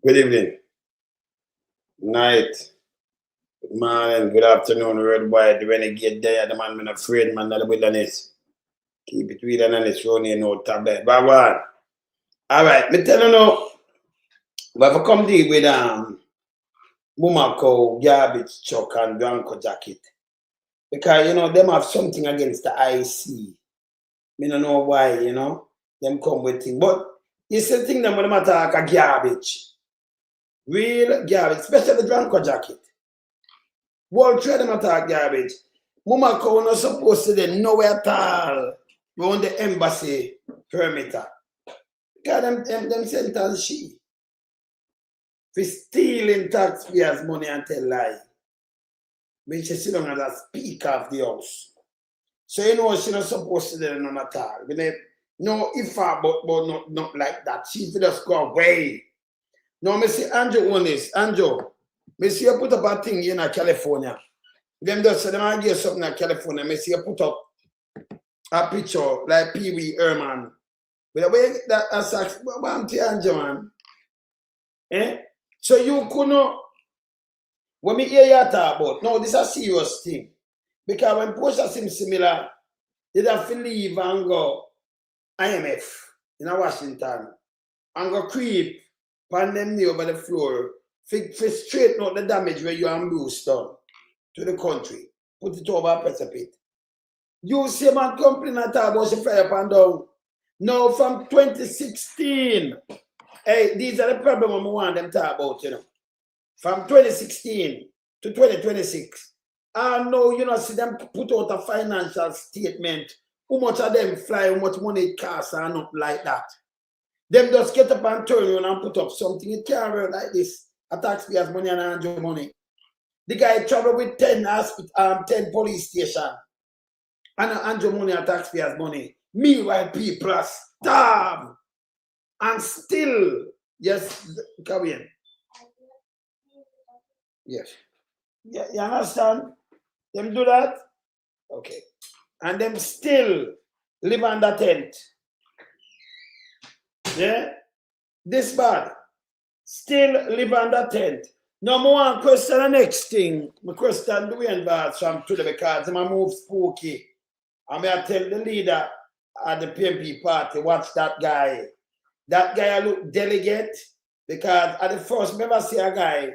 Good evening, night, good morning, good afternoon, worldwide. The renegade there, the man, I'm afraid, man, that the wilderness. Keep it real and honest, running no tablet. But one. All right, me tell you now, but if I come deal with Mumako, garbage truck and Blanco jacket. Because, them have something against the IC. Me don't know why, them come with things. But you see thing them when them attack a garbage. Real garbage, especially the Blanco jacket. World Trade them attack garbage. Mumako not supposed to be nowhere at all around the embassy perimeter. Because them sentence she. For stealing taxpayers' money and tell lie. When she sit down as a speaker of the house. So she's not supposed to do none at all. No iffa, but not like that. She just go away. No, me see Andrew Holness. Andrew, me see you put up a thing in California. Them just say them I give something in California. Me see you put up a picture like Pee Wee Herman. But the way that asks, what am I Andrew, man? Eh? So you could not, when me hear you talk about, no, this is a serious thing. Because when Porsche seems similar, they have to leave and go IMF in Washington and go creep pan them knee over the floor for straighten out the damage where you and Bruce done to the country. Put it over a precipice. You see man complain at all about the fire pan down. Now from 2016, hey, these are the problems we want them to talk about, From 2016 to 2026. And now, see them put out a financial statement. How much of them fly, how much money it costs, and not like that. Them just get up and turn around and put up something. It can't work like this. A taxpayer's money and Andrew money. The guy travel with 10 police stations. And Andrew money and taxpayer's money. Meanwhile, people are starved. And still, yes, come in. Yes. Yeah, you understand? Them do that? Okay. And them still live under tent. Yeah? This bad. Still live under tent. Now, I want to question the next thing. I question Dwayne Barnes from today because I move spooky. And I tell the leader at the PMP party, watch that guy. That guy look delegate because at the first, never see a guy,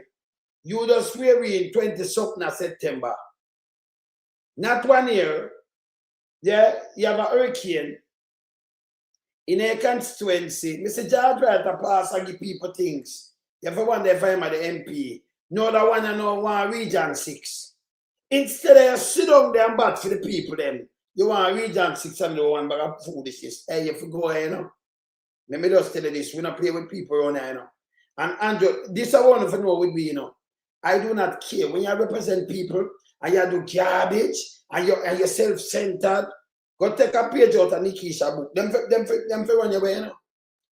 you just swear in 20-something of September. Not 1 year. Yeah, you have a hurricane in a constituency. Mr. George Wright to pass and give people things. You have one there for him at the MP. No other one and no one region 6. Instead of sit down there and bat for the people then. You want region 6 and no one bag of foolishness. Hey, if you go here, Let me just tell you this. We not play with people around here, And Andrew, this I want to know with me, I do not care. When you represent people and you do garbage and you're self-centered, go take a page out of Nikisha book. Them for run your way,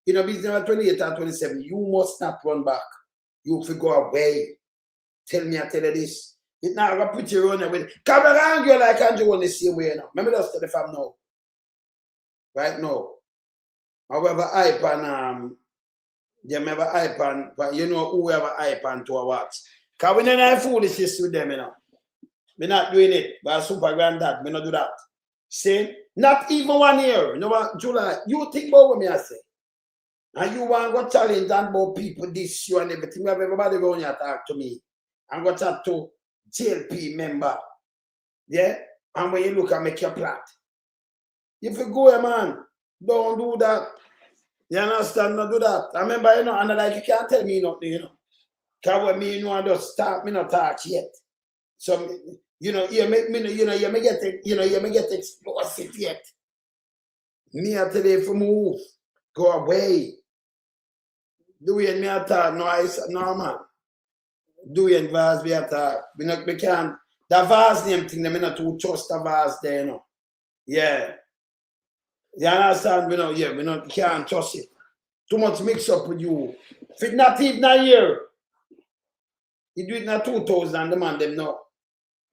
business 28 or 27, you must not run back. You have go away. Tell me, I tell you this. It's not going to put you on away. Come around you like Andrew on the same way now. Remember just tell the fam now. Right now. However, iPan, they remember iPan, but whoever iPan to a watch. Because we don't have foolishness with them, We're not doing it. But super granddad, we not do that. See? Not even 1 year. July. You think about what me I say. And you want to go challenge and about people this year and everything. We have everybody going here talk to me. And go talk to JLP member. Yeah? And when you look and make your plot. If you go, man, don't do that. You understand? Not do that. I remember, and like you can't tell me nothing, Because when me, I just start, me not talk yet. So, you may get explosive yet. Me, I tell you, if you move, go away. Doing me attack, no, man. Doing vase, we attack. We can't. The vase name thing, they not too trust the vase there, Yeah. You understand? We can't trust it. Too much mix up with you. If it's not even a year, you do it in 2000, the man them now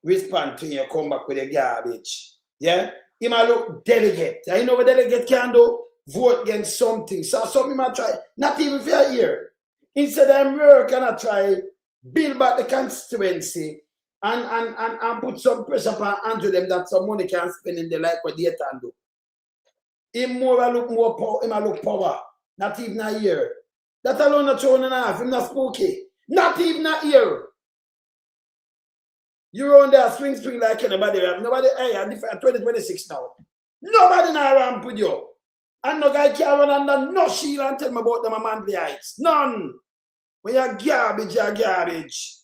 respond to you, come back with a garbage. Yeah? He might look delegate. You know what delegate can do? Vote against something. So something might try. Not even for a year. Instead of them work and I try build back the constituency and put some pressure upon Andrew them that some money can spend in the life what they can do. Him more look more power, him look power. Not even a year. That alone not showing enough. Him not spooky. Not even a year. You run there swing like anybody. Nobody, hey, I'm 2026 now. Nobody now ramp with you. And no guy can run under no shield and tell me about them manly heights. None. When you're garbage, you're garbage.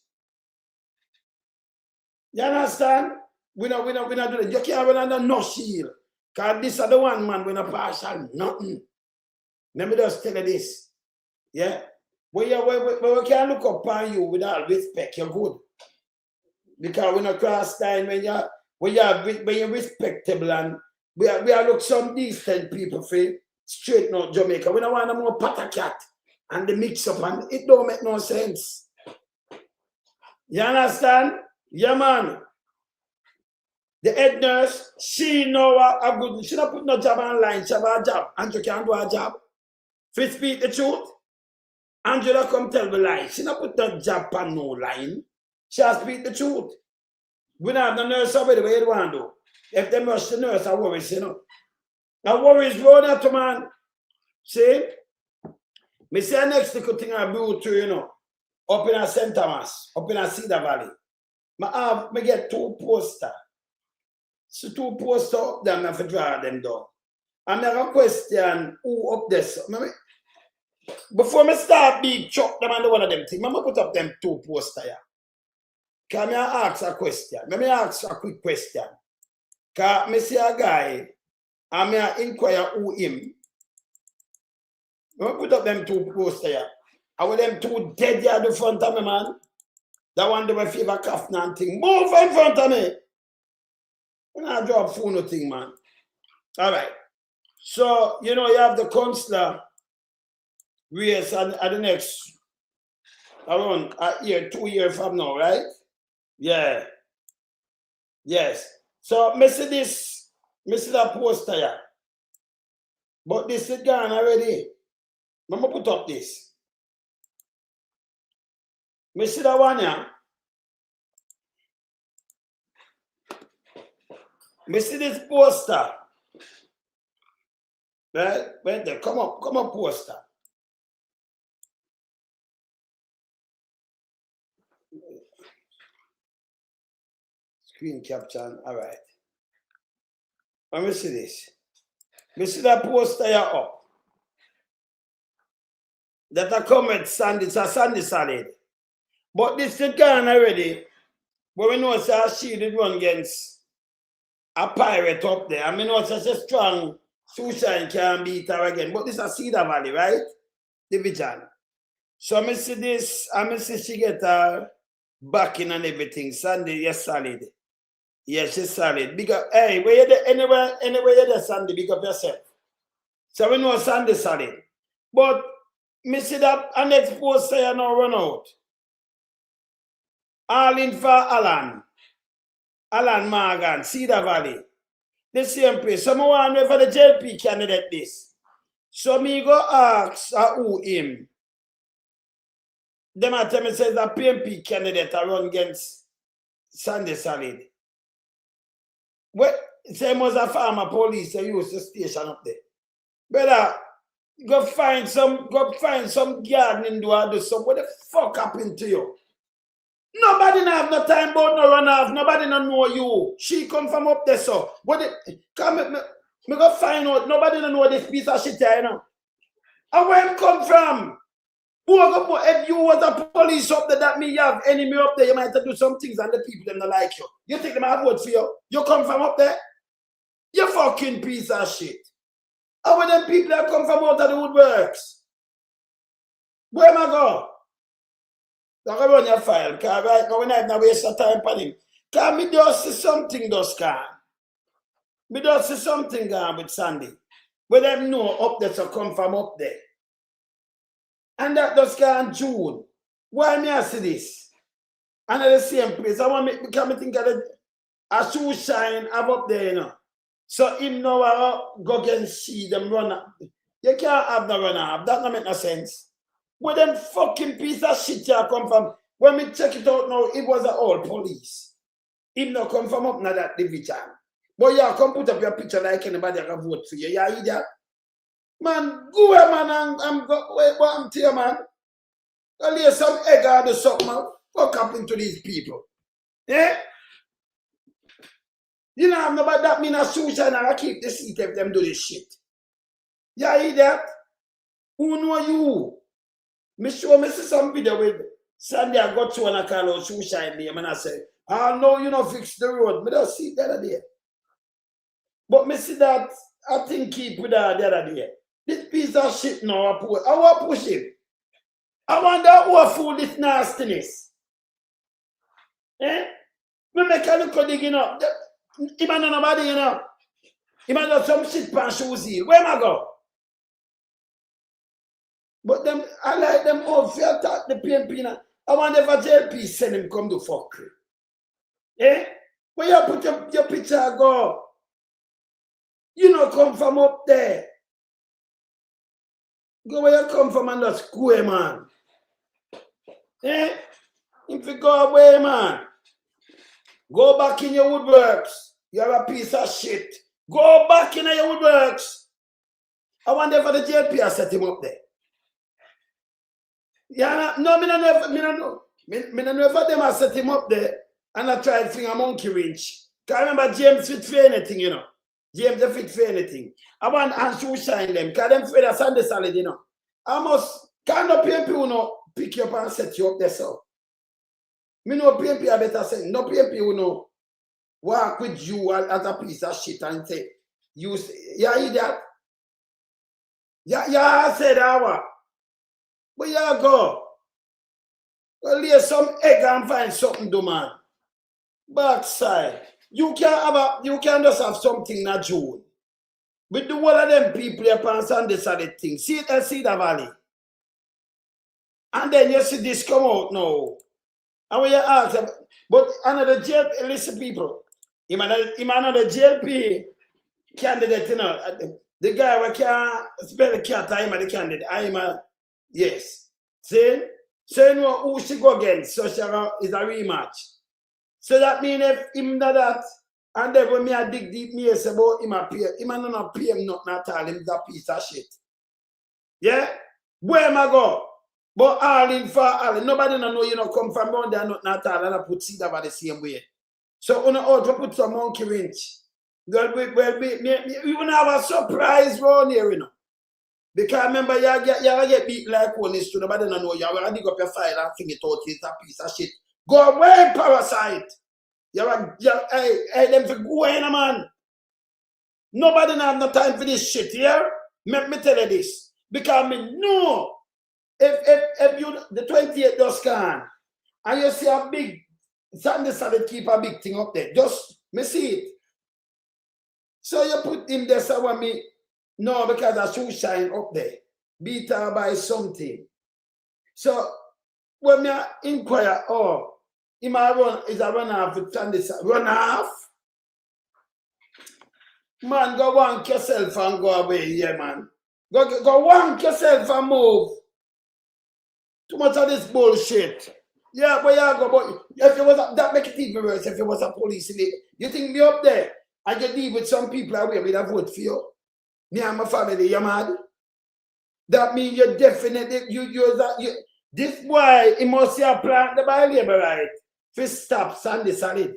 You understand? We not do it. You can't run under no shield. Because this is the one man when a partial nothing. Let me just tell you this. Yeah? When we can look upon you with all respect, you're good. Because when you cross time, when you're respectable and we are look some decent people for straight out Jamaica. We don't want no more patakat and the mix up and it don't make no sense. You understand? Yeah, man. The head nurse, she know a good, she don't put no job online, she have a job, and you can do a job. If you speak the truth, Angela come tell the lie. She don't put no job on no line. She has speak the truth. We don't have the nurse already, where you want to do? If they rush the nurse, I worry, you know. I worry is road out to man. See? Me say the next little thing I do to, you know, up in a St. Thomas, up in a Cedar Valley. Me get 2 posters. So 2 posters up there, I have to draw them down. And I have a question, who up there? So, before I start big chuck them and one of them things, I put up them 2 posters here. Can I ask a question? Let me ask a quick question. Because I see a guy, and I inquire who him. I put up them 2 posters here. I want them 2 dead here at the front of me, man. That one do my favor Kaffman thing. Move in front of me. And I drop phone thing, man. All right. So, you know, you have the consular race at the next, around a year, 2 years from now, right? Yeah. Yes. So, I see this, I see that poster here. But this is gone already. I'm going to put up this. I see that one here. I see this poster. Right? Right there. Come up, poster. Screen capture. All right. Let me see this. I see that poster here up. That a comment Sandy, it's a Sandy solid. But this is gone already. But we know it's a shielded one against a pirate up there. I mean, it's such a strong Sushan can beat her again. But this is a Cedar Valley, right? Division. So I see this, I see she get her backing and everything. Sandy, yes, solid. Yes, she's solid. Big up, hey, where you there, anywhere you're there, Sandy, big up yourself. So we know Sandy solid. But me see that an next poster you now run out. All in for Alan Morgan, Cedar Valley. The same place. So I want to for the JP candidate this. So me go ask who him. Them tell me says the PMP candidate I run against Sandy Solid. Well, same was a farmer police they used to station up there. Brother, go find some gardening do some. What the fuck happened to you? Nobody have no time about no run off. Nobody no know you. She come from up there, so. What the, come me go find out. Nobody no know this piece of shit here, you know. And where him come from? Who go put, if you was a police up there that me have enemy up there, you might have to do some things and the people them not like you. You think them have vote for you? You come from up there? You fucking piece of shit. And when them people that come from out of the woodworks? Where am I go? Don't run your file, because right now we not waste of time on him. Because me just see something just gone. Me just see something gone with Sandy. But them know up there to come from up there. And that just gone June. Why me I see this? And at the same place, I want me to think of a shoe shine have up there, you know. So him now go and see them run up. You can't have no run up. That don't make no sense. Where them fucking piece of shit you come from? When we check it out now, it was all police. Him not come from up now that division. But you come put up your picture like anybody can vote for you. You idiot. Man, go away, man, and go away, one to you, man. I'll lay some egg out of something, man. Fuck happened to these people. Eh? You know, I'm about that mean a suicide and I keep the seat if them do this shit. You idiot. Who know you? Me show me see some video with Sunday I got to and I call out suicide name and I say, oh no, you know fix the road. Me don't see the other day. But me see that I think keep with that the other day. This piece of shit now I want to push him. I wonder who fool this nastiness. Eh? Me make a look at the, you know. He man nobody, you know. He man got some shit pan shoes here. Where am I go? But them, I like them all fair talk the PNP. I wonder if a JLP send him come to fuck. Eh? Where you put your picture go? You know come from up there. Go where you come from and just square, man. Eh? If you go away, man. Go back in your woodworks. You have a piece of shit. Go back in your woodworks. I wonder if the JLP set him up there. Yeah, no, me no know if them have set him up there and I tried to fling a monkey wrench. Cause I remember James fit for anything, you know. James they fit for anything. I want and shoe shine them, cause them afraid of Sunday salad, you know. I must kind of people know pick you up and set you up there so. Me know PMP I better say, no PMP who know walk with you as a piece of shit and say, you say, yeah, idiot. Yeah, I said that. But you go. Well, lay some egg and find something to man. Backside. You can just have something in June. With the whole of them people upon Sunday Saturday thing. See it and see the valley. And then you see this come out now. And when you ask them, but another jail, listen people, him another JLP candidate, you know, the guy who can't spell the cat, I'm the candidate, yes. See no who she go against, so she is a rematch. So that means if him do that, and then when me I dig deep, me say about him appear, him not pay him nothing at all, him that piece of shit. Yeah? Where am I go? But all in for all, nobody know you know come from down there nothing at all, and I put seed over the same way. So on the out to put some monkey wrench. We will have a surprise round here, you know. Because remember, you get beat like Holness to nobody know you will dig up your file and fling it out, it's a piece of shit. Go away, parasite. Hey, them for go away, man. Nobody have no time for this shit here. Let me tell you this. Because me know if you the 28th just gone and you see a big Sunday Saturday keep a big thing up there. Just me see it. So you put him there somewhere me. No, because I should shine up there. Beat her by something. So when I inquire, oh, him a run is a run off with Sunday Saturday. Run off? Man, go wank yourself and go away, yeah, man. Go wank yourself and move. Too much of this bullshit. Yeah, but yeah, go. But if you was that make it even worse. If you was a police in it, you think me up there? I get deal with some people away with a vote for you. Me and my family, you mad? That means you definitely you this boy he must have planned the by labor right. For stop Sunday Saturday.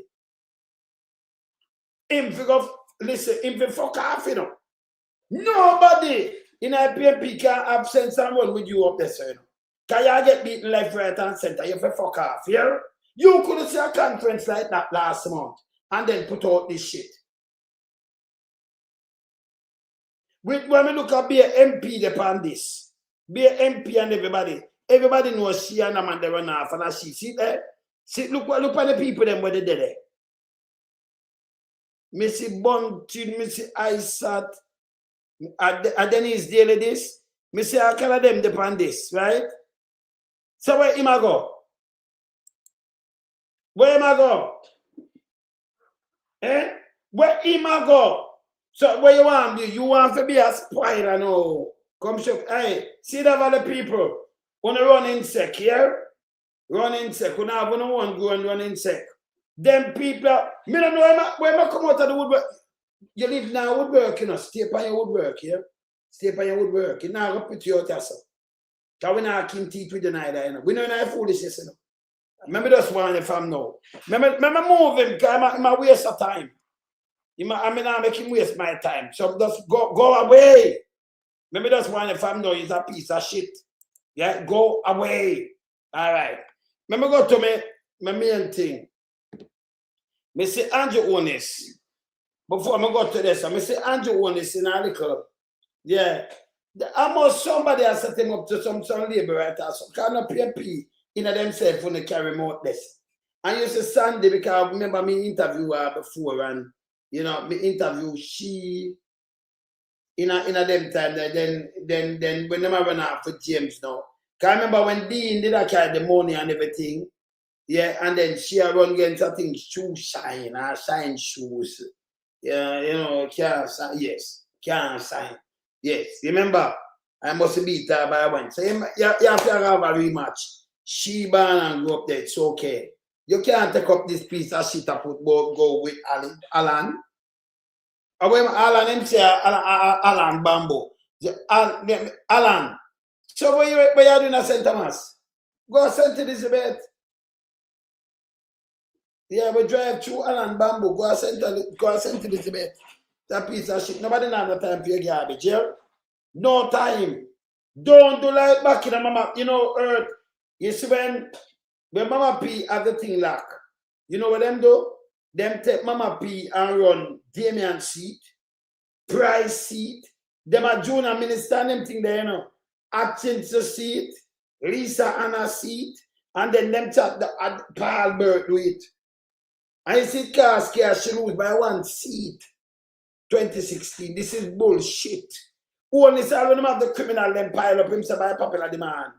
Him for go listen, him for fuck off, you know. Nobody in a PMP can have sense and run with you up there, sir. Can you get beaten left, right, and center? You for fuck off, yeah? You could see a conference like that last month and then put out this shit. When we look at be an MP upon this, be an MP and everybody knows she and a man they run off and she see there. See, look at the people them where they did it. Missy Bunty, Missy Isat, and Denise daily this. Missy I call them upon this, right? So where him I go? Where him I go? Eh? Where him I go? So where you want to be? You want to be a spoiler, no? Come show. Hey, see that other people When you run insect here, run insect. When I have one go and run insect. Them people, me don't know where I come out of the woodwork. You live now woodwork, you know. Stay upon your woodwork here. Stay upon your woodwork. You know, go put you out yourself. Because we not keep teeth with the night, you know. We know no foolishness, you know. Remember just one if I'm now. Remember move him, because I'm a waste of time. I mean, I make him waste my time. So just go away. Remember just one if I'm now, he's a piece of shit. Yeah, go away. All right. Remember go to me, my main thing. Me say Andrew Holness. Before I go to this, I say Andrew Holness in a little. Yeah. Almost somebody has set him up to some labor writer, some kind of PMP in themselves when they carry out this. And you say Sandy, because I remember me interview her before, and you know, me interview she in a them time, then when they run out for James now. Because I remember when Dean did I carry the money and everything. Yeah, and then she run against I think shoe shine, shine shoes. Yeah, you know, can't sign. Yes, can't sign. Yes, remember, I must beat her by one. So you have to have a rematch. She born and go up there, it's okay. You can't take up this piece of shit and go with Alan. Or when Alan him say Alan Bambo. Alan. So where you doing at St. Thomas? Go to St. Elizabeth. Yeah, we drive through Alan Bamboo, go to St. Elizabeth. That piece of shit. Nobody have no time for your garbage, yeah? No time. Don't do like back in the mama, you know, earth. You see when Mama P have the thing lock, you know what them do? Them take Mama P and run Damien seat, Price seat. Them a junior minister and them thing there, you know. Atkins seat, Lisa Anna seat, and then them chat the Paul Burt do it. And you see Cascade, she lose by one seat. 2016. This is bullshit. Only say when them have the criminal them pile up himself by popular demand.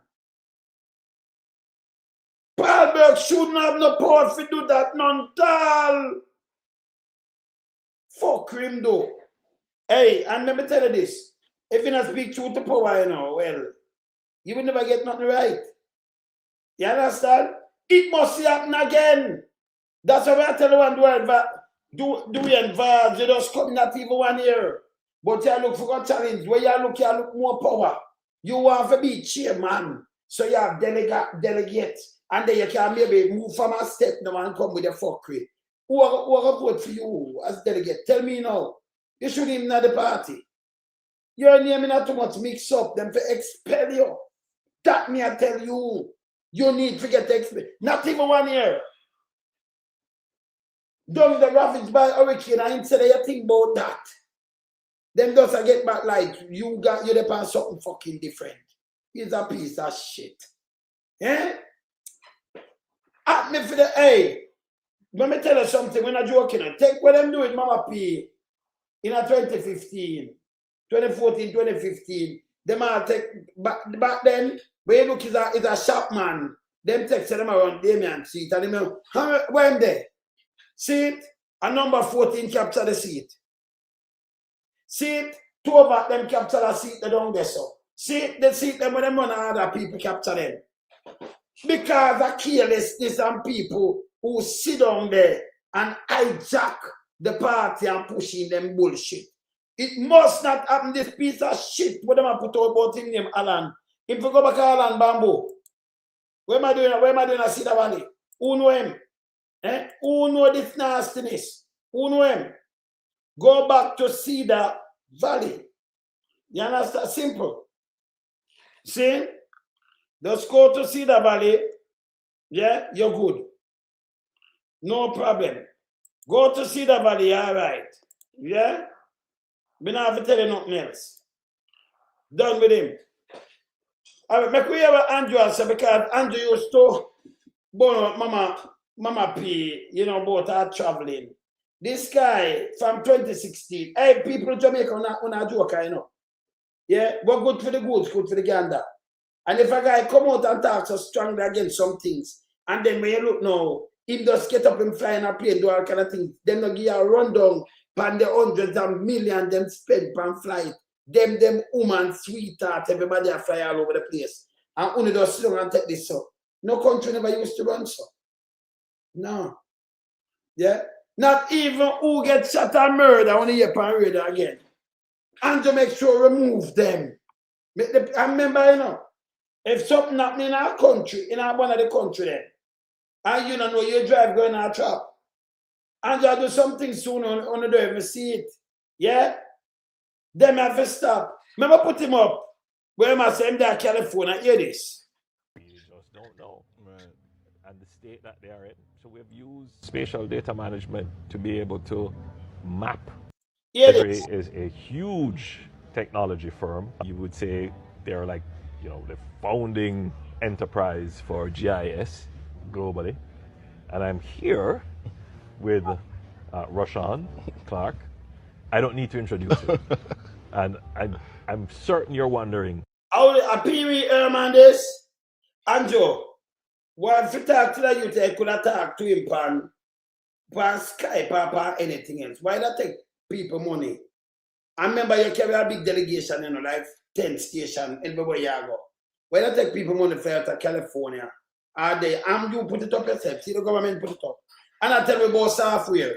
Paul Burke shouldn't have no power to do that none tall. Fuck him though. Hey, and let me tell you this. If you not speak truth to power, you know, well, you will never get nothing right. You understand? It must happen again. That's why I tell you one do we advance, you just come not even 1 year. But you look for a challenge where you look more power. You want to be chairman. So you have delegate. And then you can maybe move from a step now and come with a fuckery. Who are vote for you as delegate? Tell me now. You should even at the party. Your name not too much mix up them to expel you. That me I tell you. You need to get expelled. Not even 1 year. Don't the ravaged by hurricane and instead of you think about that. Them doesn't get back like you depend something fucking different. It's a piece of shit. Eh? At me for the hey. Let me tell you something when I'm joking. Take what I'm doing, Mama P, in a 2015, 2014, 2015. Them all take back then, when you look is a shop man. Them text them around Damien seat and them when there? Seat and number 14 capture the seat. Seat, two of them capture the seat they don't get so. Seat, the seat them when them run other people capture them. Because of carelessness and people who sit down there and hijack the party and pushing them bullshit. It must not happen this piece of shit what them put out about him name Alan. If you go back to Alan Bamboo, where am I doing a Cedar Valley? Who know him? Eh? Who know this nastiness? Who know him? Go back to Cedar Valley. You understand? Simple. See? Just go to Cedar Valley. Yeah, you're good. No problem. Go to Cedar Valley, all right. Yeah? We don't have to tell you nothing else. Done with him. All right, make we have Andrew answer because Andrew used to born Mama P, you know, both are traveling. This guy from 2016. Hey, people in Jamaica on a joker, you know. Yeah, but good for the goods, good for the gander. And if a guy come out and talk so strongly against some things, and then when you look now, him just get up and fly in a plane, do all kind of things, them no give a rundown pan the hundreds and millions them spend pan flight. Them woman, sweetheart, everybody are fly all over the place. and only just sit down and take this so. No country never used to run so. No. Yeah? Not even who gets shot and murder when you hear pan radio again. And to make sure remove them. I remember, you know, if something happening in our country, in one of the country then, and you don't know you drive going out trap, and you do something soon on the door, you see it. Yeah? Them have to stop. Remember put him up. Where I say him there California, hear this. We just don't know. Right. And the state that they are in. So we've used spatial data management to be able to map. Treasury is a huge technology firm. You would say they're like, you know, the founding enterprise for GIS globally. And I'm here with Roshan Clark. I don't need to introduce him. And I'm certain you're wondering. A Pee-wee man this, Anjo, what if you talk to the youth, I could have talked to him on Skype or anything else. Why not take people money? I remember you carry a big delegation, you know, like 10 station, everywhere you go. Why not take people money for out of California? Are they, you put it up yourself, see the government put it up. And I tell me about software.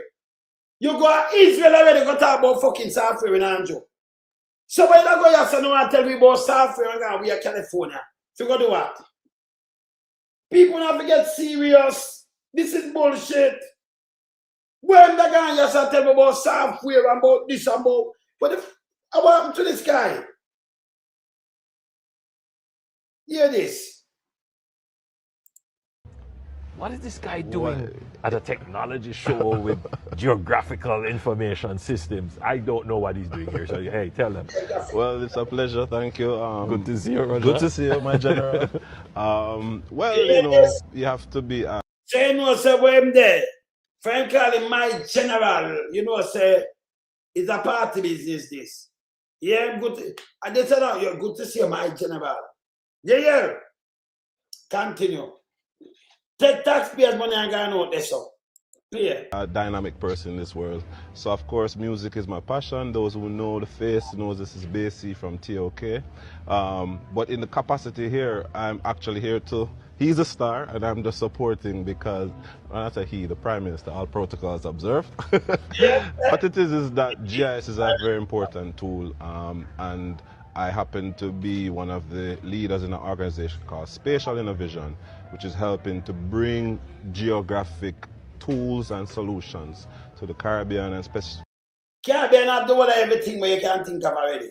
You go to Israel already, go talk about fucking software in Anjo. So when I go here, no one tell me about software and we are California. So go do what? People have to get serious. This is bullshit. When the guy just tell me about software, about this, about what happened to this guy? Hear this. What is this guy doing at a technology show with geographical information systems? I don't know what he's doing here. So, hey, tell them. Well, it's a pleasure. Thank you. Good to see you, Roger. Good to see you, my general. Well, you know, you have to be... So, you know, say, when I'm there, frankly, my general, you know, say, it's a party business, this. Yeah, good. And they said, oh, you're good to see you, my general. Yeah. Continue. Take taxpayers' money and go out there, so. Clear. A dynamic person in this world. So, of course, music is my passion. Those who know the face knows this is Basie from TOK. But in the capacity here, I'm actually here to... He's a star, and I'm just supporting because, when I say he, the Prime Minister, all protocols observed. What it is that GIS is a very important tool, and I happen to be one of the leaders in an organization called Spatial Innovision, which is helping to bring geographic tools and solutions to the Caribbean and specifically. Caribbean have the whole everything where you can think of already.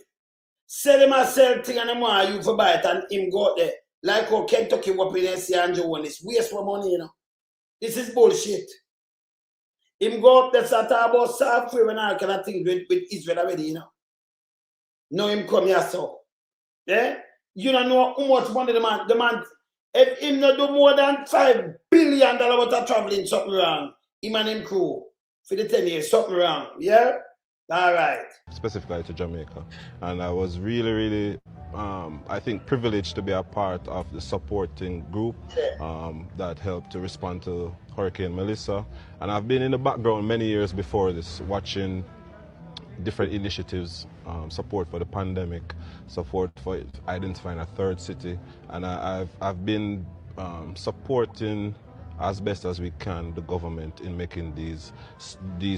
Sell him a sell thing and the more you for buy it and him go out there. Like how Kentucky whooping and see Andrew one is waste for money, you know. This is bullshit. Him go up there start about software and all kind of things with Israel already, you know. Now him come here so. Yeah? You don't know how much money the man if him not do more than $5 billion worth of traveling, something wrong. Him and him crew for the 10 years, something wrong. Yeah? All right. Specifically to Jamaica. And I was really, I think, privileged to be a part of the supporting group that helped to respond to Hurricane Melissa. And I've been in the background many years before this, watching different initiatives, support for the pandemic, support for identifying a third city, and I've been supporting as best as we can the government in making these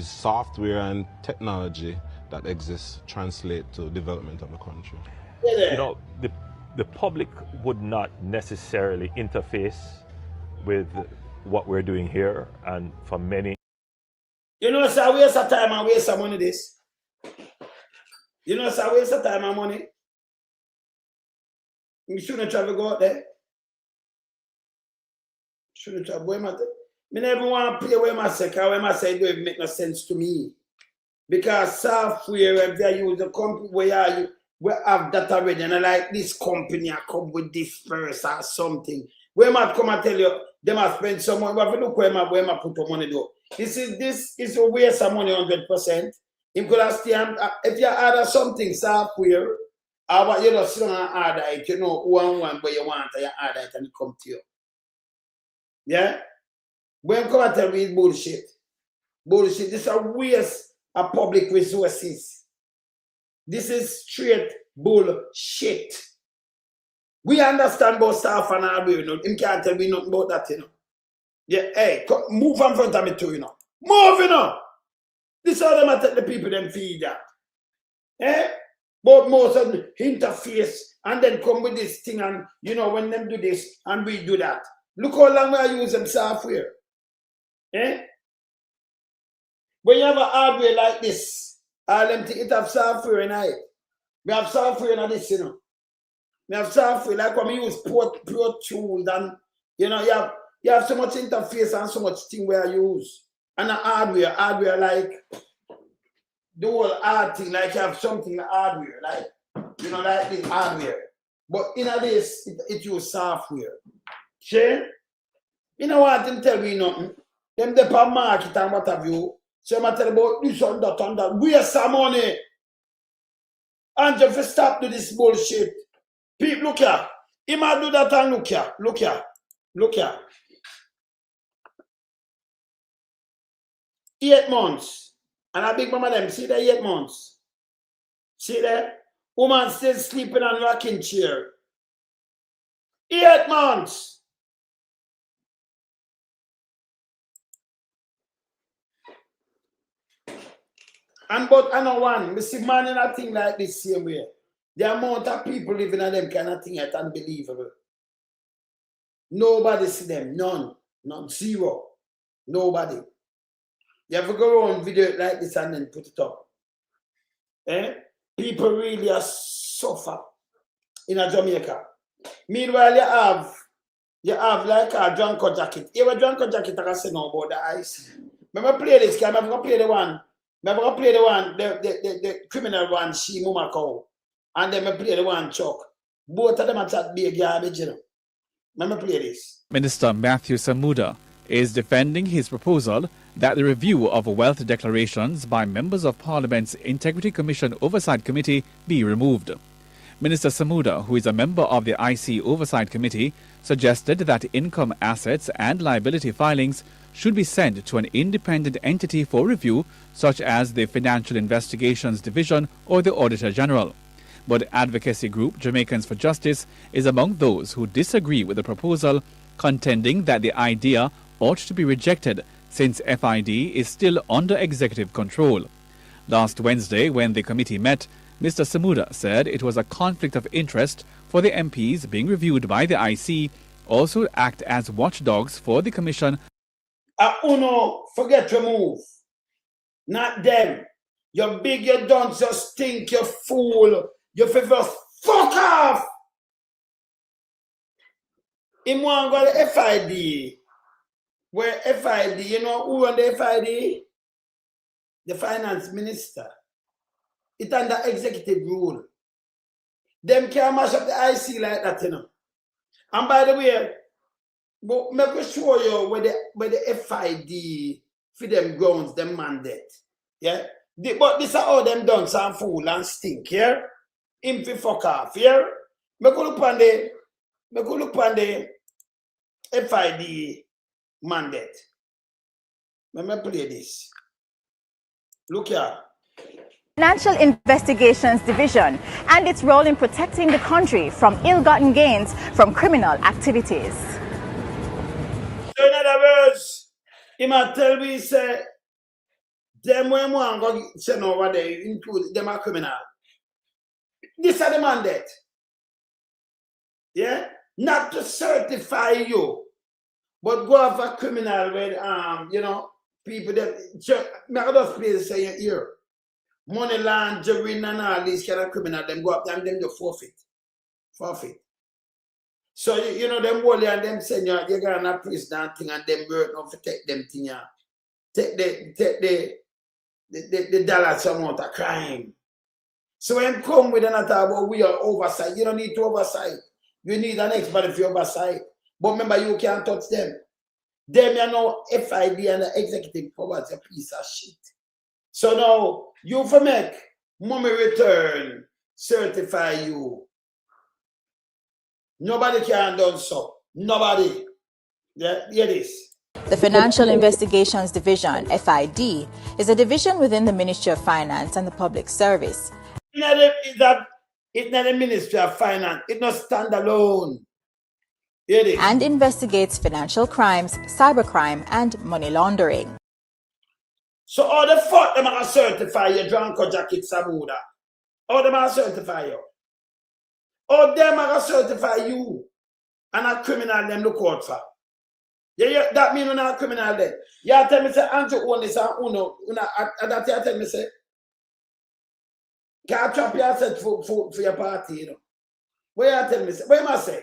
software and technology that exists translate to development of the country. You know, the public would not necessarily interface with what we're doing here, and for many. You know, it's a waste of time and waste of money, this. You know, it's a waste of time and money. You shouldn't travel go out there. Shouldn't travel. I never want to play where I say, because where I say it don't even make no sense to me. Because software, if they use a company where you have that already, and I like this company, I come with this first or something. Where I come and tell you, they must spend some money. But look where I put the money do. This is a waste of money 100%. You could have stayed, if you order something software, I want you to sit down and order it, you know, one where you want, and you order it and it come to you. Yeah? When you come and tell me it's bullshit. Bullshit. This is a waste of public resources. This is straight bullshit. We understand about staff and hardware, you know. Him can't tell me nothing about that, you know. Yeah, hey, move in front of me too, you know. Move, you know. This is how them attack the people them feed that. Eh? But most of them interface and then come with this thing and, you know, when them do this and we do that. Look how long we use them software. Eh? When you have a hardware like this, all them things, it have software in it. We have software in this, you know. We have software like when we use Pro Tools and, you know, you have so much interface and so much thing where you use. And the hardware like the whole hard thing, like you have something like hardware, like, you know, like this hardware. But in this, it use software. See? You know what, them tell me nothing. Them the market and what have you. So I'm tell about this and that. Waste some money. And just stop do this bullshit. People, look here. He might do that and look here. Look here. Look here. 8 months. And a big mama them, see the 8 months. See there? Woman still sleeping on rocking chair. 8 months. And but I know one, we see man in a thing like this same way. The amount of people living in them kind of thing is unbelievable. Nobody see them, none, zero, nobody. You have to go on video like this and then put it up. Eh? People really are suffer in a Jamaica. Meanwhile, you have like a drunker jacket. You have a drunker jacket, I can say no about the ice. Remember play this game, I'm going to play the one. Remember going to play the one, the criminal one, she mama cow. And then I play the one Chuck. Both of them are chat big garbage, you know. Remember play this. Minister Matthew Samuda is defending his proposal that the review of wealth declarations by members of Parliament's Integrity Commission Oversight Committee be removed. Minister Samuda, who is a member of the IC Oversight Committee, suggested that income, assets and liability filings should be sent to an independent entity for review, such as the Financial Investigations Division or the Auditor General. But advocacy group Jamaicans for Justice is among those who disagree with the proposal, contending that the idea ought to be rejected since FID is still under executive control. Last Wednesday, when the committee met, Mr. Samuda said it was a conflict of interest for the MPs being reviewed by the IC also act as watchdogs for the commission. Uno, forget to move. Not them. You're big, you don't just think, you fool. You favor fuck off. In one go the FID. Where FID, you know who on the FID? The finance minister. It's under executive rule. Them can't mash up the IC like that, you know. And by the way, but let me show you where the FID for them grounds, them mandate. Yeah? But this is how them done some fool and stink, yeah? Him fi fuck off, yeah? Me go look on the FID mandate. Let me play this. Look here. Financial Investigations Division and its role in protecting the country from ill-gotten gains from criminal activities. So in other words, he might tell me, say, them when one go send over there, include them are criminal. This is the mandate. Yeah? Not to certify you, but go have a criminal with, you know, people that, I just play the say here. Money laundering and all these kind of criminal, them go up and them do forfeit. So, you know, them wally and them send you, you're going to prison and thing and them work now to take them thing, yeah. Take the dollars amount of crime. So when come with another about we are oversight, you don't need to oversight. You need an expert for oversight. But remember, you can't touch them. Them, you know, FID and the executive power is a piece of shit. So now, you for make mommy return, certify you. Nobody can do so. Nobody. Yeah, hear this. The Financial Investigations Division, FID, is a division within the Ministry of Finance and the Public Service. Is that It's not the Ministry of Finance. It's not standalone. And investigates financial crimes, cybercrime, and money laundering. So all the fuck them are certify you drunk or jacket Samuda. All them are certify you. All them are certify you. And a criminal them look out for. Yeah, that mean you're not a criminal then. You tell me say Andrew Holness and Uno, that you tell me say can't trap yourself for your party, you know. Where you tell me say, where must say?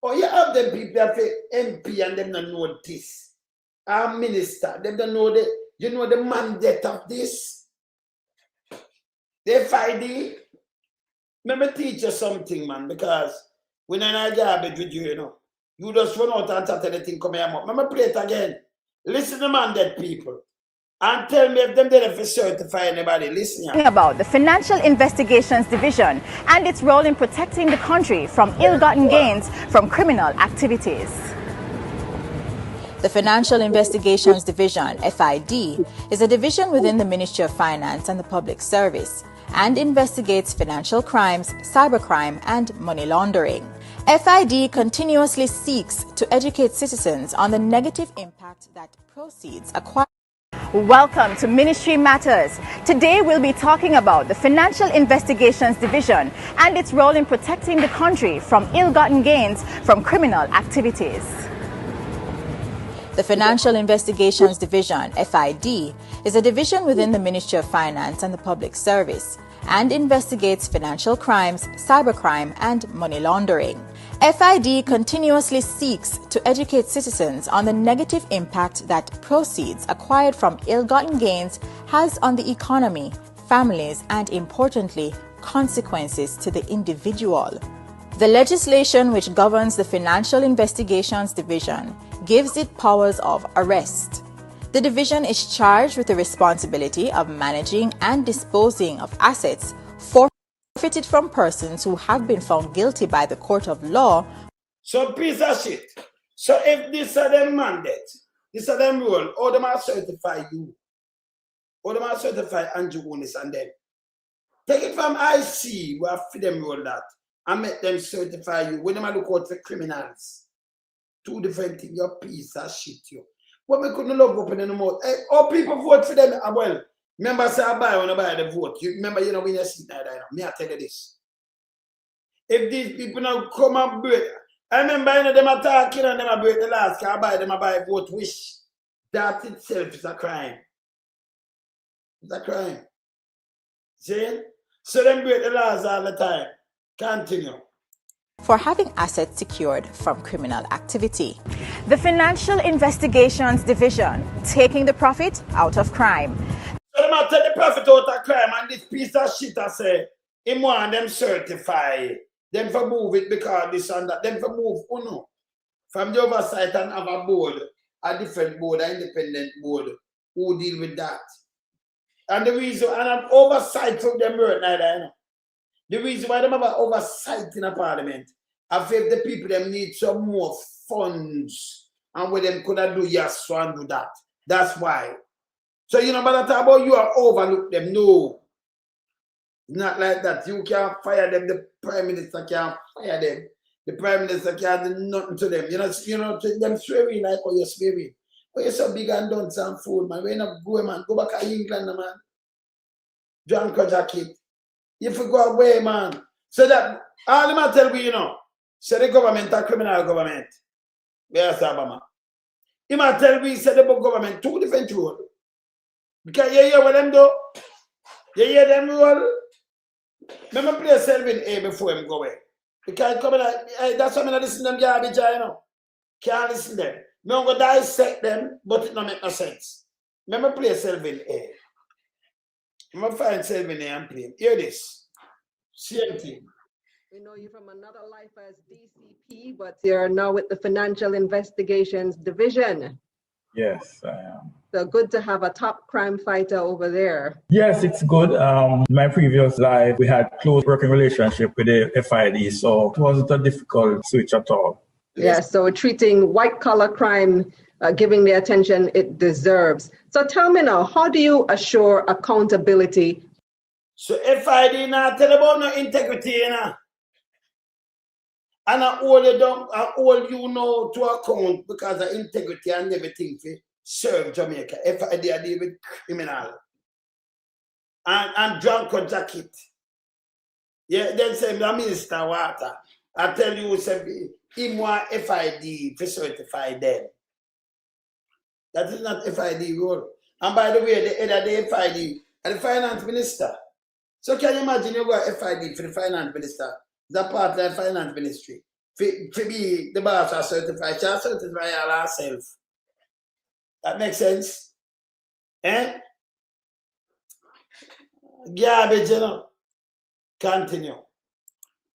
Oh, you have them people that say MP and them don't know this. Our minister, they don't know the mandate of this. They find it. Let me teach you something, man, because when I garbage with you, you know, you just run out and start anything come here. Let me play it again. Listen to mandate people. And tell me if them did for certify anybody. Listen here. About the Financial Investigations Division and its role in protecting the country from ill-gotten gains from criminal activities. The Financial Investigations Division, FID, is a division within the Ministry of Finance and the Public Service and investigates financial crimes, cybercrime, and money laundering. FID continuously seeks to educate citizens on the negative impact that proceeds acquired. Welcome to Ministry Matters. Today we'll be talking about the Financial Investigations Division and its role in protecting the country from ill-gotten gains from criminal activities. The Financial Investigations Division, FID, is a division within the Ministry of Finance and the Public Service and investigates financial crimes, cybercrime, and money laundering. FID continuously seeks to educate citizens on the negative impact that proceeds acquired from ill-gotten gains has on the economy, families, and importantly, consequences to the individual. The legislation which governs the Financial Investigations Division gives it powers of arrest. The division is charged with the responsibility of managing and disposing of assets forfeited from persons who have been found guilty by the court of law. So piece of shit. So if this are them mandate, this are them rule, all them are certify you. All them are certify Andrew Holness and them. Take it from IC, where feed them rule that, and make them certify you. When them look out for criminals. Two different things, your piece of shit, you. What we couldn't love open anymore. Hey, all people vote for them. Well, remember, say I buy when I buy the vote. You remember, you know, when you see that, me, I tell you this. If these people now come and break, I remember, you know, them attacking and them break the last, I buy them, I buy vote wish. That itself is a crime. It's a crime. See? So them break the laws all the time. Continue. For having assets secured from criminal activity. The Financial Investigations Division, taking the profit out of crime. So they might take the profit out of crime and this piece of shit I say, him want them certify, them for move it because this and that, them for move uno from the oversight and have a board, a different board, an independent board who deal with that. And the reason, and an oversight from them right now, you know. The reason why they have an oversight in a parliament, I feel the people them need some more funds and where them could do yes so and do that. That's why. So you know, by the time about you are overlook them, no. Not like that. You can't fire them, the Prime Minister can't fire them. The Prime Minister can't do nothing to them. You know, to them swearing like how you're swearing. But you're so big and done some fool, man. We're not going, man. Go back to England, man. Drunk a jacket. If you go away, man. So that all them I tell you, you know, say the government a criminal government. Where's Obama? He might tell me say the government two different rules. Because you hear what them do? You hear them rule? Remember play Selvin A before him go away. Because come like, that's why I don't listen to them garbage, you know. Can't listen to them. Me go dissect them, but it don't make no sense. Remember play Selvin A. I'm going to find Selvin A and play. Hear this. Same thing. We know you from another life as DCP, but you're now with the Financial Investigations Division. Yes, I am. So good to have a top crime fighter over there. Yes, it's good. My previous life, we had close working relationship with the FID, so it wasn't a difficult switch at all. Yes, so treating white collar crime, giving the attention it deserves. So tell me now, how do you assure accountability? So FID now tell about no integrity, you know. And I hold you know to account because of integrity and everything for serve Jamaica. FID are deal with criminal. And drunk or jacket. Yeah, then say the minister water. I tell you, say him want FID to certify them. That is not FID role. And by the way, the head of the FID and the finance minister. So can you imagine you got FID for the finance minister? That part of the finance ministry. To be the boss are certified, she'll certify all herself. That makes sense? Eh? Garbage, you know. Continue.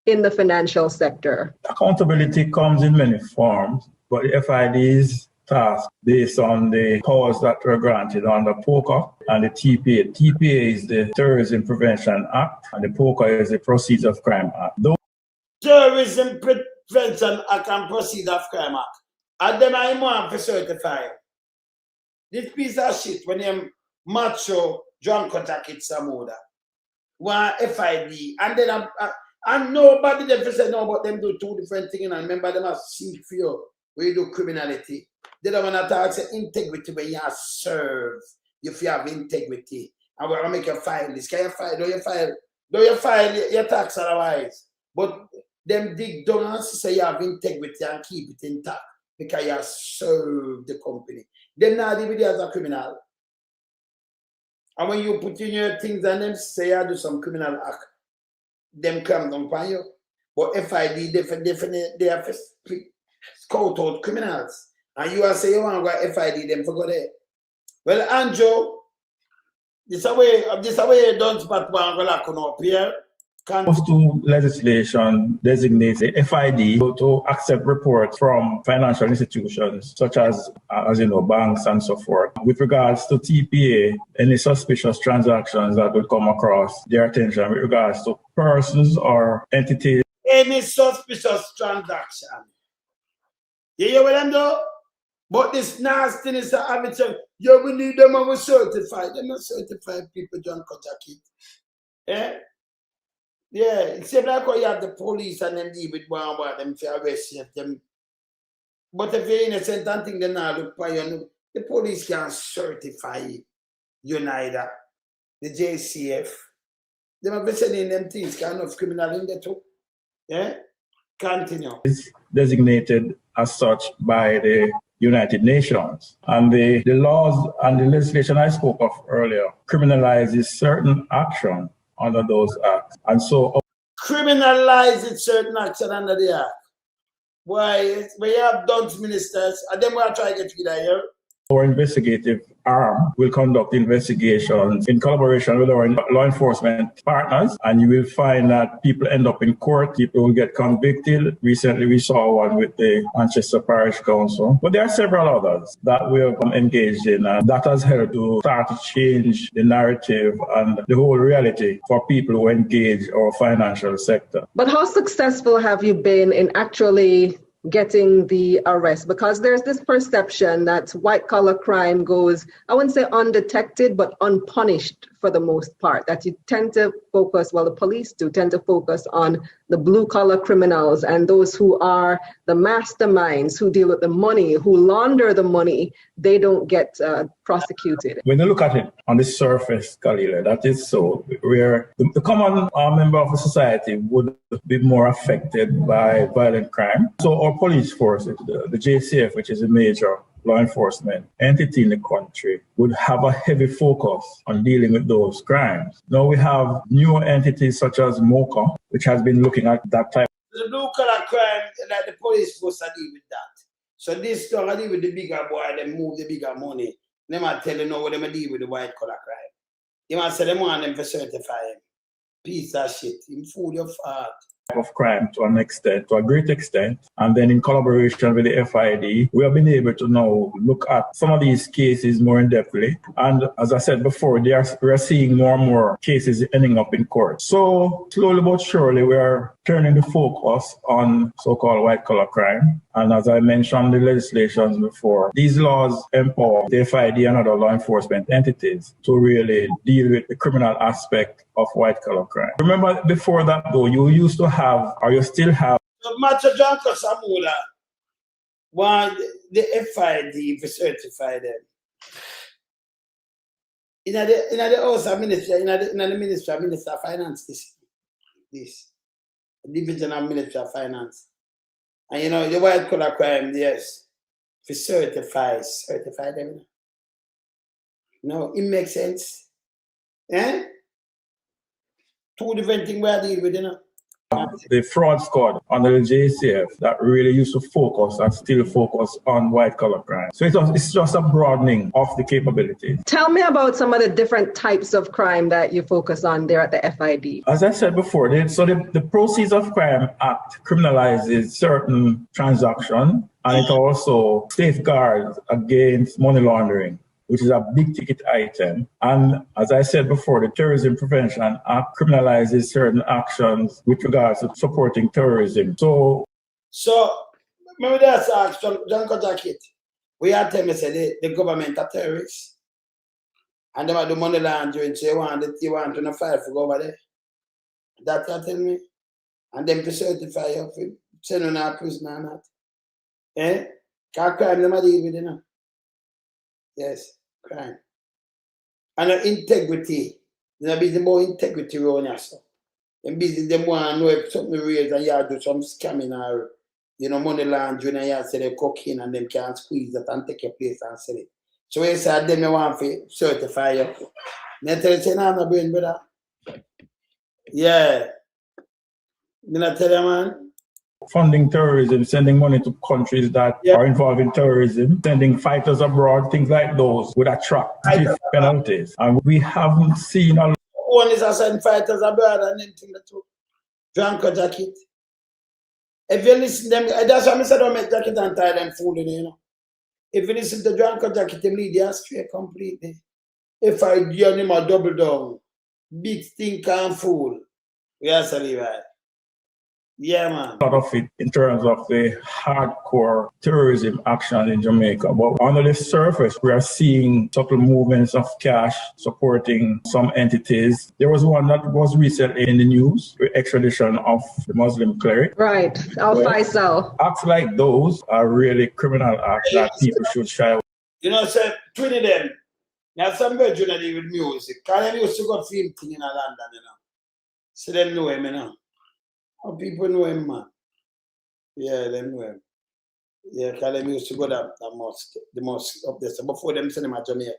In the financial sector. Accountability comes in many forms, but the FID's task based on the powers that were granted under POCA and the TPA. TPA is the Terrorism Prevention Act, and the POCA is the Proceeds of Crime Act. Terrorism Prevention Act and Proceeds of Crime Act. And then I want to certify. This piece of shit when you macho drunk or jacket Samoda. One FID. And then and nobody them say no, but them do two different things. And remember them as seek for you where you do criminality. They don't want to talk say integrity when you have serve. If you have integrity. And we're gonna make you file this. Can you file? Do you file your tax otherwise? But them dig down and say you have integrity and keep it intact because you have served the company. Them not even as a criminal. And when you put in your things and them say you do some criminal act, them come down upon you. But FID definitely they have to scout out criminals. And you are saying you want to go FID them for go there. Well, Andrew, this way don't spot one go come up here. Most to legislation designates the FID to accept reports from financial institutions such as you know, banks and so forth. With regards to TPA, any suspicious transactions that would come across their attention with regards to persons or entities. Any suspicious transaction. You hear what I'm doing? But this nastiness of having said, yeah, we need them and we certify. They're not certified people, John Kojakit. Eh? Yeah, except like how you have the police and them deal with one about them to arrest them. But if you're innocent and think they not look for you, the police can't certify you neither. The JCF. They might be sending them things, kind of criminal in there too. Yeah? Continue. It's designated as such by the United Nations. And the laws and the legislation I spoke of earlier criminalizes certain action under those acts. And so criminalizing certain action under the act. Why we have done ministers and then we'll try to get together here. Our investigative arm will conduct investigations in collaboration with our law enforcement partners, and you will find that people end up in court, people will get convicted. Recently, we saw one with the Manchester Parish Council, but there are several others that we have engaged in, and that has helped to start to change the narrative and the whole reality for people who engage our financial sector. But how successful have you been in actually getting the arrest? Because there's this perception that white collar crime goes, I wouldn't say undetected, but unpunished for the most part, that you tend to focus, well, the police do tend to focus on the blue collar criminals and those who are the masterminds, who deal with the money, who launder the money, they don't get prosecuted. When you look at it on the surface, Kalila, that is so, where the common member of a society would be more affected by violent crime. So our police force, the JCF, which is a major law enforcement entity in the country, would have a heavy focus on dealing with those crimes. Now we have new entities such as MOCA, which has been looking at that type. The blue collar crime, like the police force are deal with that. So this don't deal with the bigger boy, they move the bigger money. They might tell you no, they deal with the white collar crime. You might say they want them to certify him. Piece of shit. Him fool your fart. Of crime to an extent, to a great extent, and then in collaboration with the FID, we have been able to now look at some of these cases more in depthly. And as I said before, we are seeing more and more cases ending up in court. So slowly but surely, we are turning the focus on so-called white-collar crime. And as I mentioned the legislations before, these laws empower the FID and other law enforcement entities to really deal with the criminal aspect of white-collar crime. Remember, before that, though, you used to have, or you still have, Macho Janko Samula want the FID to certify them. In the House of Ministry, in the Ministry of Finance, this Division of Ministry of Finance. And you know, the white collar crime, yes, to certify them. No, it makes sense. Eh? Two different things we are dealing with, you know. The fraud squad under the JCF that really used to focus and still focus on white-collar crime. So it's just a broadening of the capabilities. Tell me about some of the different types of crime that you focus on there at the FID. As I said before, the Proceeds of Crime Act criminalizes certain transactions, and it also safeguards against money laundering, which is a big ticket item. And as I said before, the Terrorism Prevention Act criminalizes certain actions with regards to supporting terrorism. So maybe that's John Jacket. We have to say the government are terrorists. And they want the money laundering, so you want to file for go over there. That's what tell me. And then to certify you for sending out prison or not. Eh? Because crime them are deal with, you know. Yes, crime. And integrity. They're busy more integrity around yourself. They're busy, they want to know if something real and you do some scamming or, you know, money laundering and you sell the cocaine and them can't squeeze that and take your place and sell it. So we said them you want to certify you. They tell you, say, no, I'm not brain, brother. Yeah. Did I tell you, man? Funding terrorism, sending money to countries that are involved in terrorism, sending fighters abroad, things like those would attract penalties. And we haven't seen a lot. One is to send fighters abroad and anything that too. Janko Jacket. If you listen to them, that's why I said don't make Jacket and tie them fooling, you know. If you listen to Janko Jacket, the media straight completely. If I give him a double down, big stinker and fool. We are saying right. Yeah, man. A lot of it in terms of the hardcore terrorism action in Jamaica. But under the surface, we are seeing subtle movements of cash supporting some entities. There was one that was recently in the news, the extradition of the Muslim cleric. Right, Al-Faisal. Acts like those are really criminal acts that people should shy away. You know, so 20 of them, now some virgin with music. Because they used to go film thing in London, you know. So them know him, you know. How people know him, man. Yeah, they know him. Yeah, because they used to go to the mosque up there. So before them send him to Jamaica.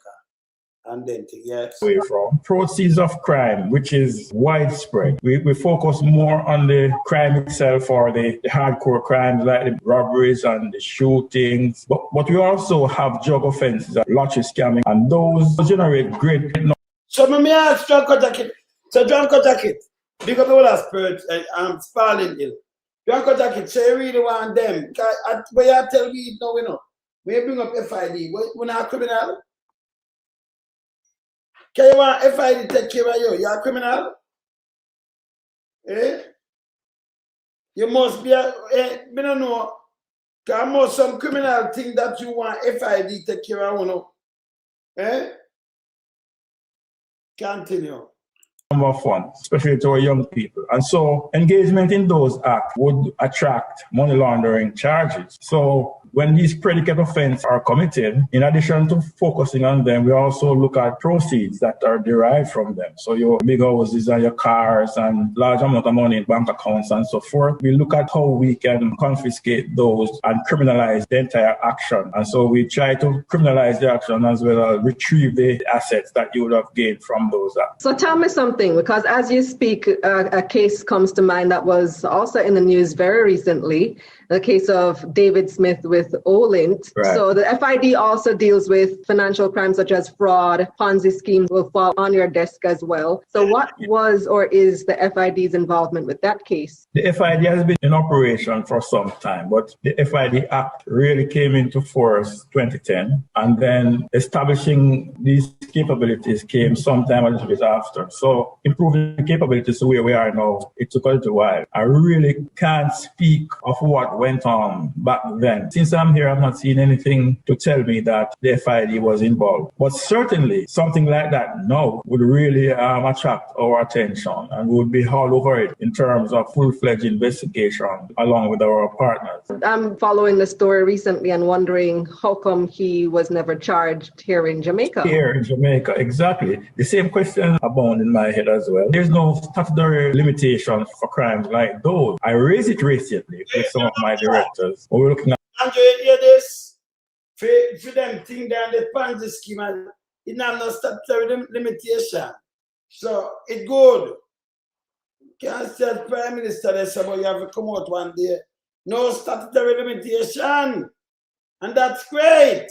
And then, yes. Away from proceeds of crime, which is widespread. We focus more on the crime itself or the hardcore crimes like the robberies and the shootings. But we also have drug offenses, lottery scamming, and those generate great. So, let me ask Janko Jacket. So, Janko Jacket. Because people are spirit and falling ill. Janko Jacket, so you really want them. But you tell me, no, we know. When you bring up FID, we're not criminal. Can you want FID take care of you? You're a criminal? Eh? You must be I don't know. Because most some criminal thing that you want FID take care of, you know. Eh? Continue. Number of funds, especially to our young people. And so engagement in those acts would attract money laundering charges. So when these predicate offenses are committed, in addition to focusing on them, we also look at proceeds that are derived from them. So your big houses and your cars and large amount of money in bank accounts and so forth. We look at how we can confiscate those and criminalize the entire action. And so we try to criminalize the action as well as retrieve the assets that you would have gained from those acts. So tell me something, because as you speak, a case comes to mind that was also in the news very recently. the case of David Smith with Olint. Right. So the FID also deals with financial crimes such as fraud, Ponzi schemes will fall on your desk as well. So what was or is the FID's involvement with that case? The FID has been in operation for some time, but the FID Act really came into force 2010, and then establishing these capabilities came sometime a little bit after. So improving the capabilities to where we are now, it took a little while. I really can't speak of what went on back then. Since I'm here, I've not seen anything to tell me that the FID was involved. But certainly something like that now would really attract our attention, and we would be all over it in terms of full-fledged investigation along with our partners. I'm following the story recently and wondering how come he was never charged here in Jamaica? Here in Jamaica, exactly. The same question abound in my head as well. There's no statutory limitation for crimes like those. I raised it recently with some of my directors. We're looking at. Andrew, you hear this? For them thing down the Ponzi scheme, and it not no statutory limitation. So it's good. Can't tell Prime Minister this about you have to come out one day. No statutory limitation. And that's great.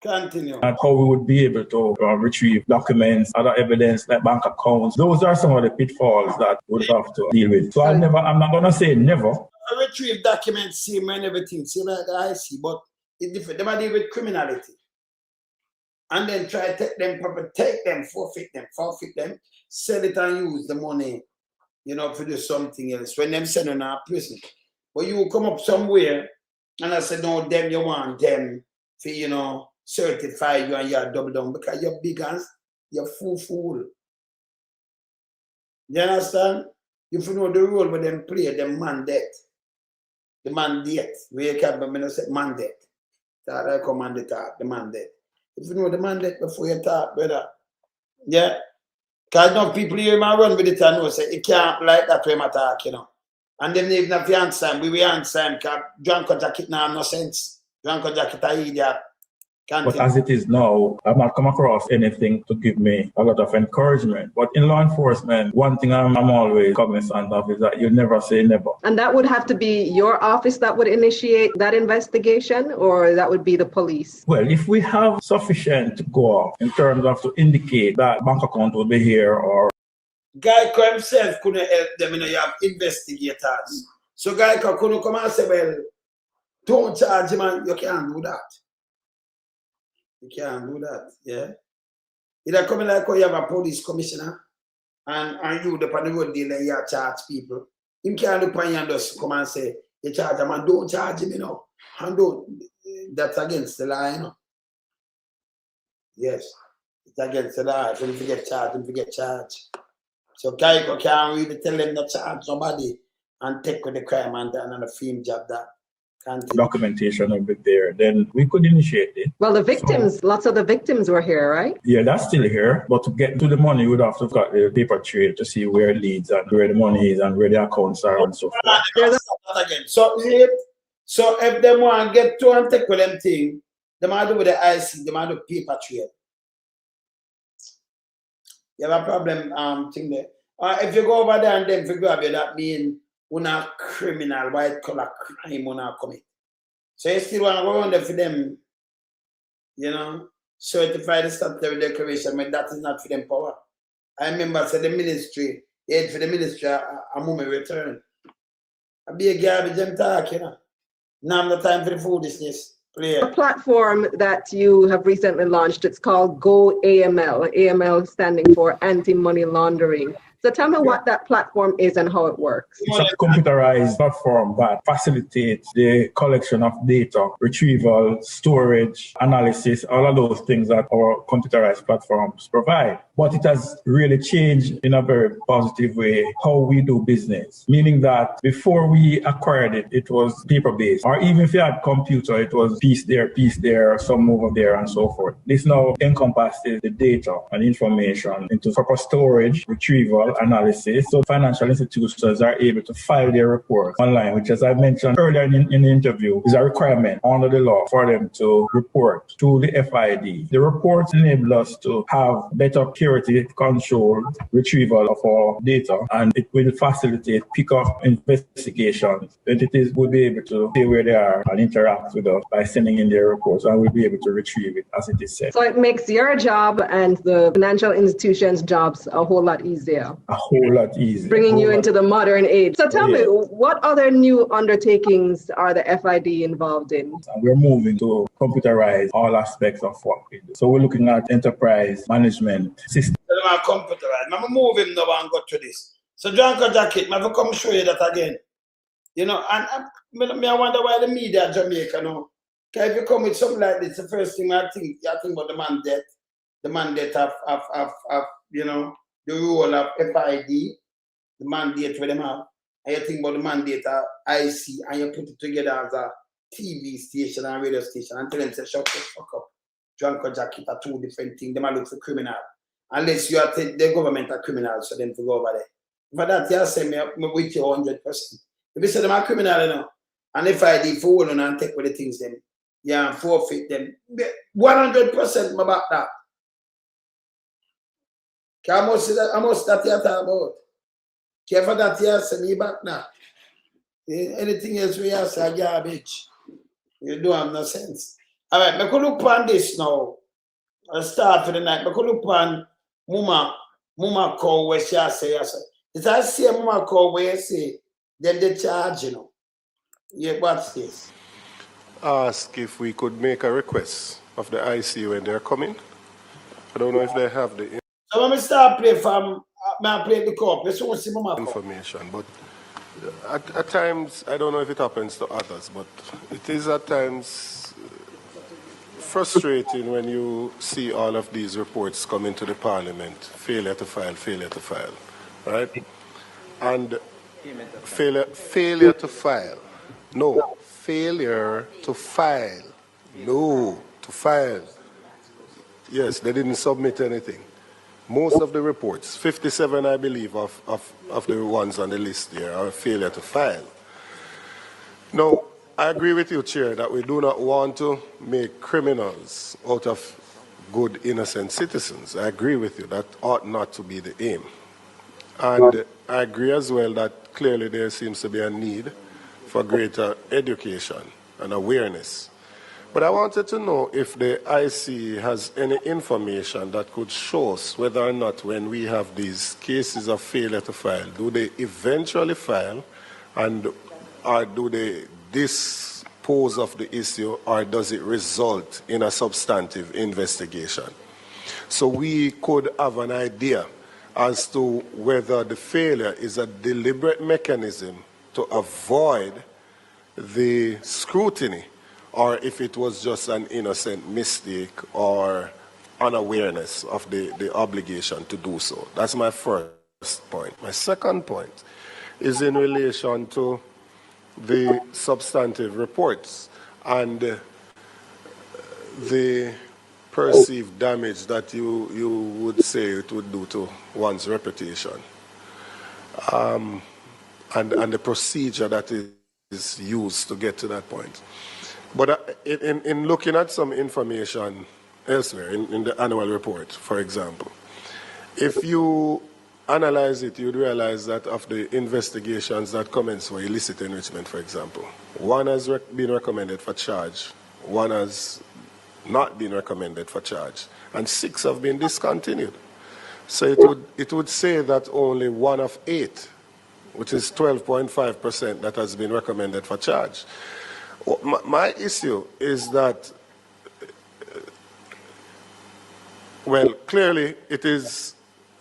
Continue. And how we would be able to retrieve documents, other evidence like bank accounts. Those are some of the pitfalls that we'll have to deal with. So I'm not going to say never. I retrieve documents, same and everything, same like the IC, but it's different. They might deal with criminality. And then try to take them, forfeit them, sell it and use the money, to do something else. When them send in a prison. But you will come up somewhere and I said, no, them, you want them for, certify you and you're double down because you're big hands, you're fool. You understand? You know the role with them play, the mandate. The mandate. Where you can't say mandate. That I command the talk, the mandate. If you know the mandate before you talk, brother. Yeah? Because no people here might run with it and know, say, it can't like that way I talk, And them even have to answer him. We will answer him because Drunko Jacket now have no sense. Drunko Jacket are idiot. But as it is now, I've not come across anything to give me a lot of encouragement. But in law enforcement, one thing I'm always cognizant of is that you never say never. And that would have to be your office that would initiate that investigation, or that would be the police? Well, if we have sufficient to go off in terms of to indicate that bank account will be here or... Geico himself couldn't help them, you have investigators. So Geico couldn't come and say, well, don't charge him, and you can't do that. You can't do that, yeah? It's coming like how you have a police commissioner and you the on the road dealer, you charge people. You can't look on you and just come and say, you charge him and don't charge him, And don't, that's against the law, Yes, it's against the law. If you forget charge. So Geico can't really tell them not to charge somebody and take with the crime and a film job that. Documentation will be there, then we could initiate it. Well, the victims, lots of the victims were here, right? Yeah, that's still here. But to get to the money, we'd have to got the paper trail to see where it leads and where the money is and where the accounts are and so forth. So if they want to get to and take with them thing, they might do with the IC, they might do paper trail. You have a problem thing there. If you go over there and then figure out that means we're not criminal, white collar crime we're not commit. So you still want to go on there for them, certify the statutory declaration, but that is not for them power. I remember said the ministry, head for the ministry, a moment return. I be a garbage them talk, Now I'm the time for the foolishness. A platform that you have recently launched, it's called Go AML. AML standing for Anti-Money Laundering. So tell me what that platform is and how it works. It's a computerized platform that facilitates the collection of data, retrieval, storage, analysis, all of those things that our computerized platforms provide. But it has really changed in a very positive way how we do business, meaning that before we acquired it, it was paper-based, or even if you had computer, it was piece there, some over there, and so forth. This now encompasses the data and information into proper storage, retrieval, actuarial analysis. So financial institutions are able to file their reports online, which, as I mentioned earlier in the interview, is a requirement under the law for them to report to the FID. The reports enable us to have better purity control, retrieval of our data, and it will facilitate pick-up investigations. Entities will be able to see where they are and interact with us by sending in their reports, and we'll be able to retrieve it as it is said. So it makes your job and the financial institutions' jobs a whole lot easier. A whole lot easier. Bringing you into the modern age. So tell me, what other new undertakings are the FID involved in? We're moving to computerize all aspects of what we do. So we're looking at enterprise management system. Computerize. I'm moving now and go to this. So John Jacket, I'm going to come show you that again. You know, and I wonder why the media Jamaica now. Because if you come with something like this, the first thing I think about the mandate of you know, the role of FID, the mandate where them have, and you think about the mandate of IC, and you put it together as a TV station and radio station, and tell them, say, shut the fuck up. Drunk or jacket are two different things. They might look for criminal. Unless you are the government are criminals, so them to go over there. For that, you say, me with you 100%. If you say them are criminal, you know, and FID for one and take with the things them, yeah, forfeit them, 100% my back that. How much that you talk about? Careful that you say me back now. Anything else we have say garbage. You don't have no sense. All right, I could look on this now. I'll start for the night. I could look on Mama call where she say yes. It's I see Mama call where you say then they charge, you know. Yeah, what's this? Ask if we could make a request of the IC when they're coming. I don't know if they have the so when we start play from I play the cup, let's see Mama information, but at times I don't know if it happens to others, but it is at times frustrating when you see all of these reports coming to the parliament, failure to file, right? And failure to file. No, failure to file. No, to file. Yes, they didn't submit anything. Most of the reports, 57 I believe of the ones on the list there, are failure to file. Now, I agree with you, Chair, that we do not want to make criminals out of good, innocent citizens. I agree with you. That ought not to be the aim. And I agree as well that clearly there seems to be a need for greater education and awareness. But I wanted to know if the IC has any information that could show us whether or not when we have these cases of failure to file, do they eventually file or do they dispose of the issue, or does it result in a substantive investigation? So we could have an idea as to whether the failure is a deliberate mechanism to avoid the scrutiny, or if it was just an innocent mistake or unawareness of the obligation to do so. That's my first point. My second point is in relation to the substantive reports and the perceived damage that you would say it would do to one's reputation, and the procedure that is used to get to that point. But in looking at some information elsewhere, in the annual report, for example, if you analyze it, you'd realize that of the investigations that commence for illicit enrichment, for example, one has been recommended for charge, one has not been recommended for charge, and 6 have been discontinued. So it would say that only 1 of 8, which is 12.5%, that has been recommended for charge. My issue is that, well, clearly it is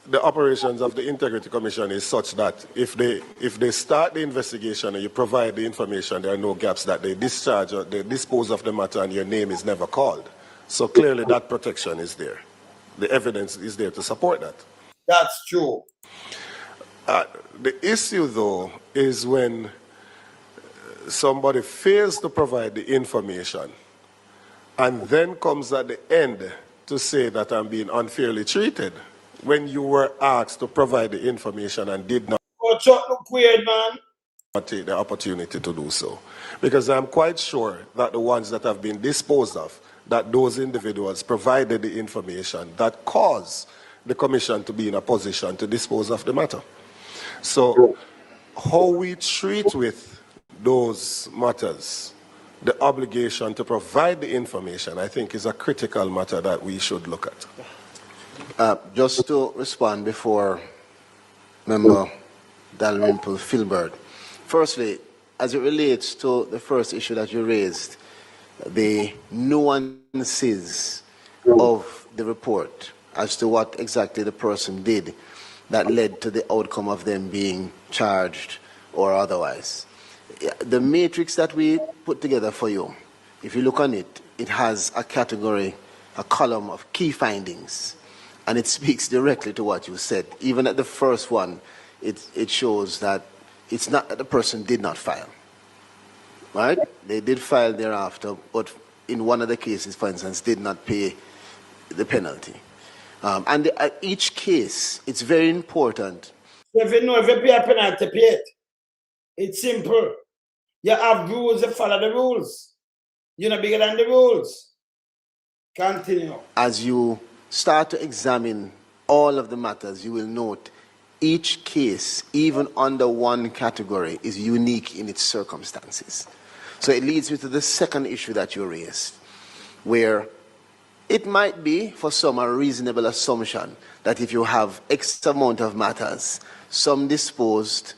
the operations of the Integrity Commission is such that if they start the investigation and you provide the information, there are no gaps, that they discharge or they dispose of the matter and your name is never called. So clearly that protection is there. The evidence is there to support that. That's true. The issue, though, is when somebody fails to provide the information and then comes at the end to say that I'm being unfairly treated. when you were asked to provide the information and did not look weird, man. take the opportunity to do so. Because I'm quite sure that the ones that have been disposed of, that those individuals provided the information that caused the commission to be in a position to dispose of the matter. So how we treat with those matters, the obligation to provide the information, I think is a critical matter that we should look at. Just to respond before Member Dalrymple Filbert. Firstly, as it relates to the first issue that you raised, the nuances of the report as to what exactly the person did that led to the outcome of them being charged or otherwise. The matrix that we put together for you, if you look on it, it has a category, a column of key findings, and it speaks directly to what you said. Even at the first one, it shows that it's not that the person did not file, right? They did file thereafter, but in one of the cases, for instance, did not pay the penalty. And each case, it's very important. If you know if you pay a penalty, pay it. It's simple. You have rules, you follow the rules. You're not bigger than the rules. Continue. As you start to examine all of the matters, you will note each case, even under one category, is unique in its circumstances. So it leads me to the second issue that you raised, where it might be, for some, a reasonable assumption that if you have X amount of matters, some disposed,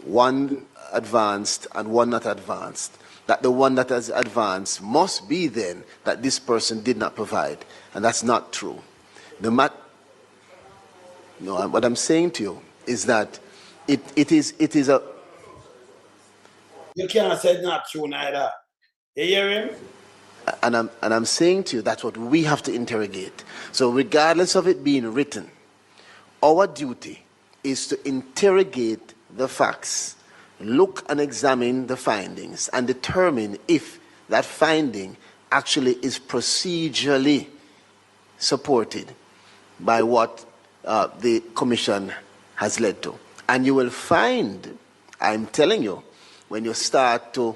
one advanced, and one not advanced, that the one that has advanced must be then that this person did not provide. And that's not true. No, what I'm saying to you is that it is a... You can't say it's not true neither. You hear him? And I'm saying to you, that's what we have to interrogate. So regardless of it being written, our duty is to interrogate the facts, look and examine the findings, and determine if that finding actually is procedurally supported by what the commission has led to. And you will find, I'm telling you, when you start to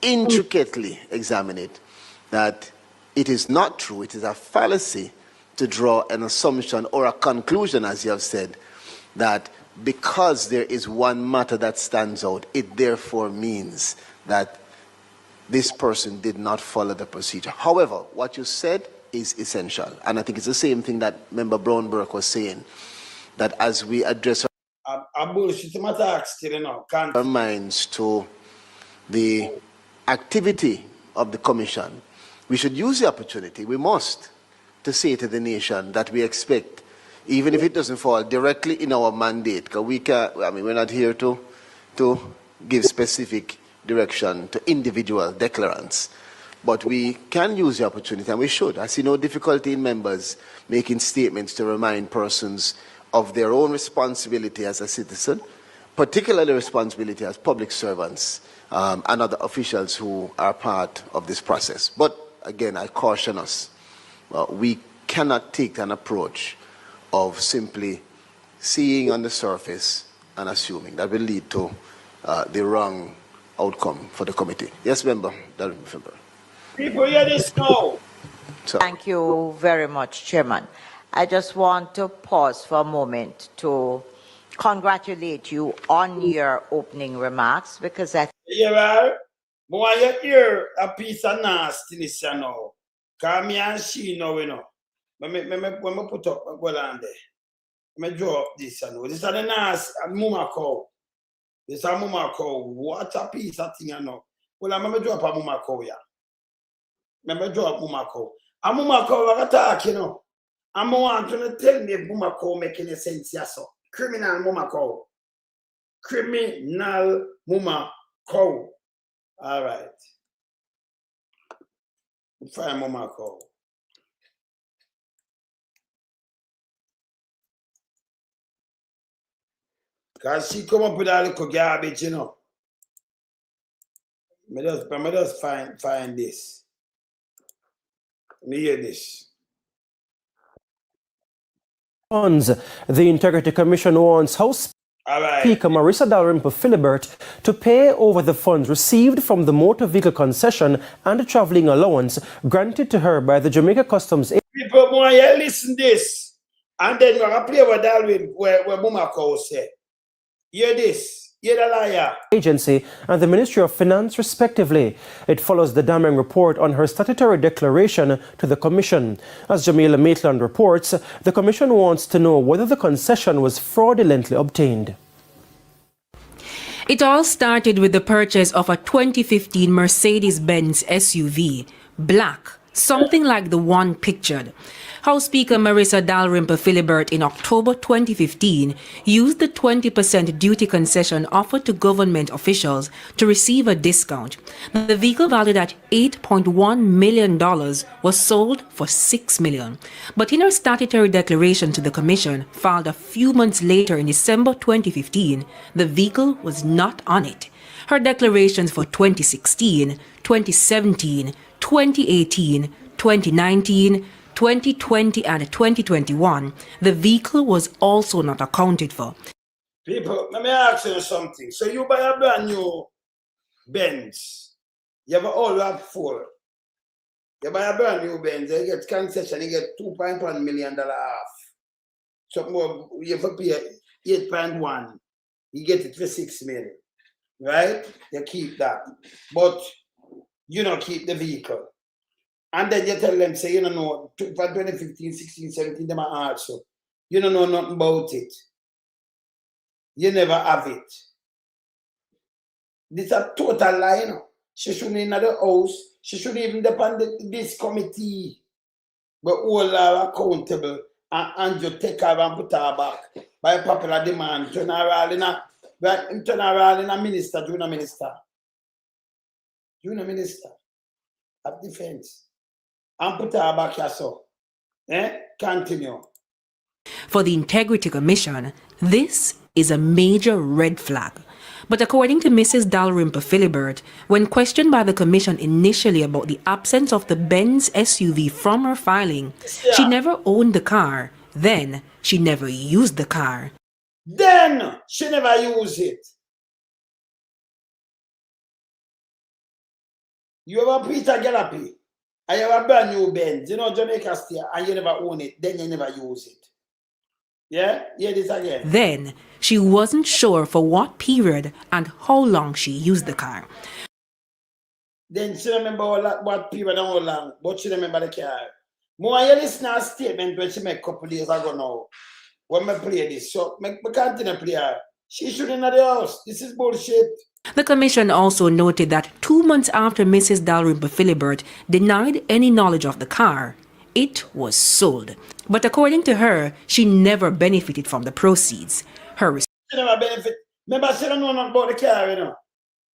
intricately examine it, that it is not true, it is a fallacy to draw an assumption or a conclusion, as you have said, that because there is one matter that stands out, it therefore means that this person did not follow the procedure. However, what you said is essential, and I think it's the same thing that Member Brown-Burke was saying, that as we address our minds to the activity of the commission, we should use the opportunity, we must, to say to the nation that we expect, even if it doesn't fall directly in our mandate, because we can't, I mean, we're not here to give specific direction to individual declarants, but we can use the opportunity, and we should. I see no difficulty in members making statements to remind persons of their own responsibility as a citizen, particularly responsibility as public servants and other officials who are part of this process. But again, I caution us, we cannot take an approach of simply seeing on the surface and assuming. That will lead to the wrong outcome for the committee. Yes, member. People hear this now. Thank you very much, Chairman. I just want to pause for a moment to congratulate you on your opening remarks, because I... Boy, you hear a piece of nastiness now. Because me and she know, you know. When I put up, I go down there. I draw up this, you know. This is the nice mama cow. This is a mama cow. What a piece of thing, you know. Well, I'm going to draw up a mama cow, yeah. I'm going to draw up mama cow. A mama cow, I talk, you know. I'm want to tell me if mama cow make any sense, yes, so. Criminal mama cow. Criminal mama cow. All right. Fire mama cow. Because she come up with a little garbage, you know. I just find this. Let me hear this. funds. The Integrity Commission wants House Speaker Marissa Dalrymple-Philibert to pay over the funds received from the motor vehicle concession and the travelling allowance granted to her by the Jamaica Customs. People want to listen this, and then we're going to play with Dalrymple where Bumako said. Hear this. Agency and the Ministry of Finance, respectively. It follows the damning report on her statutory declaration to the Commission. As Jamila Maitland reports, the Commission wants to know whether the concession was fraudulently obtained. It all started with the purchase of a 2015 Mercedes-Benz SUV, black, something like the one pictured. House Speaker Marissa Dalrymple-Philibert in October 2015 used the 20% duty concession offered to government officials to receive a discount. The vehicle, valued at $8.1 million, was sold for $6 million. But in her statutory declaration to the Commission, filed a few months later in December 2015, the vehicle was not on it. Her declarations for 2016, 2017, 2018, 2019, 2020 and 2021, the vehicle was also not accounted for. People, let me ask you something. So you buy a brand new Benz, you have all have four. You buy a brand new Benz, you get concession, you get $2.1 million off. So more, you have to pay 8.1, you get it for $6 million, right? You keep that, but you don't keep the vehicle. And then you tell them, say, you don't know, for 2015, 16, 17, them are also. You don't know nothing about it. You never have it. This is a total lie, you know. She shouldn't in the house. She shouldn't even depend on this committee. But all are accountable and you take her and put her back by popular demand. Turn her around in a minister, junior minister. Junior minister of defense. And put her back here, so. Continue. For the Integrity Commission, this is a major red flag. But according to Mrs. Dalrymple-Philibert, when questioned by the Commission initially about the absence of the Benz SUV from her filing, she never owned the car. Then, she never used the car. Then, she never used it. You have a Peter Gallopy. I have a brand new Benz, you know, Jamaica State, and you never own it, then you never use it. Yeah? Hear this again. Then, she wasn't sure for what period and how long she used the car. Then she remember what period and how long, but she remember the car. More you listen to a statement when she made a couple days ago now, when I play this, so I continue to play her. She shouldn't have the house. This is bullshit. The Commission also noted that 2 months after Mrs. Dalrymple-Philibert denied any knowledge of the car, it was sold. But according to her, she never benefited from the proceeds. She never benefit. Remember, she don't know nothing about the car, you know.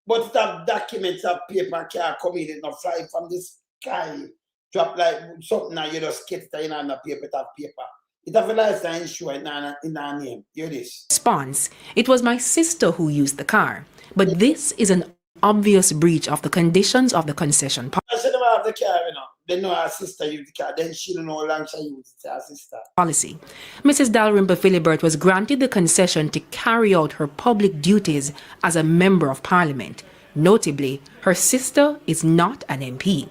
But it have documents of paper car coming in, not fly from the sky. Drop like something and you just get it in on the paper, it have paper. It have a license insurance in our name. Hear this. Response: it was my sister who used the car. But this is an obvious breach of the conditions of the concession policy. She never have the car, you know. They know her sister used the car. Then she don't know how long she used it, her sister. Policy. Mrs. Dalrymple-Philibert was granted the concession to carry out her public duties as a member of Parliament. Notably, her sister is not an MP.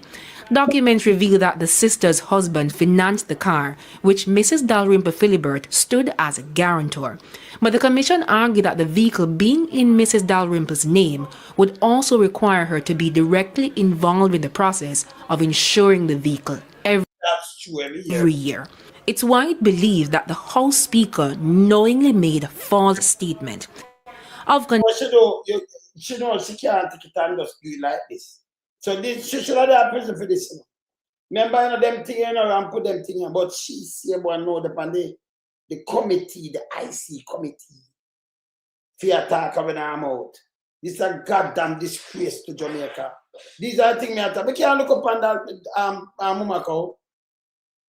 Documents reveal that the sister's husband financed the car, which Mrs. Dalrymple-Philibert stood as a guarantor. But the Commission argued that the vehicle being in Mrs. Dalrymple's name would also require her to be directly involved in the process of insuring the vehicle every year. It's widely believed that the House Speaker knowingly made a false statement. She knows she can't take it and just do it like this. So this, she should have had prison for this. Remember, you know, them thing, you know, and put them thing in, but she see about know the committee, the IC committee, fear attack when I'm out. This is a goddamn disgrace to Jamaica. These are things me attack. We can't look up on that Mumako.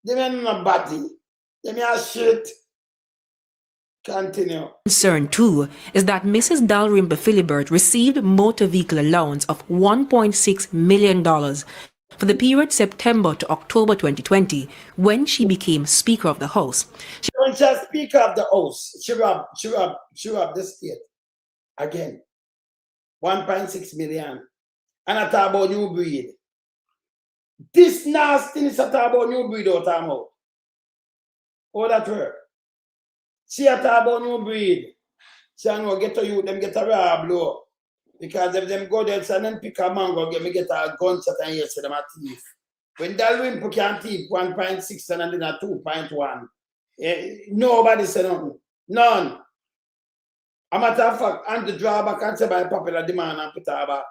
They mean no body. They mean a shit. Continue. Concern too is that Mrs. Dalrymple-Philibert received motor vehicle allowance of $1.6 million for the period September to October 2020 when she became Speaker of the House. She when she's Speaker of the House, she robbed the state. Again. 1.6 million. And I talk about new breed. This nastiness I talk about new breed out of mouth. How that work? She a talk about new breed. She a know get to you, them get a raw blow. Because if them go there and then pick a mango, get a gunshot and yes, them a thief. When Dalwin can thief 1.6 and then a 2.1, nobody say nothing. None. A matter of fact, and the drawback and say by popular demand and put her back.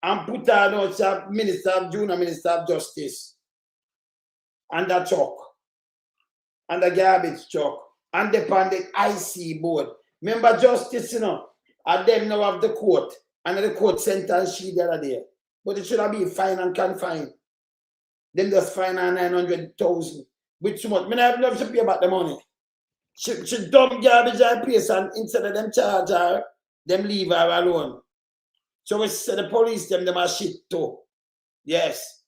And put her now, Junior Minister of Justice. And the truck. And the garbage truck. And the IC board. Remember Justice, you know, and them now have the court. And the court sentence she the other day. But it should have been fine and confined. Them just fine on 900,000. With too much. I never should pay about the money. She dump garbage and place, and instead of them charge her, them leave her alone. So we say the police, them are shit too. Yes.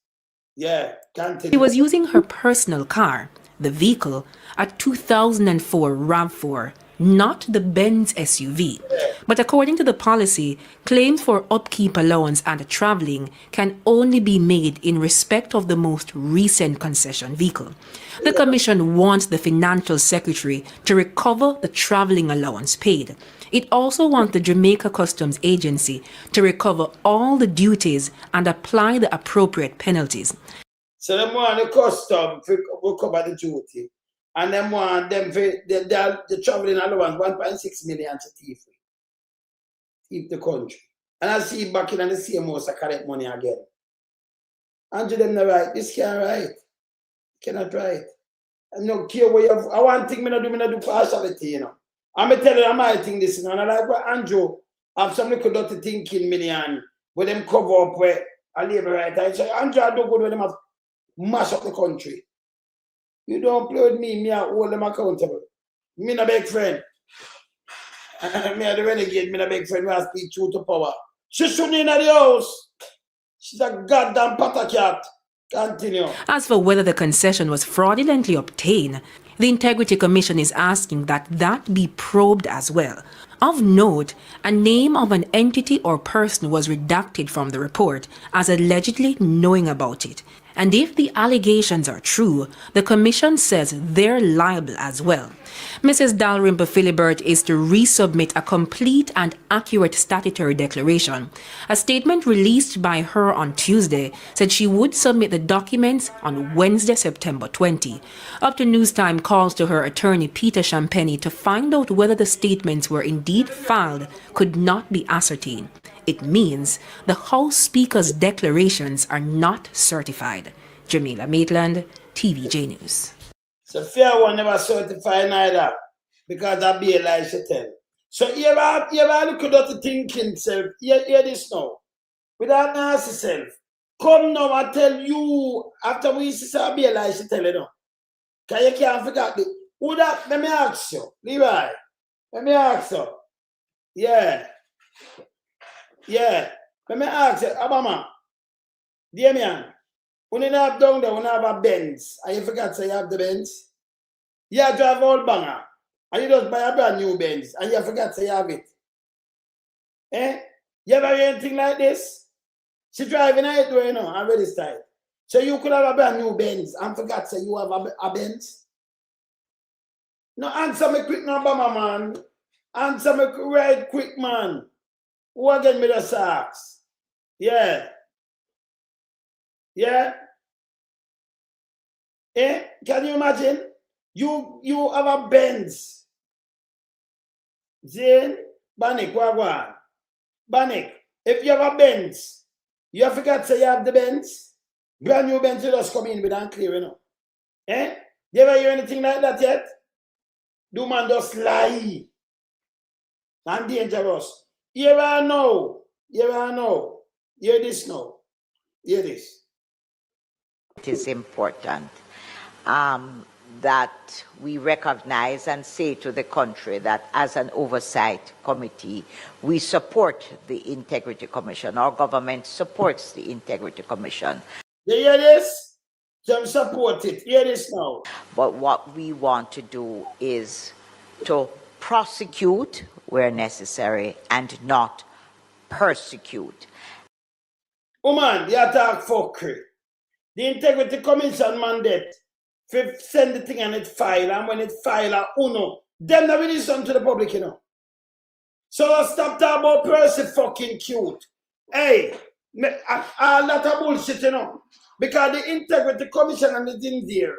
Yeah, continue. She was using her personal car, the vehicle, a 2004 RAV4, not the Benz SUV. But according to the policy, claims for upkeep allowance and traveling can only be made in respect of the most recent concession vehicle. The Commission wants the Financial Secretary to recover the traveling allowance paid. It also wants the Jamaica Customs Agency to recover all the duties and apply the appropriate penalties. So them want the custom to recover the duty. And them want them the traveling allowance 1.6 million to thief the country. And I see back in the same house I collect money again. And them not right. This can't right. Cannot right. I don't care what you have. I want thing me not do partiality, you know. I'm tell you I might think this, you know, and I like what Andrew have some little dirty thinking million where them cover up where I live right. I say Andrew I don't go when them have mash up the country. You don't play with me I hold them accountable. Me no big friend. Me a the renegade, me no big friend, we have speak truth to power. She shouldn't in the house. She's a goddamn pata cat. Continue. As for whether the concession was fraudulently obtained, the Integrity Commission is asking that be probed as well. Of note, a name of an entity or person was redacted from the report as allegedly knowing about it. And if the allegations are true, the Commission says they're liable as well. Mrs. Dalrymple Philibert is to resubmit a complete and accurate statutory declaration. A statement released by her on Tuesday said she would submit the documents on Wednesday, September 20. Up to News Time calls to her attorney Peter Champagny to find out whether the statements were indeed filed could not be ascertained. It means the House Speaker's declarations are not certified. Jamila Maitland, TVJ News. So fair one never certified neither, because that be a lie she tell. So you ever look at the thinking self, hear this now. Without nasty self. Come now and tell you after we see be a lie she tell you now. Because you can't forget it. Who that? Let me ask you, Levi. Let me ask you. Yeah. Let me ask you, Obama. Damian. When you have down there, when you have a Benz, and you forgot to say you have the Benz, you drive old banger, and you just buy a brand new Benz, and you forgot to say you have it. Eh? You ever hear anything like this? She driving it, you know, and ready style. So you could have a brand new Benz, and forgot to say you have a Benz? No, answer me quick now, Obama, man. Answer me right quick, man. Who again me the socks? Yeah. Yeah? Eh? Can you imagine? You have a Benz. Zane, Banik, Wagwan. Banik, if you have a Benz, you have forgot to say you have the Benz? Brand new Benz, you just come in with and clear, you know. Eh? You ever hear anything like that yet? Do man just lie. And dangerous. You ever know? Hear this now. Hear this. It is important that we recognize and say to the country that as an oversight committee, we support the Integrity Commission. Our government supports the Integrity Commission. You hear this? Them support it. Hear this now. But what we want to do is to prosecute where necessary and not persecute. Woman, you talk fuckery. The Integrity Commission mandate to send the thing and it file, and when it file, uno, them not release them to the public, you know. So let's stop talking about Percy fucking cute. Hey, all that a bullshit, you know. Because the Integrity Commission and it's in there.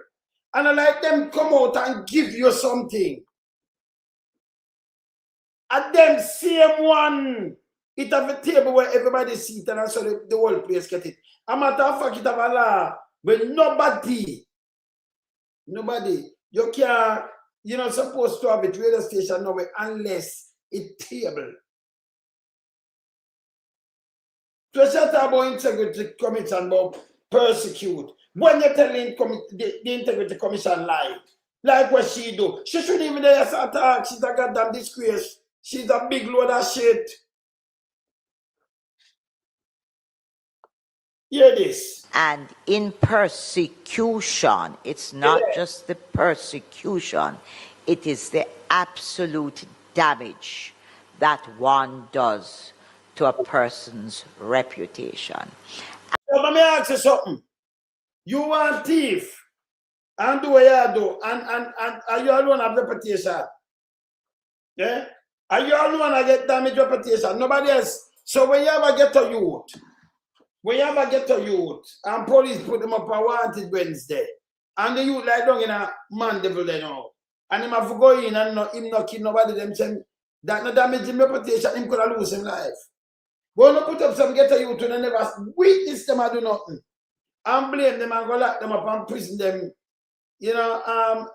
And I like them come out and give you something. And them same one, it have a table where everybody sit and so the whole place get it. A matter of fact, it have a law, but nobody, you can't, you're not supposed to have it radio station now unless it table. So shut up about Integrity Commission about persecute. When you're telling the Integrity Commission lie, like what she do, she shouldn't even dare attack. She's a goddamn disgrace. She's a big load of shit. Hear this. And in persecution, it's not just the persecution, it is the absolute damage that one does to a person's reputation. So let me ask you something. You want thief and do what you do, and you alone have reputation. Yeah? And you alone have get damage reputation. Nobody else. So when you ever get a youth, and police put them up a wanted Wednesday, and the youth lie down in a man devil they know, and him have to go in and him not kill nobody, them saying that no damage him reputation, him could have lose him life. Go no put up some get a youth and they never witness them and do nothing. And blame them and go lock them up and prison them, you know,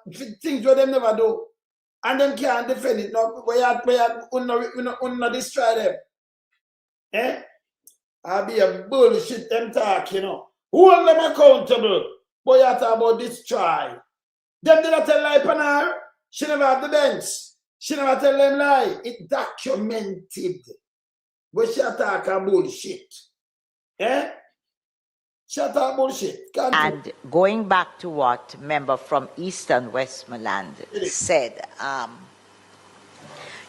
things where them never do. And them can't defend it. No, we not destroy them. Eh? I'll be a bullshit them talk, you know. Hold them accountable. Boy, you talk about destroy. Them did not tell lie upon her. She never had the bench. She never tell them lie. It documented. But she talk about bullshit. Eh? Shut up bullshit. And going back to what member from Eastern Westmoreland said,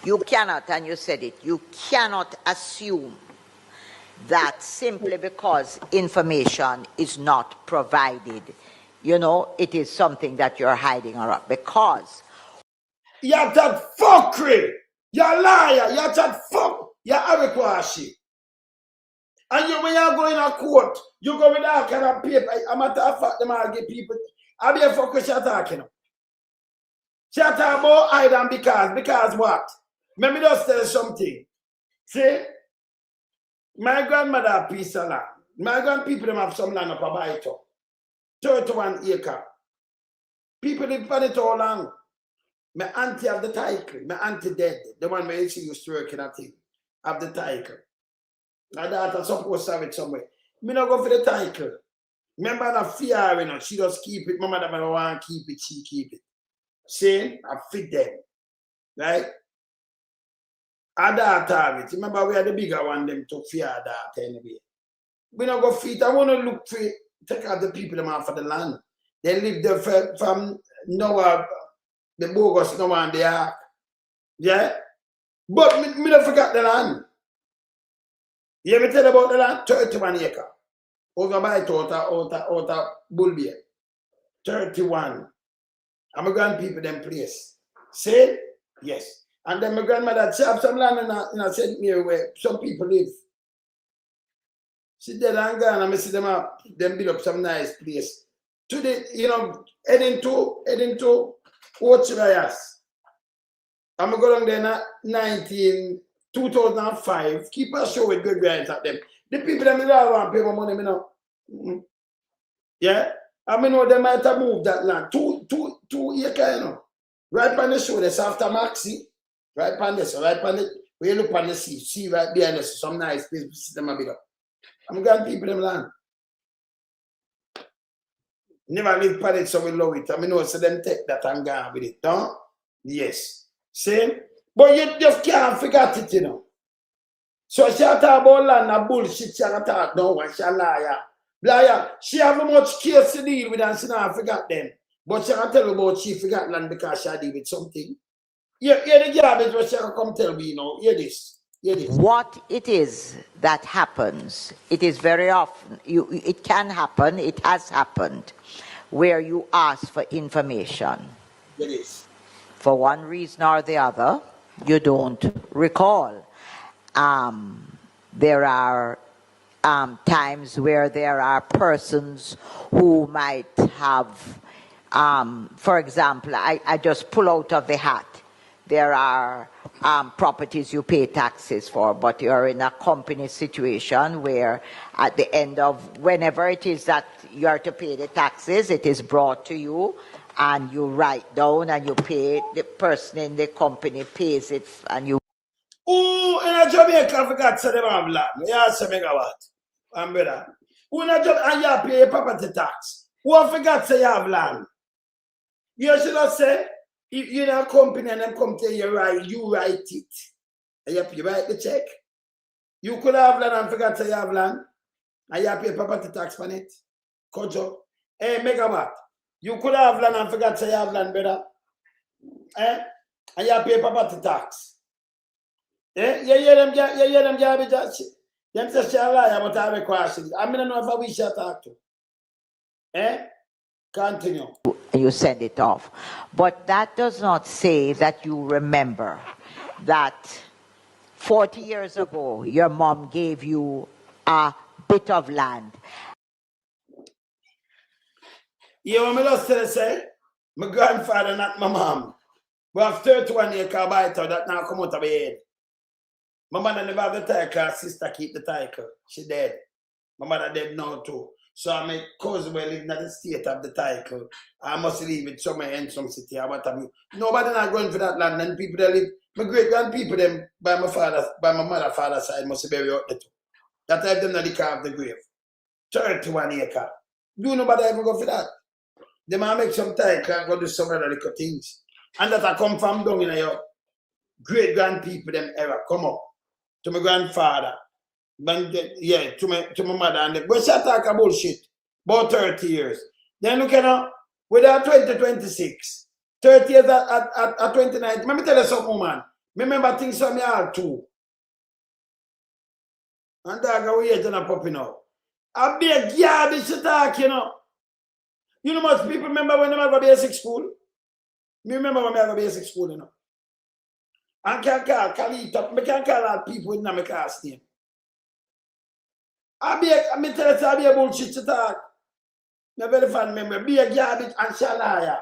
you cannot, and you said it, you cannot assume that simply because information is not provided, you know, it is something that you're hiding or up. Because you're that fuckery, you're liar, you're that fuck, you're arekwashi. And you, when you go in a court, you go with that kind of paper. A matter of fact, them all get people. I'll be a fucker she talking. She talking about hide and because what? Let me just tell you something. See, my grandmother have a piece of land. My grandpeople them have some land up a bite up. 31 acre. People live on it all long. My auntie have the title. My auntie dead. The one where she used to work in a thing. Have the title. My daughter supposed to have it somewhere. Me not go for the title. Remember that fear, you know, she just keep it. Mama never want to keep it, she keep it. See, I fit them. Right? Our daughter have it. Remember we are the bigger one, them to fear our daughter anyway. We not go fit. I want to look for take out the people them off of the land. They live there from Noah, the bogus Noah and the ark. Yeah? But me don't forget the land. You ever tell about the land? 31 acre. Over by outer Bulbia. 31. And my grandpeople them place. See? Yes. And then my grandmother, she have some land in a St. Mary where some people live. She dead and gone and I see them up, them build up some nice place. Today, you know, heading to Ochirayas. I'm going to go down there 2005, keep a show with good guys at them. The people that don't want to pay my money, you know. Yeah? I mean, they might have moved that land. Two acre, you know. Right on the show, that's after Maxi. Right on this, right on it. Where you look on the sea, see right behind us, some nice place to see them a bit up. I'm going to people them land. Never live on it, so we love it. I mean, so them take that and go with it, huh? Yes. See? But you just can't forget it, you know. So she talk about land and bullshit, she talk, no one, she a liar. Blaya, she have much case to deal with and she not forgot them. But she can tell about she forgot land because she deal with something. Yeah, the garbage what she can come tell me, you know. Hear this. What it is that happens, it is very often, it can happen, it has happened, where you ask for information. Hear this. For one reason or the other, you don't recall. There are times where there are persons who might have, for example, I just pull out of the hat. There are properties you pay taxes for, but you're in a company situation where at the end of whenever it is that you are to pay the taxes, it is brought to you and you write down and you pay, the person in the company pays it and you... Who in a Jamaica forgot to them have land? Yeah, say megawatt. And brother. Who in a Jamaica and you pay property tax? Who forgot to you have land? You should not say, if you're in a company and them come to you write it. And you write the check. You could have land and forgot to you have land. And you pay property tax on it. Kojo. Hey, megawatt. You could have land and forgot to you have land, brother. Eh? And you pay property tax. Eh? You hear them garbage. Them say she a liar, but I have a question. I don't know if we shall talk to. Eh? Continue. You send it off. But that does not say that you remember that 40 years ago, your mom gave you a bit of land. You want me to say? My grandfather, not my mom. We have 31 acre by that now come out of my head. My mother never have the title, her sister keep the title. She dead. My mother dead now too. So my cousin will live in the state of the title. I must leave it somewhere in some city. Nobody not going for that land. And people that live, my great grandpeople them by my mother's father's side must be buried out there too. That type them not the carve the grave. 31 acre. Do nobody ever go for that? They might make some title and go do some other little things. And that I come from down in your great grandpeople them era. Come up. To my grandfather. Yeah, to my mother, and but she talk about bullshit about 30 years. Then look at with our 2026, 30 years at 29. Let me tell you something, man. Remember things from me all too. And that go here and popping out. I be a garbage to talk, you know. You know much people remember when they have a basic school? Me remember when I have a basic school, you know. I can't call it up. I can't call out people with my class name. I tell you, a bullshit to talk. My very fan member, be a garbage and shalaya.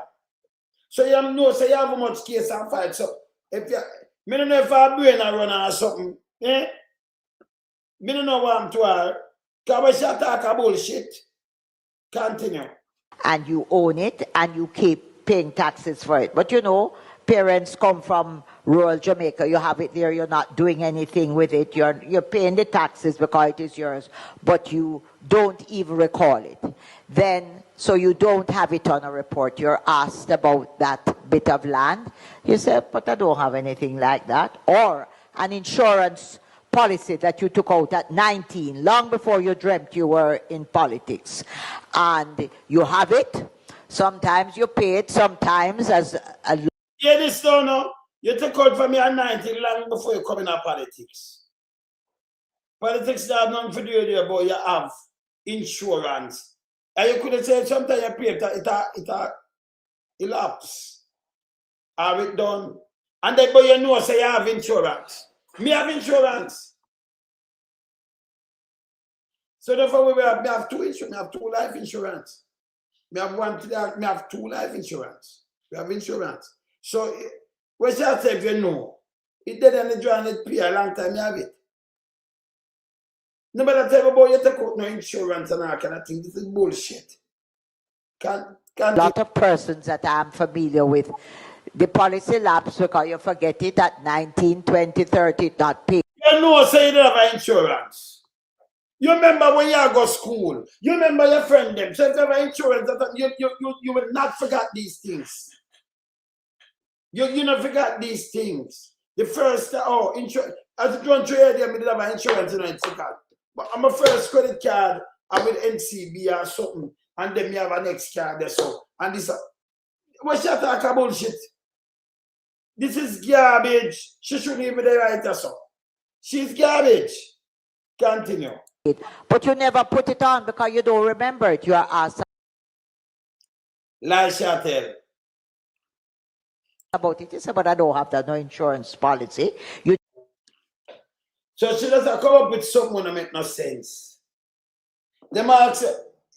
So you know, so you have much case and fight. So if you, me don't know if I brain a run or something, eh? Me don't know what I'm to her. Because she talk a bullshit. Continue. And you own it and you keep paying taxes for it. But you know, parents come from rural Jamaica, you have it there, you're not doing anything with it, you're paying the taxes because it is yours, but you don't even recall it. Then, so you don't have it on a report, you're asked about that bit of land, you say, but I don't have anything like that. Or an insurance policy that you took out at 19, long before you dreamt you were in politics, and you have it, sometimes you pay it, sometimes as a... Yeah, this don't know. You took out for me at 19 long before you come in politics. Politics have nothing to do with you, but you have insurance. And you could have said sometimes you pay it lapse. Have it done. And then, but you know, say you have insurance. Me have insurance. So therefore, me have two insurance. Me have two life insurance. Me have one to that. Me have two life insurance. We have insurance. So, what shall I say if you know? It didn't join it pay a long time, you have it. Nobody tell you about you take out no insurance and all kind of thing. This is bullshit. A lot of persons that I'm familiar with, the policy lapse because you forget it at 19, 20, 30, not pay. You know, say you don't have insurance. You remember when you go to school. You remember your friend them. So if you have insurance, you will not forget these things. You not forget these things. The first, insurance. As you go through here, I did have insurance, you know, it's forgot. But I'm a first credit card and with NCB or something, and then me have an next car there so. And this, what she talk about shit? This is garbage. She shouldn't even be the writer so. She's garbage. Continue. But you never put it on because you don't remember it. You are asked Lie Shatel. About it. You say, but I don't have that no insurance policy. You So she doesn't come up with something that make no sense. The marks,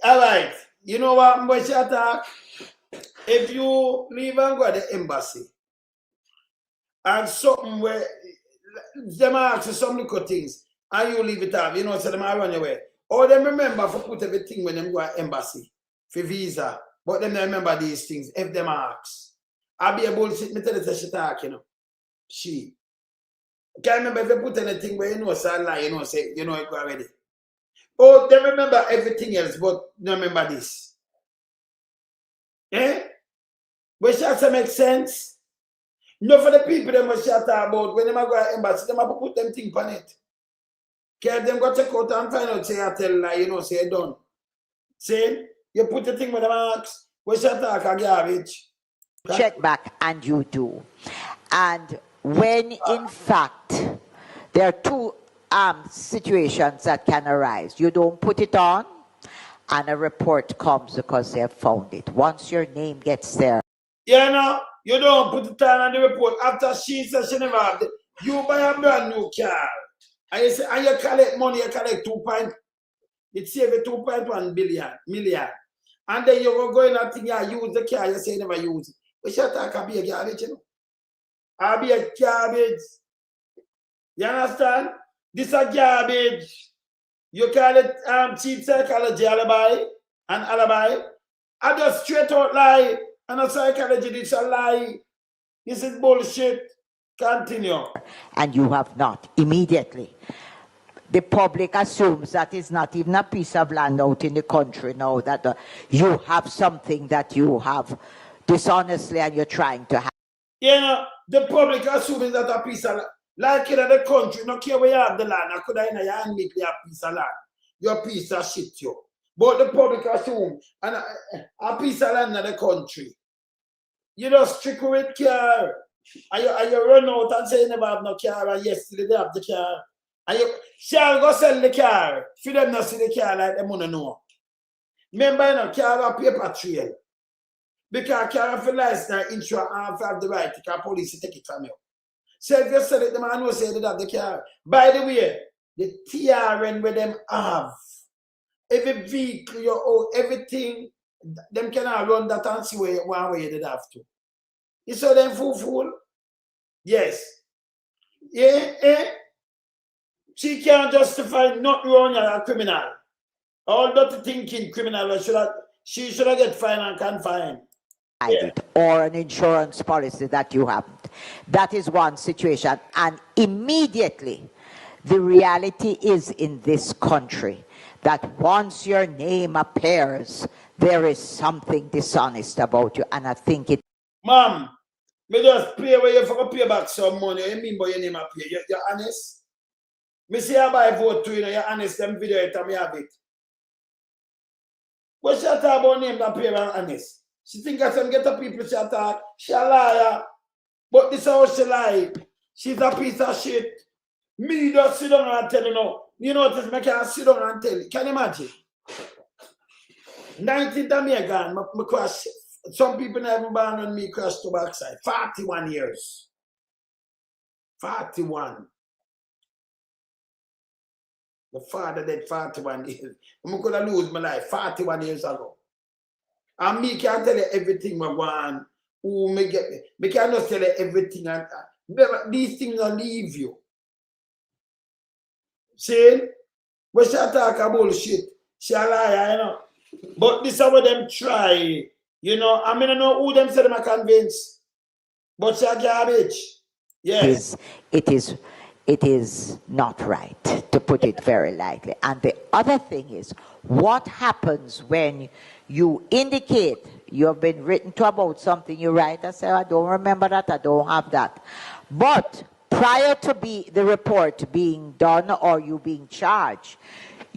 all right, you know what, when she attack, if you leave and go to the embassy, and something where, them ask you some little things, and you leave it up, you know, so them run away. Or them remember for put everything when them go to embassy, for visa, but them remember these things, if them ask. I'll be a bullshit, me tell you she talk, you know. She. Can't remember if you put anything where you know, say lie, you know, say, you know it already. Oh, they remember everything else, but don't remember this. Eh? But shall make sense? No, for the people they must talk about when they go to embassy, they must put them things on it. Can them go check out and find out, say I tell lie, you know, say done. Say, you put the thing with the marks, we shall talk a garbage. check back, and you do. And when in fact there are two situations that can arise. You don't put it on, and a report comes because they have found it. Once your name gets there. Yeah, no, you don't put it on the report. After she says she never have it, you buy a brand new car. And you say, and you collect money, you collect it save you 2.1 million. And then you go in and think you use the car, you say you never use it. But shut up, I'll be a garbage, you know. I'll be a garbage. You understand? This is a garbage. You call it cheap psychology alibi and alibi. I just straight out lie. And a psychology, this is a lie. This is bullshit. Continue. And you have not immediately. The public assumes that it's not even a piece of land out in the country now, that you have something that you have dishonestly and you're trying to have. You know, the public assumes that a piece of land. Like in the country, no care where you have the land, I could have in your hand make you a piece of land. You're a piece of shit, you. But the public assume and a piece of land in the country. You just trick with car. And you run out and say you never have no car, and yesterday they have the car. And you shall go sell the car. For them not see the car like them wanna know. Remember, you know, car have a paper trail. Because car have a license, insurance, and have the right to police take it from you. So if you sell it, the man will say they have the car. By the way, the TRN where them have, every vehicle you own, everything, them cannot run that and see where one way they have to. You saw them fool? Yes. Yeah, She can't justify not wrong a criminal. All that thinking criminal, she should have get fined and confined. Yeah. Or an insurance policy that you haven't. That is one situation. And immediately, the reality is in this country that once your name appears, there is something dishonest about you. And I think it. Mom, me just pay where you for pay back some money. You mean by your name appear? You're honest? Me say I buy vote to you, you're honest, them video it and me have it. What she talk about name that appear and honest? She think I can get the people she attack. She a liar. But this is how she lie. She's a piece of shit. Me just sit down and tell you now. You notice me can't sit down and tell you. Can you imagine? 19th of May gone, me crash. Some people never born on me crash to backside. 41 years. 41. The father died 41 years. I could have lose my life 41 years ago. And me can't tell you everything I want. Who me get me. Me can't just tell you everything. And these things will leave you. See? When she talk about bullshit, she a liar, you know. But this is what them try. You know, I mean, I know who them say them are convinced. But she a garbage. Yes. It is not right, to put it very lightly. And the other thing is, what happens when you indicate you've been written to about something, you write and say, I don't remember that, I don't have that. But prior to the report being done or you being charged,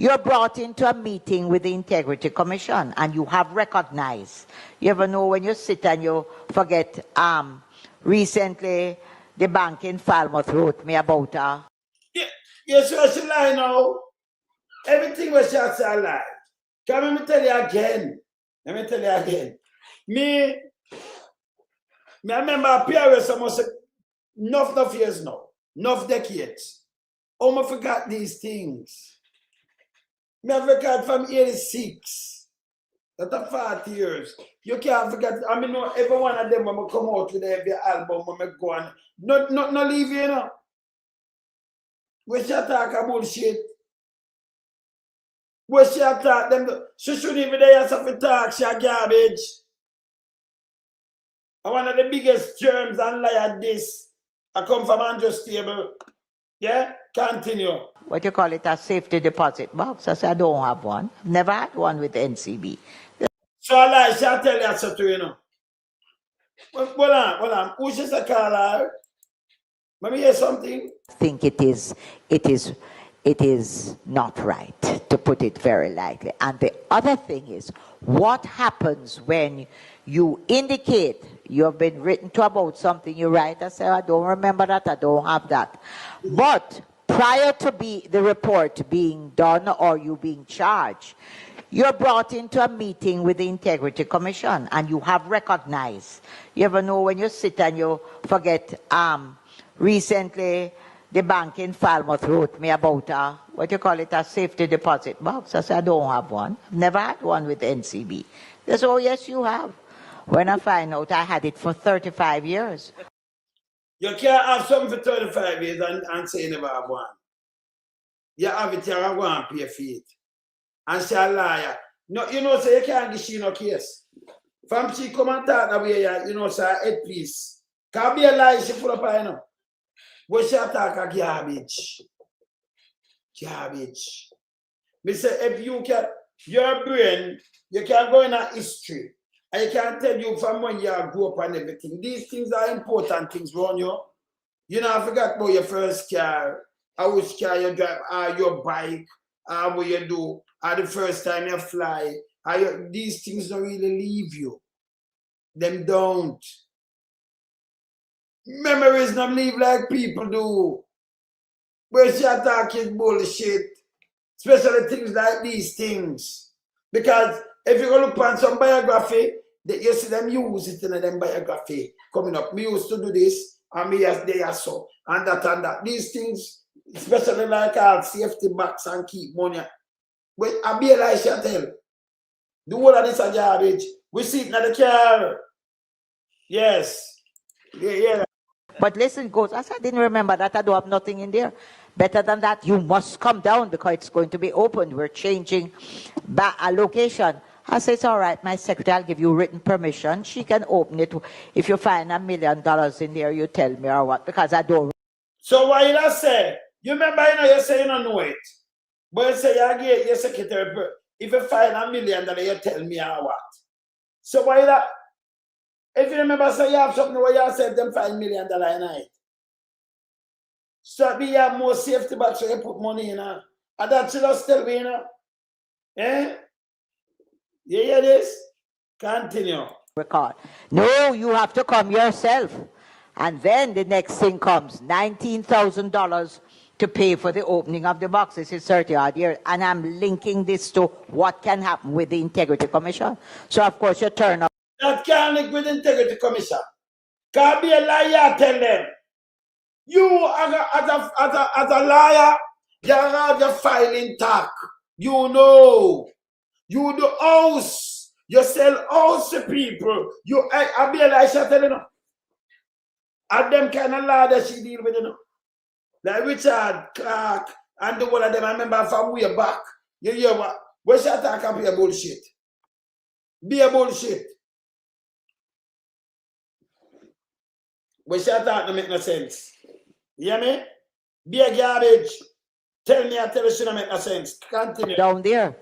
You're brought into a meeting with the Integrity Commission and you have recognized. You ever know when you sit and you forget, recently the bank in Falmouth wrote me about her. Yes, she lie now. Everything was just a lie. Can me tell you again? Let me tell you again. Me I remember a period almost enough years now, enough decades. Oh, I forgot these things. I forgot from 86. That's 40 years. You can't forget. I mean, no, every one of them when I come out with every album, when I go on. No leave you, you know. We should talk about bullshit. We should talk them. She shouldn't even dare to talk. She a garbage. And one of the biggest germs and lie at this. I come from Andrew Stable. Yeah? Continue. What you call it, a safety deposit box? I said, I don't have one. I've never had one with NCB. So I lie, she'll tell you something, you know. Hold on. Who's just a caller? Let me hear something. I think it is not right, to put it very lightly. And the other thing is, what happens when you indicate you have been written to about something, you write, I say, I don't remember that, I don't have that. But prior to the report being done or you being charged, you're brought into a meeting with the Integrity Commission and you have recognized. You ever know when you sit and you forget, recently the bank in Falmouth wrote me about a safety deposit box. I said, I don't have one. I've never had one with NCB. They said, oh yes, you have. When I find out I had it for 35 years. You can't have something for 35 years and say you never have one. You have it, you have one, pay for it. And she a liar. No, you know, so you can't give she no case. From she come and talk away, you know, so head piece. Can't be a lie, she put up her, you know. But she attack a garbage. Garbage. Me say, if you can, your brain, you can go in a history. And you can tell you from when you grew up and everything. These things are important things around you. You know, I forgot about your first car, which car you drive, your bike, what you do, the first time you fly. These things don't really leave you. Them don't. Memories don't leave like people do. Where she attack is bullshit. Especially things like these things. Because if you go look on some biography, you see them use it in them biography coming up. Me used to do this, and me as they are so, and that. These things, especially like our safety box and keep money. But I be like I tell. The whole of this a garbage. We see it in the car. Yes. Yeah. But listen, goes, I said, I didn't remember that. I don't have nothing in there. Better than that, you must come down because it's going to be opened. We're changing back a location. I said, it's all right, my secretary, I'll give you written permission. She can open it. If you find $1 million in there, you tell me or what, because I don't. So why you not say? You remember, you say you don't know it. But you say you get your secretary, if you find $1 million, you tell me or what. So why that? If you remember, say you have something where you said them $5 million in it. So you have more safety box so you put money in her. And that should just tell me, you know. Eh? You hear this? Continue. Record. No, you have to come yourself. And then the next thing comes, $19,000 to pay for the opening of the boxes in 30-odd years. And I'm linking this to what can happen with the Integrity Commission. So, of course, you turn up. That can't link with the Integrity Commission. Can't be a liar, tell them. You, as a liar, you have your filing tax. You know. You do house. You sell house to people. I be a liar, tell you know. And them kind of law that she deal with, you know. Like Richard, Clark, and the one of them, I remember from way back. You hear what? Where she attack and be a bullshit. Be a bullshit. Where she attack don't make no sense. You hear me? Be a garbage. Tell me, I tell you, she don't make no sense. Continue. Down there.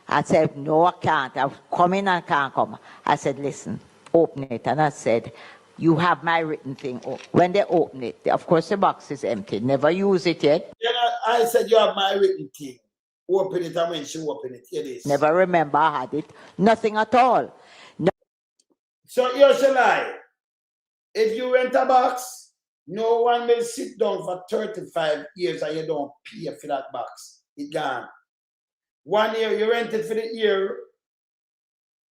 I said, no, I can't. I've come in and can't come. I said, listen, open it. And I said, you have my written thing. When they open it, of course, the box is empty. Never use it yet. You know, I said, you have my written thing. open it and when she open it. Here it is. Never remember I had it. Nothing at all. No. So here she lie. If you rent a box, no one will sit down for 35 years and you don't pay for that box. It's gone. 1 year, you rent it for the year.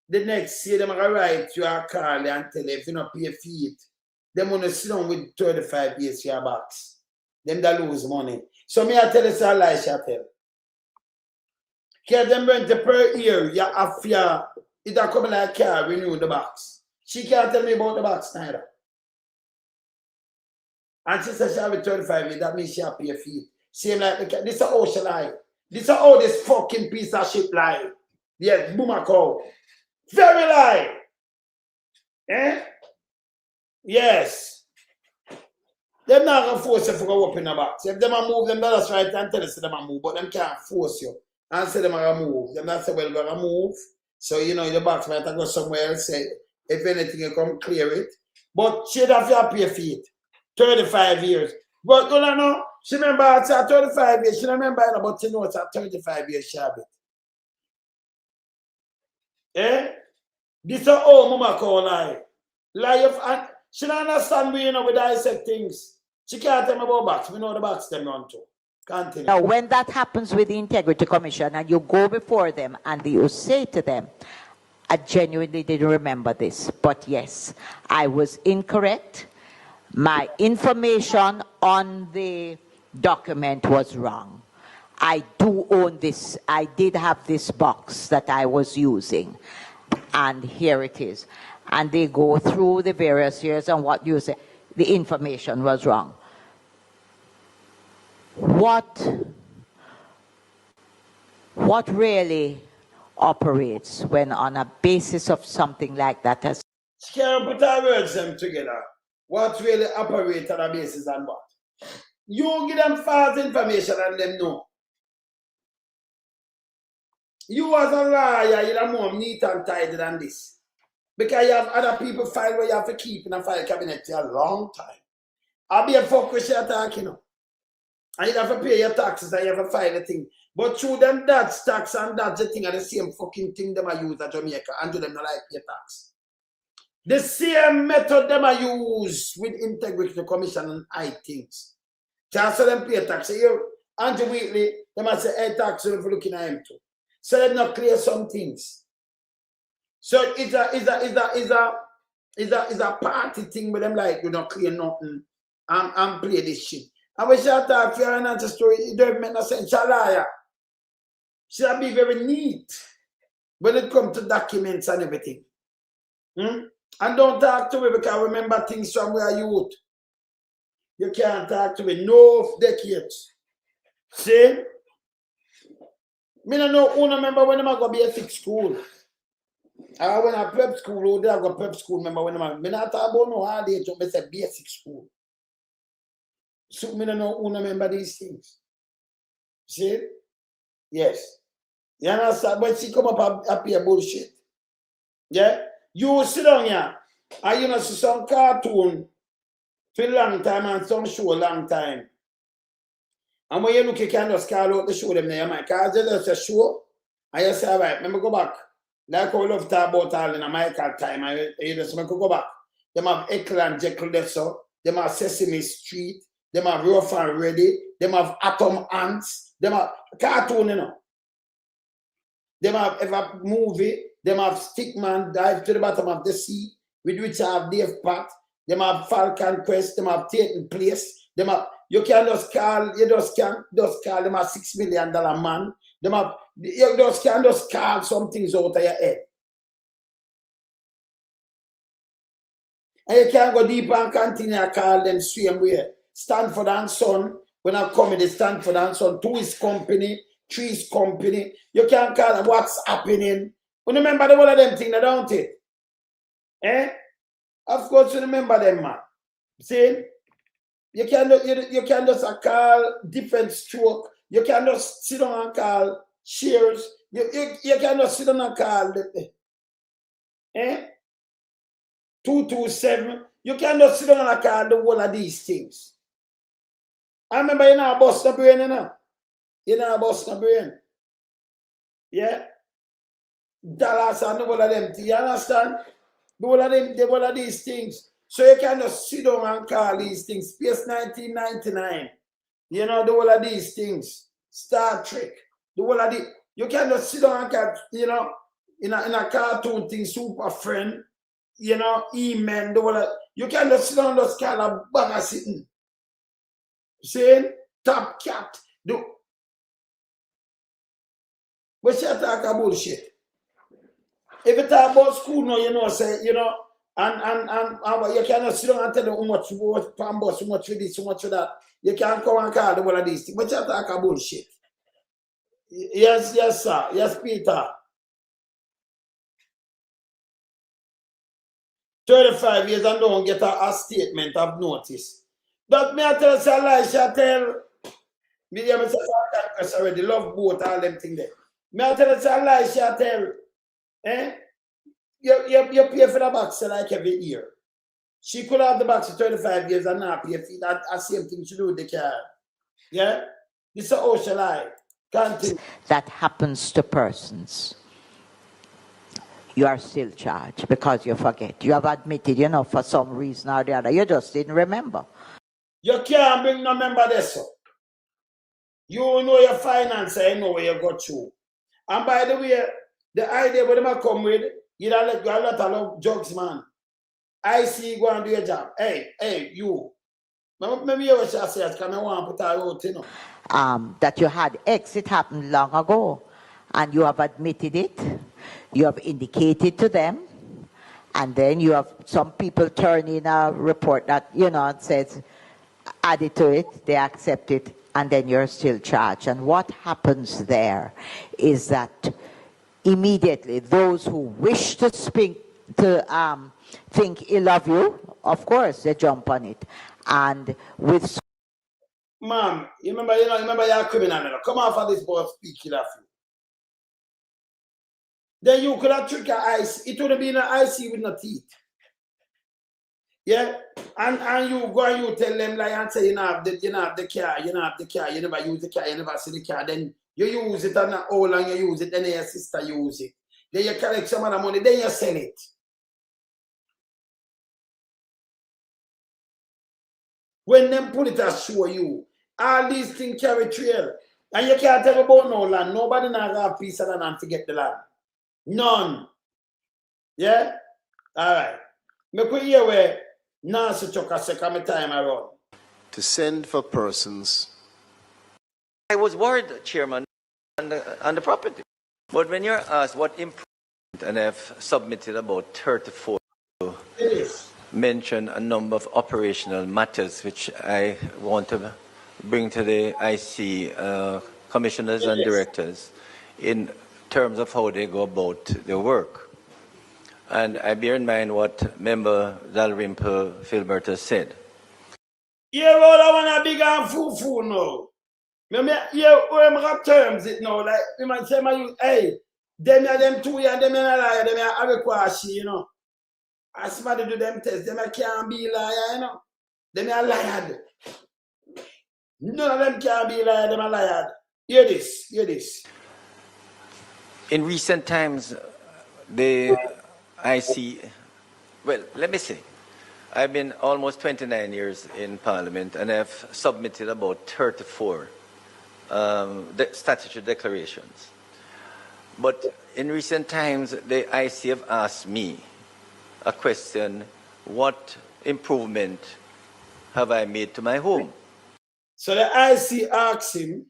The next year, they're going to write you a call and tell you if you don't pay for it, they're going to sit down with 35 years for your box. Them that lose money. So me I tell you a lie, she tell. Because them rent it per year, you have your, it a come like a car, renew the box. She can't tell me about the box neither. And she says she have 35 years, that means she have pay for it. Same like, this is how she lie. This is how this fucking piece of shit lie. Yes, boomer cow. Very lie. Eh? Yes. They're not going to force you to go open the box. If them move, them that's right and tell us them move, but them can't force you. And say them are going to move. Them not say, well, we're going to move. So, you know, the box might go somewhere else. Say, if anything, you come clear it. But she'd have to pay for it. 35 years. But you don't know, she remember at 35 years, she don't remember about you know it's at 35 years she have it. Eh? This is all mama call lie. Lie of, and she don't understand me, you know, with dissect things. She can't tell me about box. We know the box them run to. Continue. Now, when that happens with the Integrity Commission and you go before them and you say to them, I genuinely didn't remember this, but yes, I was incorrect. My information on the document was wrong. I do own this. I did have this box that I was using. And here it is. And they go through the various years and what you say, the information was wrong. What really operates when on a basis of something like that has... She can't put our words them together. What really operates on a basis and what? You give them false information and them know. You as a lawyer, you're more neat and tidy than this. Because you have other people file where you have to keep in a file cabinet for a long time. I'll be a fuck with you talking, you know. And you have to pay your taxes and you have to file a thing. But through them that's tax and that's the thing are the same fucking thing them I use at Jamaica and do them not like pay tax. The same method them I use with Integrity Commission and I things. Just so them pay tax. Here, Andrew Wheatley, they must say, hey, tax if you're looking at him too. So they not clear some things. So it's a party thing with them like you don't clear nothing and play this shit. And when she talk for an answer story, it don't make no sense. She's a liar. She'll be very neat when it comes to documents and everything. And don't talk to me because I remember things from where you youth. You can't talk to me. No decades. See? Me don't know who remember when I go basic school. When I prep school, I go prep school. Remember when I not talk about no hard age, I say basic school. So me don't know who remember these things. See? Yes. You understand? But she come up and appear bullshit. Yeah? You sit down here and you know see some cartoon for a long time and some show a long time. And when you look, you can just call out the show them there, man. Because they just a show and you say, all right, let me go back. Like how we love to talk about all in American time. And you just make go back. Them have Eckle and Jekyll there, so. Them have Sesame Street. Them have Rough and Ready. Them have Atom Ants. Them have cartoon, you know. Them have ever movie. Them have Stickman Dive to the Bottom of the Sea, with which I have Dave Pat. Them have Falcon Quest. Them have Taken Place. Them have, you can just call, you just call them a $6 million man. Them have, you just can just call some things out of your head. And you can't go deeper and continue to call them same way. Stanford and Son, when I come in the Stanford and Son, 2 is company, 3 is company. You can't call them what's happening. You remember the one of them things, don't it? Eh? Of course you remember them, man. See? You can just call different stroke. You can just sit down and call shares. You can just sit down and call 227. You can just sit down and call the one of these things. I remember you know bust the brain, you know. You know bust the brain. Yeah? Dallas and the whole of them, you understand? The whole of these things. So you can just sit down and call these things. Space 1999. You know, the whole of these things. Star Trek. The whole of the, you can just sit down and call, you know, in a cartoon thing, Super Friend, you know, E-Man, the whole of, you can just sit down and just call a bag of sitting. Saying, Top Cat. But she talk about bullshit. If you talk about school now, you know, say, you know, and you cannot sit down and tell them how much work, pambos, how much for this, how much for that. You can't come and call them all of these things. But you talk about bullshit. Yes, yes, sir. Yes, Peter. 35 years and don't get a statement of notice. But me I tell you, Elisha tell me, I already love both all them things there. Me I tell you, Elisha tell, you pay for the box like every year. She could have the box for 35 years and not pay for that. The same thing she do with the car. Yeah? This is how she lie. Continue. That happens to persons. You are still charged because you forget. You have admitted, you know, for some reason or the other. You just didn't remember. You can't bring no member this up. You know your finance, you know where you got through. And by the way, the idea what them come with, you don't let go a lot of jokes, man. I see you go and do your job. Hey, you. Maybe you what you say, because I want to put her out, you know. That you had X, it happened long ago. And you have admitted it. You have indicated to them. And then you have some people turn in a report that, you know, says, add it to it, they accept it, and then you're still charged. And what happens there is that immediately those who wish to think ill of you, of course, they jump on it. And with... Ma'am, you remember you're a criminal now. Come off of this boss speaking of you. Then you could have tricked your eyes. It would have been an IC with no teeth. Yeah? And you go and you tell them like and say you don't have the car, you never use the car, you never see the car, then you use it and how long you use it, then your sister use it. Then you collect some of the money, then you sell it. When them pull it as show you, all these things carry trail. And you can't tell about no land. Nobody not have a piece of land and forget the land. None. Yeah? Alright. Me could hear where Nancy took a second time around. To send for persons. I was worried, Chairman, on the property. But when you're asked what improvement, and I've submitted about 34, mention a number of operational matters which I want to bring to the IC commissioners and directors in terms of how they go about their work. And I bear in mind what Member Dalrymple Filberta said. Yeah, well, I want a big and foo now. Yeah, I'm terms it now. Like, you might say, hey, them 2 years, them are liar, them are a you know. As somebody do them tests, them can't be liar, you know. Them are liar. None of them can't be liar, them are liar. Hear this. In recent times, I see, well, let me say, I've been almost 29 years in Parliament and I've submitted about 34 statutory declarations. But in recent times, the IC have asked me a question, what improvement have I made to my home? So the IC asks him,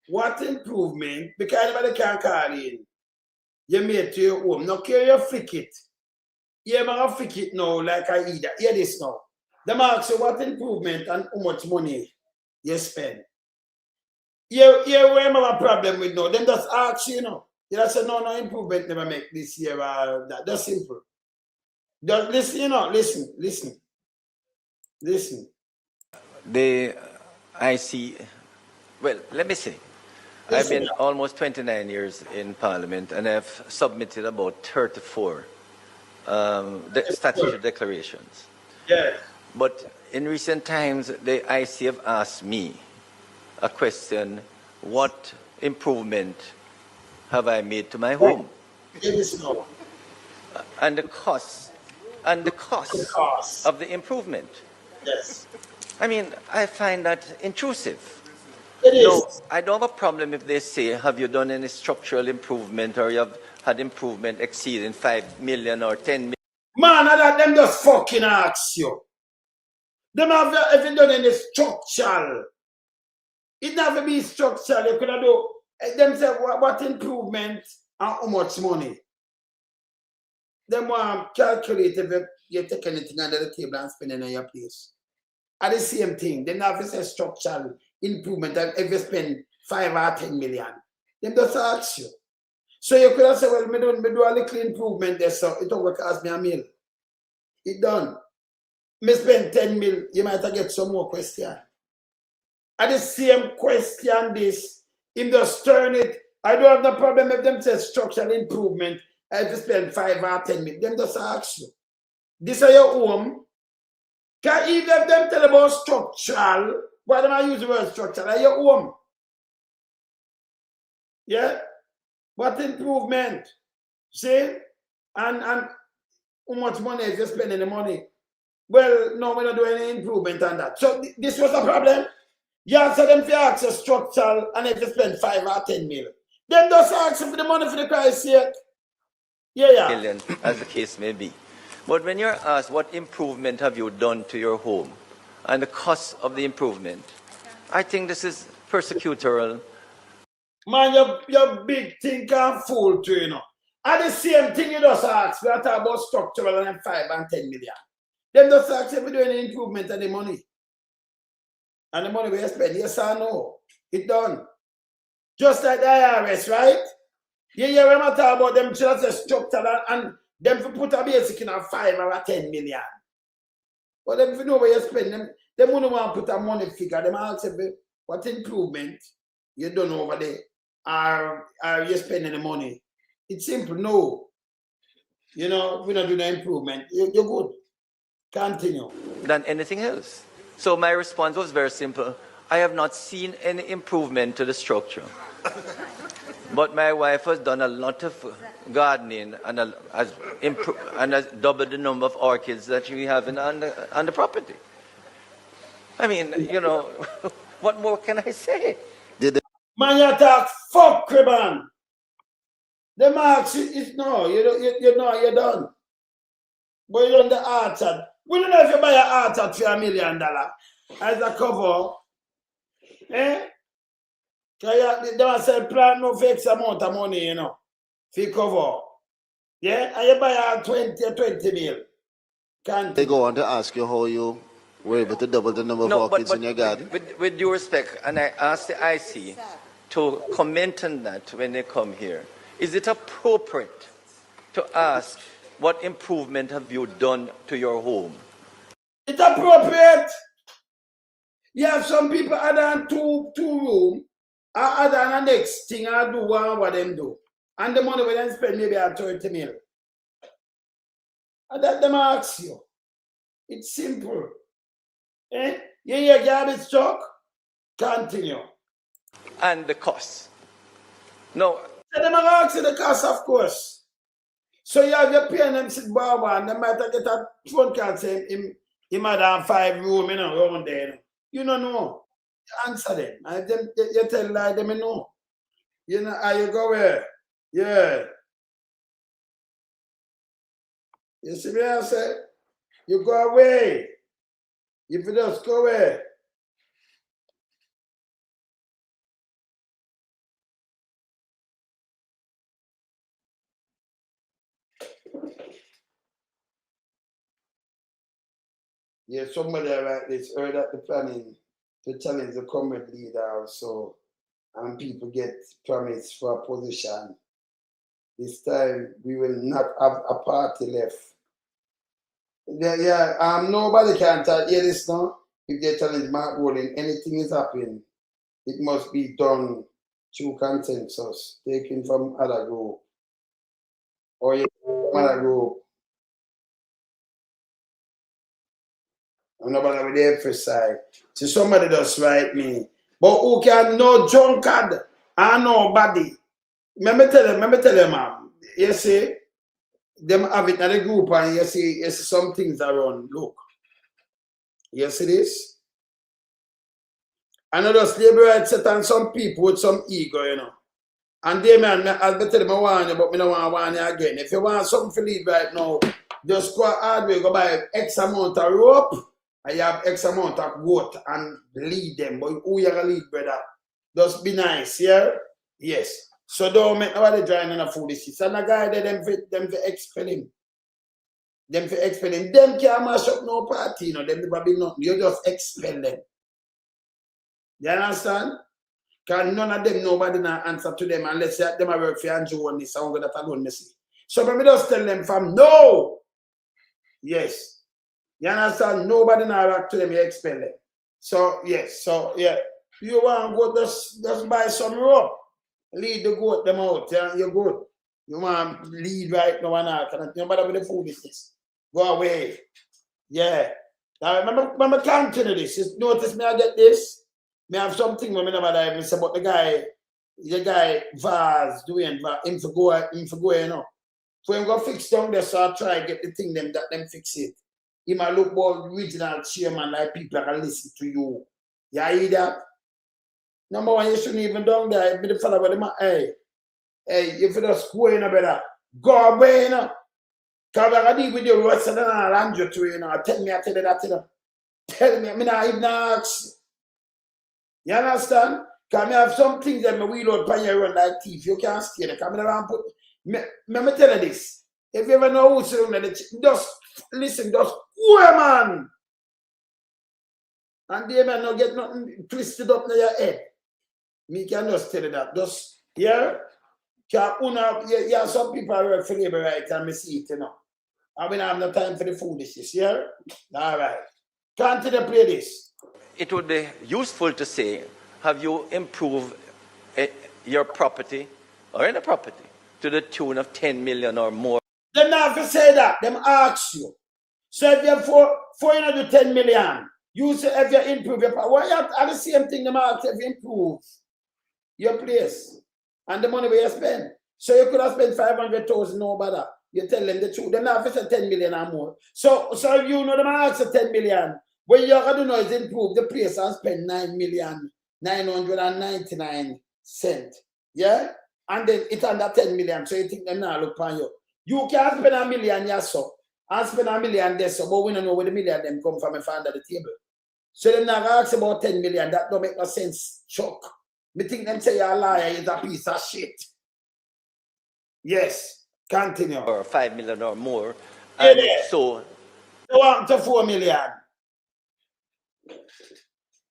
what improvement, because anybody can call in, you made to your home. Now, can you flick it? Yeah, I'm flick it now like I eat that. Hear this now. Them ask you what improvement and how much money you spend. Yeah, we have a problem with now. Them just ask you, know. You just say, no improvement never make this year. That. That's simple. Just listen, you know, listen. The IC, well, let me say, I've been almost 29 years in Parliament and I've submitted about 34 statutory declarations. Yeah. But in recent times, the IC have asked me a question, what improvement have I made to my home? It is no. And the cost of the improvement. Yes. I mean, I find that intrusive. It is. No, I don't have a problem if they say, have you done any structural improvement or you have had improvement exceeding 5 million or 10 million? Man, I let them just fucking ask you. Them have even done any structural. It never be structural. You could have do them say what improvement and how much money. Them want to calculate if you take anything under the table and spend it on your place. At the same thing, they never say structural improvement and if you spend 5 or 10 million. Them just ask you. So you could have said, well, me do a little improvement there, so it will cost me a mil. It done. Me spend 10 mil, you might have get some more question. At the same question this, him just turn it. I don't have no problem if them say structural improvement. I have to spend 5 or 10 mil. Them just ask you. This is your home. Can even if them tell about structural, why don't I use the word structural? Are your home? Yeah? What improvement? See? And how much money is you spending the money? Well, no, we're not doing any improvement on that. So this was a problem. You answer them for access structural and if you spend 5 or 10 mil. Then just ask for the money for the Christ's sake. Yeah. Million, as the case may be. But when you're asked what improvement have you done to your home and the cost of the improvement, I think this is persecutorial. Man, your big thing and fool to, you know. And the same thing you just ask, we are talking about structural and 5 and 10 million. Then just ask if we do any improvement on the money. And the money we spend, yes or no? It done. Just like the IRS, right? You hear when I talk about them just a structural and them for put a basic in a 5 or 10 million. But them if you know where you spend them wouldn't want to put a money figure. Them ask if what improvement you done over there. Are you spending the money? It's simple, no. You know, we're not doing the improvement. You're good. Continue. Than anything else. So my response was very simple. I have not seen any improvement to the structure. But my wife has done a lot of gardening and has doubled the number of orchids that we have on the property. I mean, you know, what more can I say? Man, you talk fuck, Criban. The marks is no, you know, you're done. But you're on the orchard. We don't know if you buy an orchard for $1 million as a cover. Eh? Because they want to say plant no fixed amount of money, you know, for cover. Yeah? And you buy a 20 mil. Can't They go on to ask you how you were able to double the number of orchids in your garden. With due respect, and I asked the IC to comment on that when they come here. Is it appropriate to ask what improvement have you done to your home? It's appropriate. You have some people add on two room, or add on the next thing and do what them do. And the money we then spend maybe at 30 mil. And that them ask you. It's simple. Eh? You hear garbage truck? Continue. And the cost. No. So them ask you the cost, of course. So you have your parents sit bar and they might get a phone call saying him had a 5 room, you know, around there. You don't know. You answer them. And you tell like them, you know. You know, how you go where? Yeah. You see me, I say? You go away. If you just go away. Yeah, somebody like this heard that the planning to challenge the comrade leader also, and people get promised for a position. This time we will not have a party left. Nobody can hear this now. If they challenge Mark Rowling, anything is happening, it must be done through consensus, taken from other group. Or you from other group. And nobody will emphasize. So somebody just write me. But who can no drunkard and nobody Let me tell you, ma'am. You see, them have it in the group and you see some things around. Look. You see this? Another labor rights set on some people with some ego, you know. And they man, I'll tell them I want you, but I don't want you again. If you want something to lead right now, just go hard way, go buy X amount of rope, and you have X amount of goat and lead them. But who you gonna lead, brother? Just be nice, yeah? Yes. So don't make nobody join in a foolishness. And the guy there, them for expel him. Them for expel him. Them can't mash up no party, you know. Them never be nothing. You just expel them. You understand? Because none of them, nobody not answer to them unless them are work for Andrew Holness. I'm going to alone, me see. So let me just tell them from no. Yes. You understand? Nobody not rock to them, you expel them. So, yes. So, yeah. You want to go just buy some rope. Lead the goat them out. Yeah? You're good. You want to lead right now and all. Nobody with the foolishness. Go away. Yeah. Now, remember continue this. Just notice me I get this. Me have something when I never even say about the guy Vaz doing him to go, you know. So him go fix down there, so I try get the thing them fix it. He might look more regional chairman like people can listen to you. You hear that? Number one, you shouldn't even down there. Be the fella with him. Hey, if you just go in, better go away, you know. Because I deal with you, what's the land you to, you know. Tell you that, you know. Tell me, I not even ask. You understand? Because I have some things that I wheel out pan your run like thief. You can't stay there. Because I around put. Let me tell you this. If you ever know who's around there, just listen, just go, man. And they may not get nothing twisted up in your head. Me can just tell you that. Just, yeah? Yeah, some people are work for labor rights and I see it, you know. I mean, I have no time for the foolishness, yeah? All right. Continue to play this. It would be useful to say, have you improved your property or any property to the tune of 10 million or more? They never say that. Them ask you. So if you have 410 million, you say if you improve your property, why you have the same thing them ask if you improve your place and the money where you spend. So you could have spent 500,000, no bother. You tell them the truth. They never say 10 million or more. So if you know them ask for 10 million. What you're going to do is improve the place and spend 9,999 cents. Yeah? And then it's under 10 million. So you think them now look on you. You can't spend $1 million, yes, so. And spend $1 million there, so. But we don't know where the million them come from if under the table. So them now ask about 10 million. That don't make no sense, Chuck. Me think them say you're a liar is a piece of shit. Yes. Continue. Or 5 million or more. And yeah. So. You want to 4 million.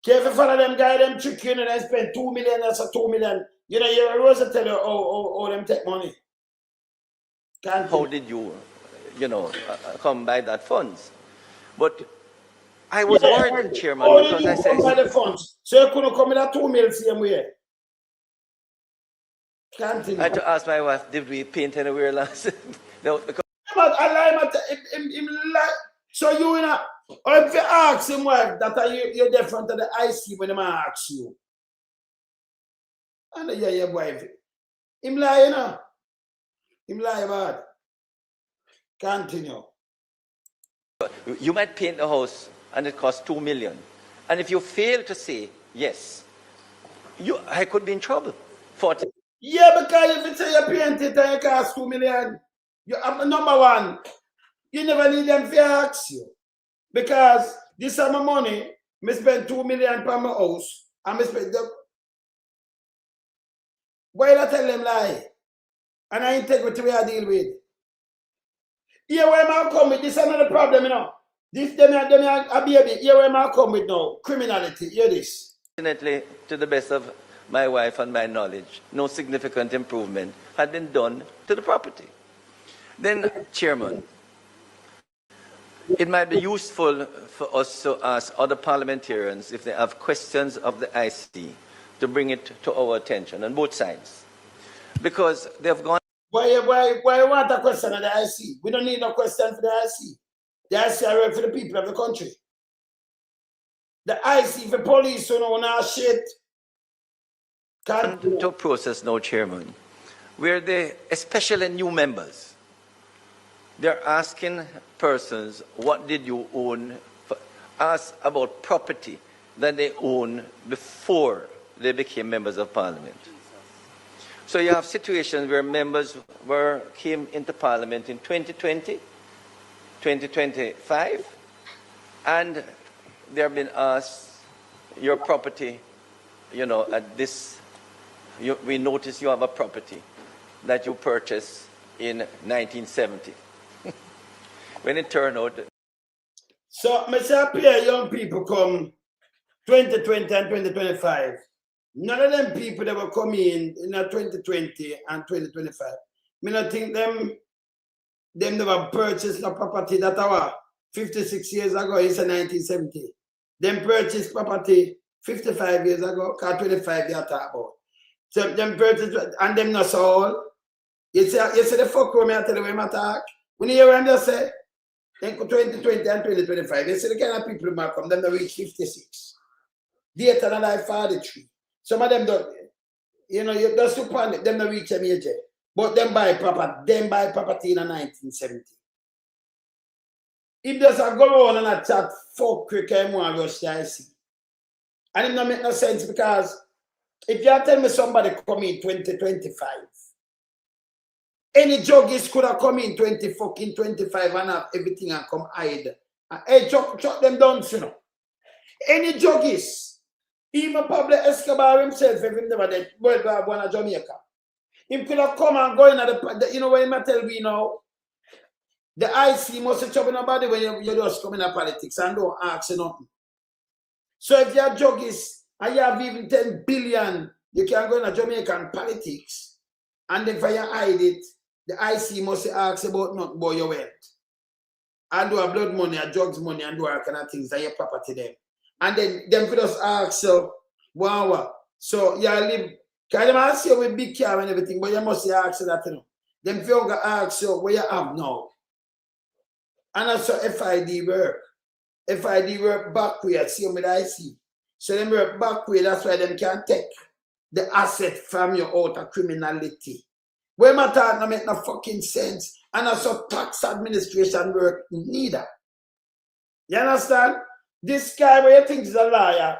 Careful follow them guy, them trick you and they spend 2 million, that's a 2 million. You know, you're always tell you how them take money. How did you come by that funds? But I was worried, Chairman, because I said. Come by the funds. So you couldn't come with that 2 million same way. Continue. I had to ask my wife, did we paint anywhere last? No, because. So you know, or if you ask him why that you're different to the IC when him ask you. And yeah, your wife. Him lie, you know. Him lie bad. Continue. You might paint the house and it costs 2 million. And if you fail to say yes, I could be in trouble. 40. Yeah, because if you say you paint it and it costs 2 million, number one, you never need them to ask you. Because this is my money, I spend 2 million per my house, and I spend the. Why not tell them lie? And I integrity we I deal with. Here where I come with, this is another problem, you know. This them a baby. Here where I come with now, criminality. Hear this. Fortunately, to the best of my wife and my knowledge, no significant improvement had been done to the property. Then, Chairman, it might be useful for us to ask other parliamentarians if they have questions of the IC to bring it to our attention on both sides. Because they've gone. Why you want a question of the IC? We don't need no question for the IC. The IC are work for the people of the country. The IC for police who know now shit. To process no, Chairman. where they, especially new members, they're asking persons, what did you own? Ask about property that they owned before they became members of parliament. So you have situations where members came into parliament in 2020, 2025, and they have been asked, your property, you know, at this, we notice you have a property that you purchased in 1970. When it turned out. So, I say, young people come 2020 and 2025. None of them people that were coming in 2020 and 2025. I don't think them never purchased a property that was 56 years ago, it's 1970. Them purchased property 55 years ago, 25 years talk about. So them purchased, and them not sold. You see the fuck when I tell you when I talk? When you hear what I say, then 2020 and 2025, you see the kind of people who might come, them that reach 56. Data than I 43. Some of them don't, you know, you just support them not reach a major. But them buy property in 1970. If there's a go on and a chat, fuck quick, I want to rush the IC. And it don't make no sense because if you tell me somebody come in 2025, any juggies could have come in 2025 and have everything and come hide. Hey, chuck them down, you know. Any juggies, even Pablo Escobar himself, if he never did, World War I of Jamaica, he could have come and go in at the you know what he tell me now? The IC must have chopping nobody when you just come in politics and don't ask nothing. So if you are juggies and you have even 10 billion, you can go in Jamaican politics, and then for you hide it, the IC must ask about nothing about your wealth. And do a blood money, a drugs money, and do all kind of things that your property them. And then them for us ask so wow. So you live, can them ask you with big car and everything, but you must ask that, you know. Them for you ask you where you have now. And also FID work. FID work backward, see with IC. So them work backward, that's why them can take the asset from you out of criminality. Where my thought no make no fucking sense. And also tax administration work neither. You understand? This guy where you think is a liar.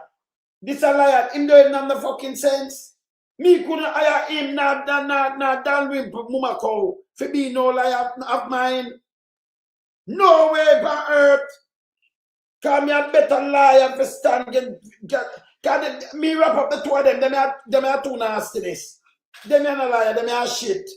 This a liar. Him don't even have no fucking sense. Me couldn't hire him not Dalwin Mumako for be no liar of mine. No way on earth. Cause me a better liar for stand get me wrap up the two of them. Them are too nastiness. Them are not liar, them are shit.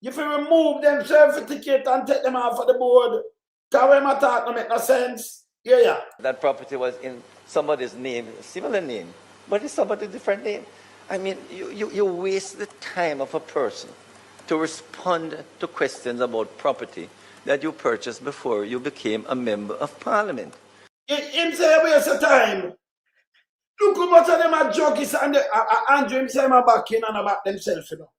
You can remove them certificate and take them off of the board. Cause when my talk don't make no sense. Yeah. That property was in somebody's name, similar name, but it's somebody's different name. I mean, you waste the time of a person to respond to questions about property that you purchased before you became a member of parliament. Him say waste of time. Look how much of them are juggies and Andrew himself are back in and about themselves, you know.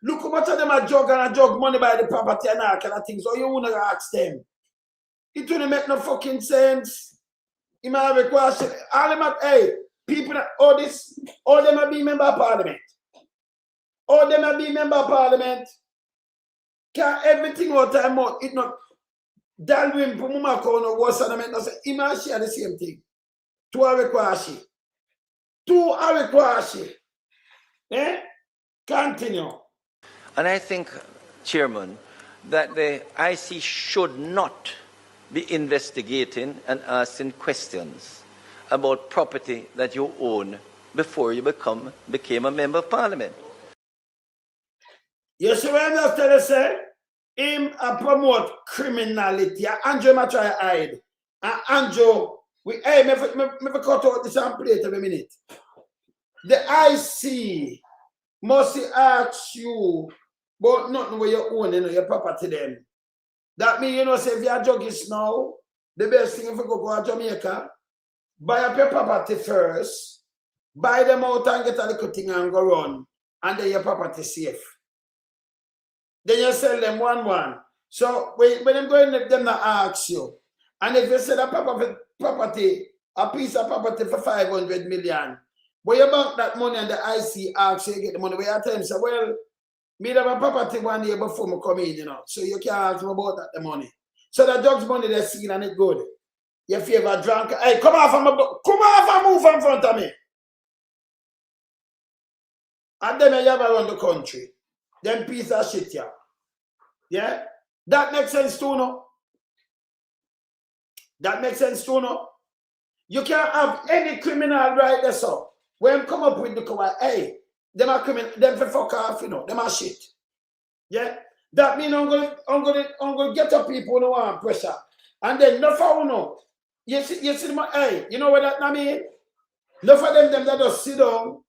Look how much of them are jug money by the property and all kind of things. So you wanna ask them. It wouldn't make no fucking sense. You might have a question. All them hey, people that all them are being member of parliament. All them are being member of parliament. Can everything all time out, it not Dalwin Pumumako no was and I mean no say he might share the same thing. To a request. Eh? Continue. And I think, Chairman, that the IC should not be investigating and asking questions about property that you own before you became a member of parliament. You see what I'm just telling you, say? Him promote criminality. Andrew might try to hide. And Andrew, me cut out this and play it every minute. The IC must ask you about nothing where you own, you know, your property them. That means, you know, say if you're juggies now, the best thing if you go to Jamaica, buy up your property first, buy them out and get a little thing and go run, and then your property safe. Then you sell them one. So when them go in, them not ask you. And if you sell a property, a piece of property for 500 million, where you bank that money and the IC asks you, you get the money, where you tell them, say, well, Me have a property 1 year before me come in, you know. So you can't ask me about that the money. So the drugs money they see and it good. Your favorite drunk. Hey, come off and move in front of me. And then you have around the country. Them piece of shit, yeah. Yeah? That makes sense too, no? That makes sense too, no? You can't have any criminal right there, so. When come up with the cover, hey, them are criminal, them for fuck off, you know, them are shit. Yeah? That means I'm gonna get up people who want pressure. And then no for no. You see my hey, you know what that mean? No for them that just sit down,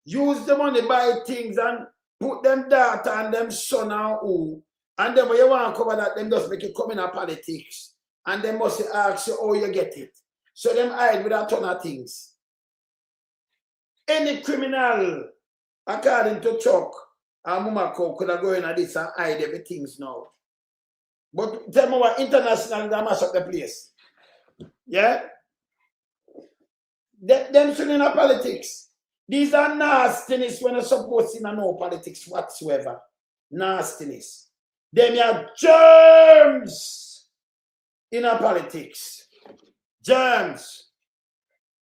use the money, buy things and put them data and them son and who. And then when you want to cover that, them just make it come in politics. And they must ask you how you get it. So them hide with a ton of things. Any criminal, according to Chuck and Mumako, could have go in at this and hide everything now. But tell me what international they mash up the place. Yeah? Them still in politics. These are nastiness when you're supposed to know politics whatsoever. Nastiness. Them are germs in our politics. Germs.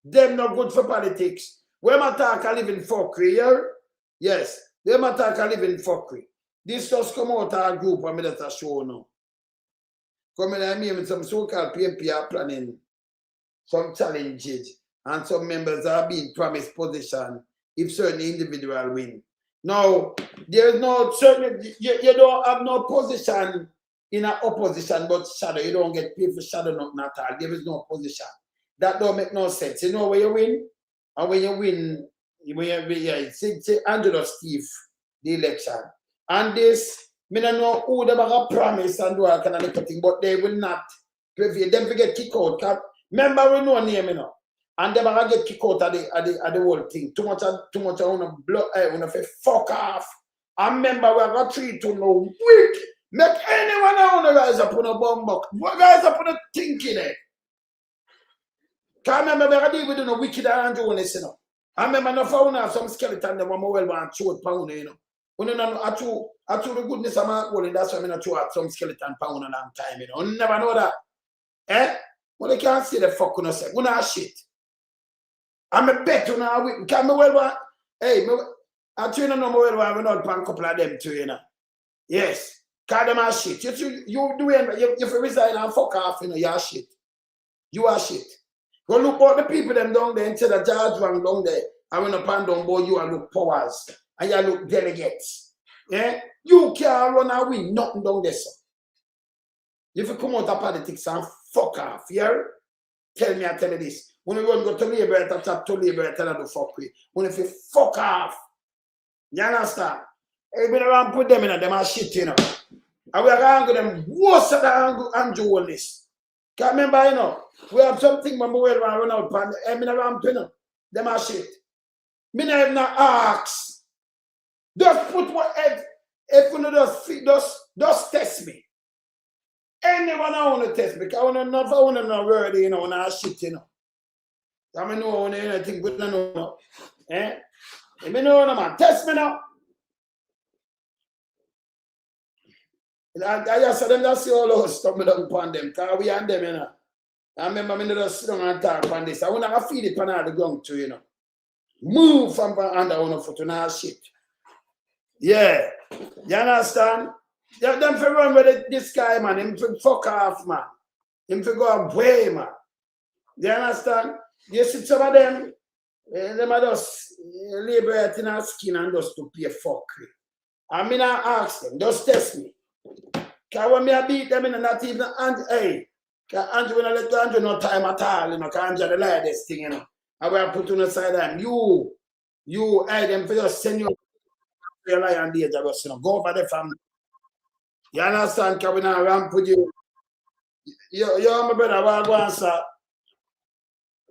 Them not good for politics. When I talk I live in fuckery here, yes. Them I talk I live in fuckery. This just come out of our group and me that I show now. Come in and me with some so-called PMP are planning some challenges and some members are being promised position if certain individual win. Now, there's no certain, you don't have no position in an opposition but shadow. You don't get paid for shadow nothing at all. There is no position. That don't make no sense. You know where you win? And when you win, say Angelo Steve the election. And this, I don't know who they have promise and do all kind of thing, but they will not prevail. Them forget kick out. Remember we know name, you know. And they will get kicked out of the whole thing. Too much on blood, fuck off. And remember we have got 3-2 no weak. Make anyone want to rise up on a bomb box. Rise up on a thinking it. Can't remember we deal with no wicked and Holness, you know. I remember no found have some skeleton that one well want to show pound, you know. When you know, I the goodness of my goal, that's why I'm not throw out some skeleton pound a long time, you know. You never know that. Eh? Well, they can't see the fuck on us. We not shit. I'm a bet on our week. Can me well want, hey, I tell you no more well want, we not pan couple of them too, you know. Yes. Cause them are shit. You doing, if you resign and fuck off, you know, you are shit. You are shit. Go look at the people them down there instead of George Wang down there. And when a pan down boy, you are look powers. And you look delegates. Yeah? You can't run and win nothing down there, sir. If you come out of politics and fuck off, yeah? Tell me this. When you go to Labour, I talk to Labour, I tell you to fuck with. When if you fuck off, you understand? Hey, been around put them in them are shit, you know. And we are going to them worse than Andrew Holness. Can't remember, you know, we have something when we run out, and been around, you know, them are shit. Me not even ask. Just put what if you just test me. Anyone I want to test me, because I want to know word, you know, when I shit, you know. I mean, no one anything good, no. Eh? You know, man, test me now. I just said them that see all those stuff me down upon them, because we and them, you know. I remember me just sit down and talk upon this. I want to feed it on the ground too, you know. Move from under one foot to now shit. Yeah. You understand? Them for run with this guy, man. Him for fuck off, man. Him for go away, man. You understand? You see some of them are just liberate in our skin and just to pay fuckery. I mean, I ask them, just test me. Because when I beat them, not even, hey, because Andrew, when I let Andrew no time at all, you know, because Andrew the lie this thing, you know. I will put on the side of them. You, hey, them for just send you your lie and danger, you know, go over the family. You understand? Because we not ramp with you. You're my brother, what go on, sir?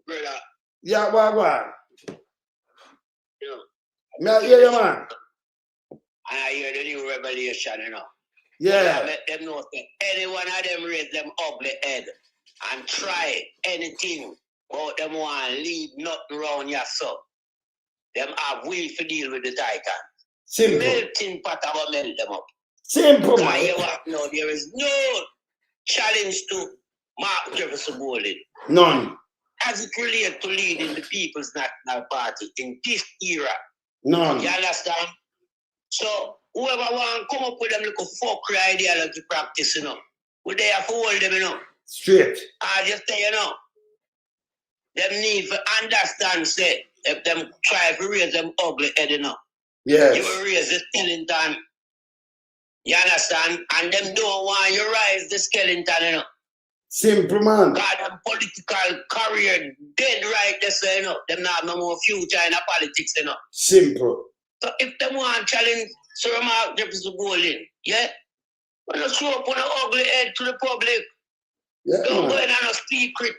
Brother. Yeah, what go on? Yeah. May I hear you, man? I hear the new revelation, you know. Yeah. I let them know that any one of them raise them ugly head and try anything about them want to leave nothing around your son. Them have will to deal with the Titan. Simple. Melting pot will melt them up. Simple, Because man. you have no, there is no challenge to Mark Jefferson Bowling. None. As it relates to leading the People's National Party in this era. None. You understand? So whoever want to come up with them little fuckery ideology practice, you know, we there for hold them, you know. Straight. I just say, you know, them need to understand, say, if them try to raise them ugly head, you know. Yes. You will raise the skeleton. You understand? And them don't want you rise the skeleton, you know. Simple, man. God, them political career dead right there, so, you know. Them not no more future in the politics, you know. Simple. So if them want challenge Sir Mark Jefferson Bowling, yeah, when you show up on an ugly head to the public, yeah, don't go in on a secret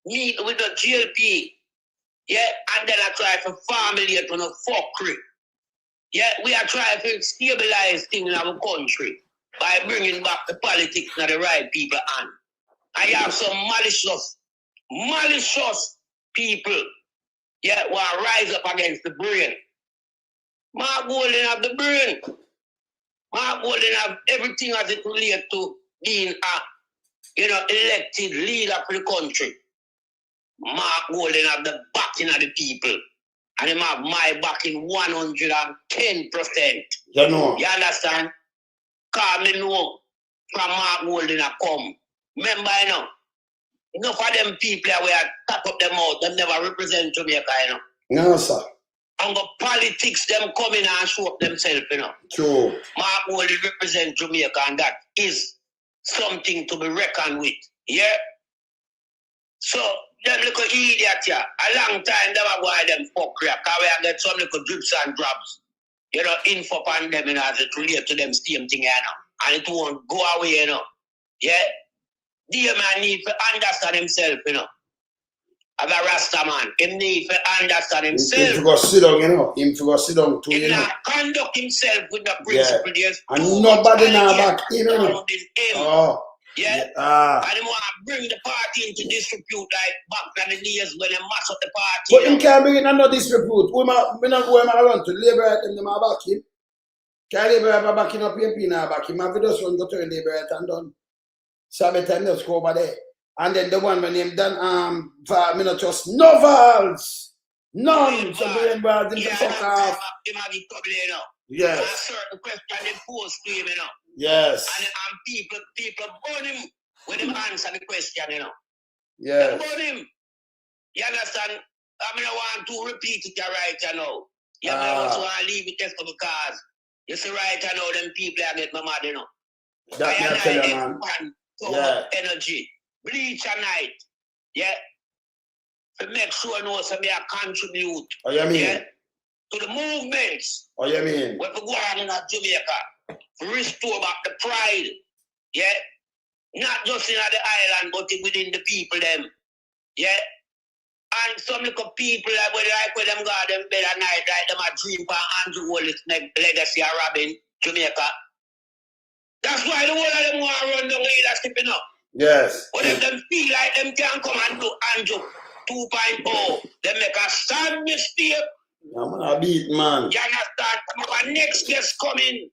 meet with the GLP, yeah, and then I try to formulate on a fuckery. Yeah, we are trying to stabilize things in our country by bringing back the politics to the right people on. I have some malicious people, yeah, who are rise up against the brain. Mark Golden have the brain. Mark Golden have everything as it relates to being a, elected leader for the country. Mark Golden have the backing of the people. And him have my backing 110%. You know. You understand? Because me know from Mark Golden a come. Remember, you know, enough of them people where tap up them out, them never represent Jamaica, you know. No, sir. And the politics, them come in and show up themselves, you know. True. Mark Golden represent Jamaica, and that is something to be reckoned with. Yeah? So, them little idiot here, a long time them are going them fuck crap, because we have got some little drips and drops, you know, info on them, you know, as it relates to them same thing, you know, and it won't go away, you know. Yeah? The man need to understand himself, you know. As a Rasta man, he need to understand himself. Him to go sit down, you know. Him to go sit down too, you know. He conduct himself with the principle. Yeah. And nobody now back in, you know. Oh. Yeah. And he want to bring the party into disrepute like back in the days when they mash up the party. But him can't bring in another disrepute. We not go around to Labour and them back him. Can Labour back him up PMP now back him? Have just one go to Labour and done. Sabbath time just go over there. And then the one when him done for me not trust novels. None. So we involved him to fuck off. Him have the trouble, you know. Yes. And a certain question they pose to him, you know. Yes. And people burn him when him answer the question, you know. Yes. They burn him. You understand? I mean, I want to repeat it right, you know. You also want to leave it just because you see right, you know, them people I get my mad, you know. That I tell you, man. Yeah. Energy. Bleach at night. Yeah. To make sure I know somebody contribute. Oh, you mean? Yeah. To the movements. Oh, you mean? When we go on in Jamaica, to restore back the pride. Yeah. Not just in the island, but within the people them. Yeah. And some little people like when them go them bed at night, like them a dream for Andrew Holness legacy of Robin, Jamaica. That's why the whole of them want to run the leadership, you know. Yes. But if them feel like them can come and do Andrew 2.0, they make a sad mistake. I'm gonna beat, man. You understand? Our next guest coming.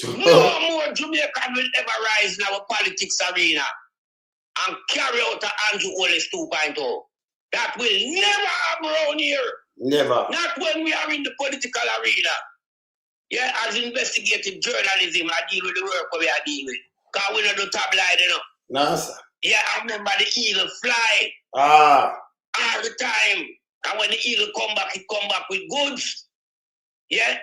No more Jamaican will ever rise in our politics arena and carry out the Andrew Holness 2.0. That will never happen around here. Never. Not when we are in the political arena. Yeah, as investigative journalism, I deal with the work we are dealing with. Because we don't do tabloid, you know. No, sir. Yeah, I remember the eagle fly. All the time. And when the eagle come back, it come back with goods. Yeah?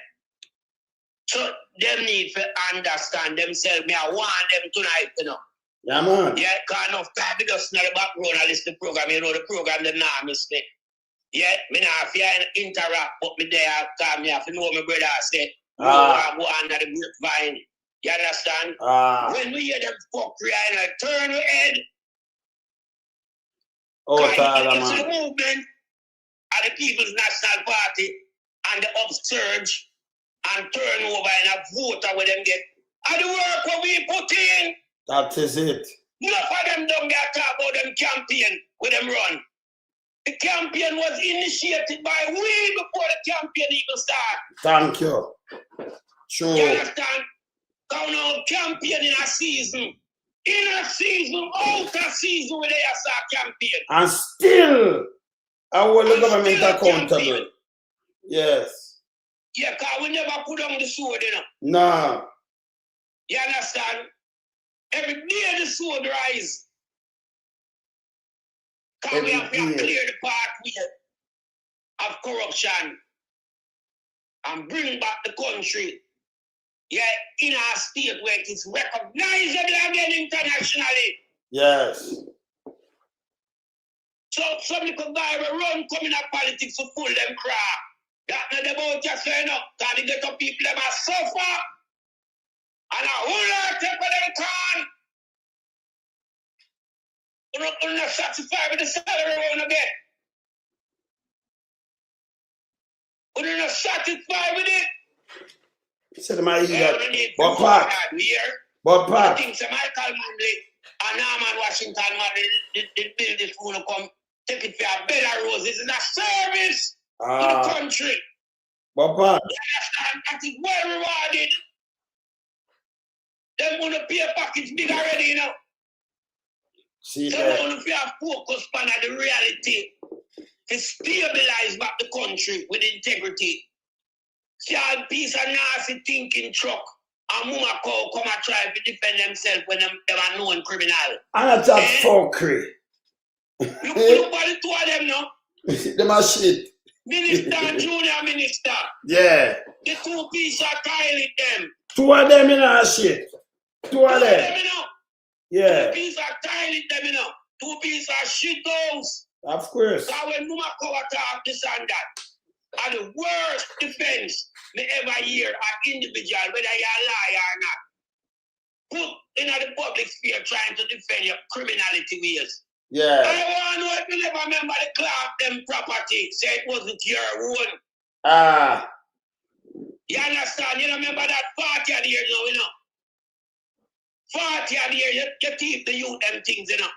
So, them need to understand themselves. I want them tonight, you know. Yeah, man. Yeah, because enough time, we just in the background and listen to the program. You know, the program, them not miss me. Yeah, me not have to interact, but me there, because me have to know my brother say, I go under the grapevine. You understand? When we hear them fuck crying, I turn your head. Oh, it's the movement of the People's National Party and the upsurge and turn over and a voter where them get. And the work what we put in. That is it. Enough of them don't get talk about them campaign with them run. The campaign was initiated by we before the campaign even started. Thank you. True. You understand? Going on campaign in a season. In a season, out of season, where they start campaign. And still, I hold the government accountable. Campaign. Yes. Yeah, because we never put on the sword, you know. No. You understand? Every day the sword rise. Because we have to clear the pathway of corruption and bring back the country. Yeah, in our state where it is recognizable again internationally. Yes. So some little guy will run coming up politics to pull them crap. That's not about just saying up. Because they get up people that must suffer. And a whole lot of them can't. You're not satisfied with the salary we're going to get. You're not satisfied with it. Said my but Pat. I think some Michael Manley and Norman Washington they build this school to come take it for a better rose. This is a service to the country. But Pat. That is well rewarded. They want to pay a package big already, you know. See they want to pay a focus on the reality to stabilize back the country with integrity. See all piece of nasty thinking truck and mama come and try to defend themselves when they are known criminal. And that's fuckery. Look at the two of them now. Them are shit. Minister and junior minister. Yeah. The two pieces are tiling them. Two of them in our shit. Two of them. You know? Yeah. 2 pieces are tiling them, you know. 2 pieces are shit holes. Of course. So when mama come talk this and that. And the worst defense me ever hear an individual, whether you're a liar or not, put in the public sphere trying to defend your criminality ways. Yeah. I want to know if you never remember the Clark them property, say it wasn't your own. You understand? You remember that 40 years now, you know? 40 years, you keep the youth them things, you know?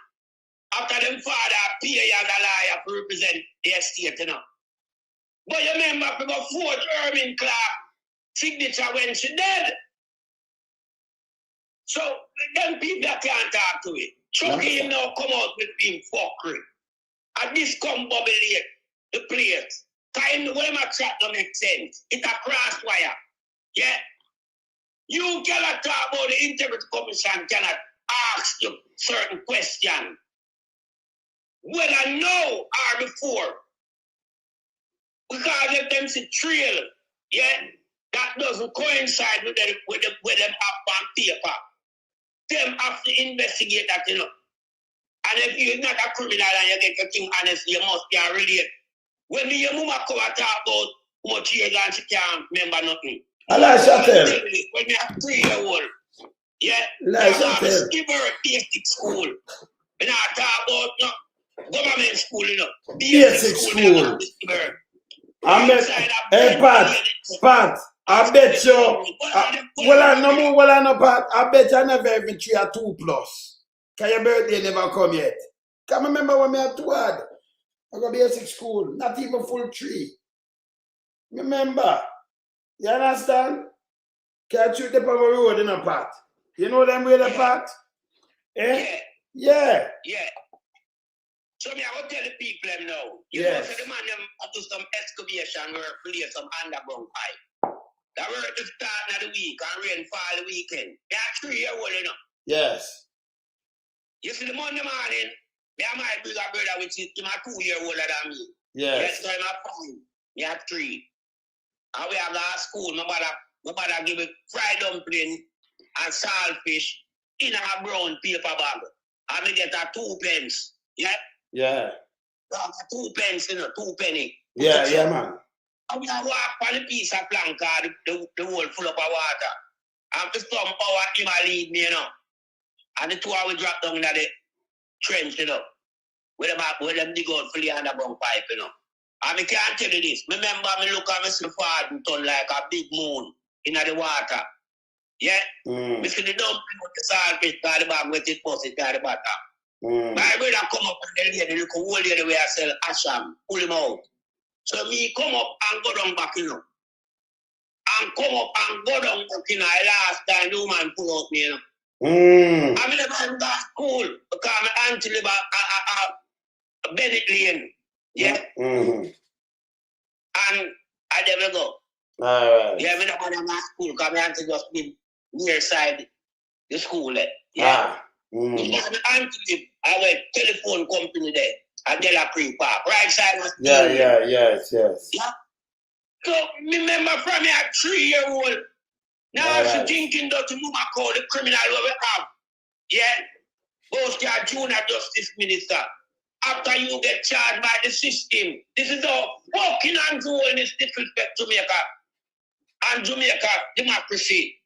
After them father pay you as a liar to represent the estate, you know? But you remember, we got forge Irving Clark signature when she dead. So, them people that can't talk to it. Chucky him now come out with being fuckery. And this come bubbly the place. Time when my chat don't make sense. It's a cross wire. Yeah? You cannot talk about the Integrity Commission, cannot ask you certain questions. Whether now or before. Because if them see trail, yeah, that doesn't coincide with them up on paper. Them have to investigate that, you know. And if you're not a criminal and you get your thing honest, you must be a relate. When me your mama come and talk about how much years and she can't remember nothing. When me a 3-year-old, yeah, I have a skipper basic school. When I talk about no, government school, you know. Basic school. I bet, hey Pat, I bet you, I know Pat, I bet you never even 3 or 2 plus. Cause your birthday never come yet. Can't remember when me had 2 hard. I got basic school, not even full 3. Remember, you understand? Can't shoot the on the road in a Pat. You know them way the Pat? Eh? Yeah. So me, I will tell the people them now. You know, so the man them do some excavation work, play some underground pipe. That work to start of the week and rainfall the weekend. They are 3-year-old, you know. Yes. You see the Monday morning, me and my bigger brother, which is him a 2-year-older than me. Yes. Yes, so I'm a phone. Me at 3. And we have got school. My mother give me fried dumpling and saltfish in a brown paper bag. And me get a 2 pence. Yeah. Yeah. 2 pence, you know, 2 penny. Yeah, man. And we walk on a piece of plank, the hole full up of water. And the some power him a lead me, you know. And the 2 will drop down in the trench, you know. Where them dig out for the underground pipe, you know. And I can't tell you this. Remember, me look at me see the farting turn like a big moon in the water. Yeah? Me see the dumpling with the saltfish at the bag with it bust it at the bottom. My brother come up and the lady, the old lady where I sell asham, pull him out. So me come up and go down back, And come up and go down back, Last time the woman pull out me, I mean, I'm got school because my auntie live at Bennett Lane. Yeah. And I never go. Yeah, I don't go to school because my auntie just live near side the school there. Yeah. Because my auntie live, I went telephone company there at Dela Creek Park. Right side was yes. Yeah. So remember from me a 3-year-old. Now she's thinking that to move call the criminal we have. Yeah. Both your junior justice minister. After you get charged by the system, this is how fucking and Holness disrespect Jamaica and Jamaica democracy,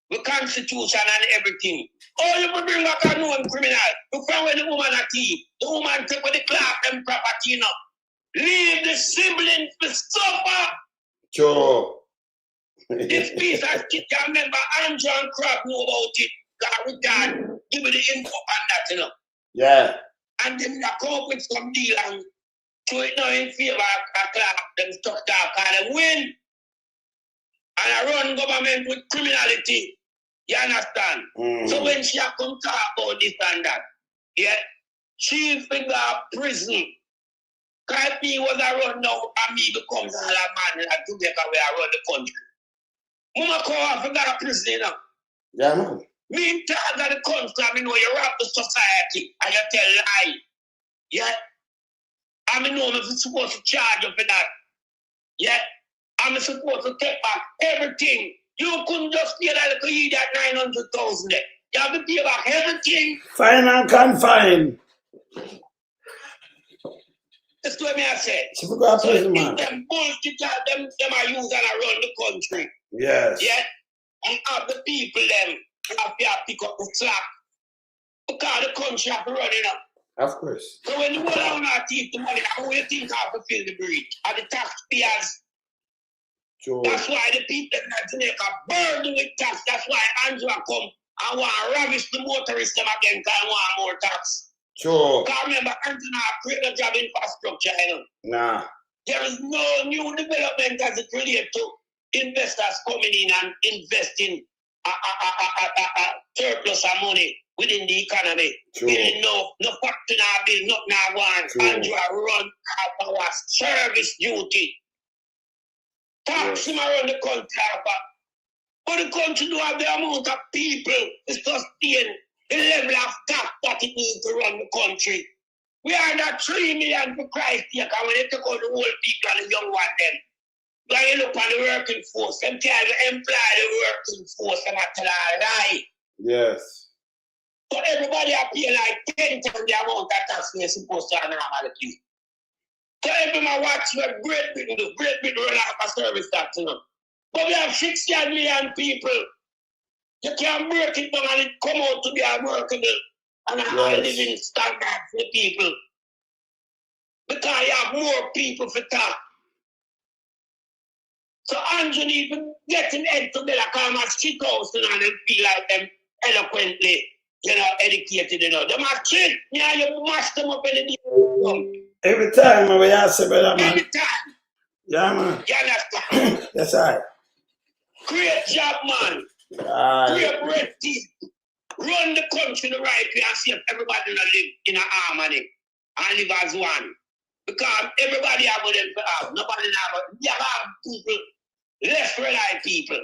the constitution and everything. Oh, you bring back a known criminal. You find where the woman a thief. The woman take with the clock and property now. Leave the siblings to suffer. Sure. This piece of shit, I remember Andrew and Crab know about it. God, we can give me the info on that, Yeah. And then they come up with some deal and show it now in favor of Clark, them stuck talk and them win. And I run government with criminality. You understand? So when she come talk about this and that, yeah, she figure prison. Because if me was a run now and me becomes all a man like Jamaica where I run the country. Mama call I figure a prison, Yeah, man. Me in charge of the country, I know you rob the society and you tell lie. Yeah. I know I'm supposed to charge you for that. Yeah. I'm supposed to take back everything. You couldn't just pay that little idiot 900,000 there. You have to pay back everything. Fine and confine. That's what I said. She forgot So prison, man. them bullshit them are using around the country. Yes. Yeah. And have the people them have to pick up the slack. Because the country have to run it up. Of course. So when you go down and take the money, how do you think how to fill the breach? Are the taxpayers? Sure. That's why the people in Jamaica burden with tax. That's why Angela come and want to ravish the motorists them again because I want more tax. Sure. Because remember, Angela create a job infrastructure, Nah. There is no new development as it relates to investors coming in and investing a surplus of money within the economy. True. No factory now build, nothing now one. Angela run our service duty. Tax him around the country, but the country do have the amount of people to sustain the level of tax that it needs to run the country. We are not 3 million for Christ's sake, and when they take out the old people and the young one them, when you look on the working force, them tell you employ the working force and I tell her lie. Yes. So everybody are paying like 10 times the amount of tax they're supposed to have normality. So every man watch what Great Britain do. Great Britain run off a service tax, But we have 60 million people. You can't break it down and it come out to be a workable and a living standard for the people. Because you have more people for talk. So Andrew need to get him head together, come and shit house and them feel like them eloquently, educated, Them are shit. Yeah, you mash them up in the Every time we ask you, brother, man. Every time. Yeah, man. You understand? That's right. Great job, man. Great red team. Run the country the right way and see if everybody live in harmony and live as one. Because everybody have what them have. Nobody have. You have people, less reliant people.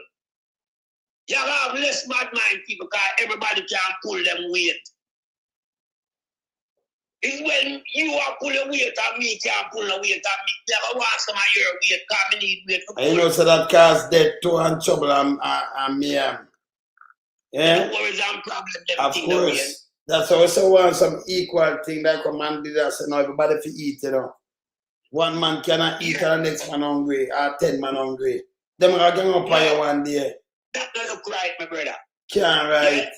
You have less bad mind people because everybody can pull them weight. It's when you are pulling weight and me can't pull the weight and me never want some of your weight because I need weight for and you know, so that cause death too and trouble and me. Yeah? Worries and problems. Of course. That's why we so want some equal thing that come and do that. So now everybody fi eat, One man cannot eat and the next man hungry or 10 man hungry. Them are going up on you one day. That don't look right, my brother. Can't right. Yeah?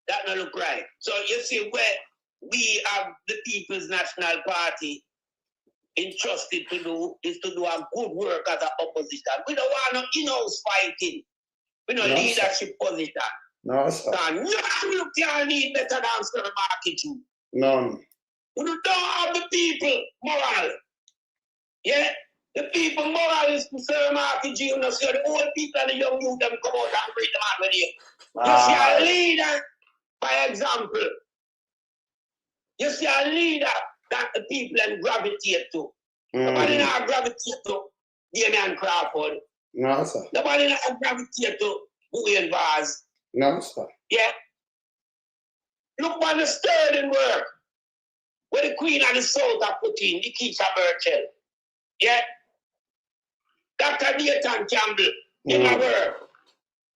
That don't look right. So you see where we have the People's National Party entrusted to do is to do a good work as an opposition. We don't want no in-house fighting. We don't leadership position. No, sir. You can't need better than the market. None. You don't have the people moral. Yeah? The people moral is to serve Marky G. You know, so the old people and the young youth them come out and bring them out with you. You see a leader, by example. You see a leader that the people then gravitate to. Nobody now gravitate to Damian Crawford. No, sir. Nobody now gravitate to William Vaz. No, sir. Yeah. Look on the Sterling work where the Queen of the South are put in, the Keisha Burchell. Yeah. Dr. Nathan Campbell in a work.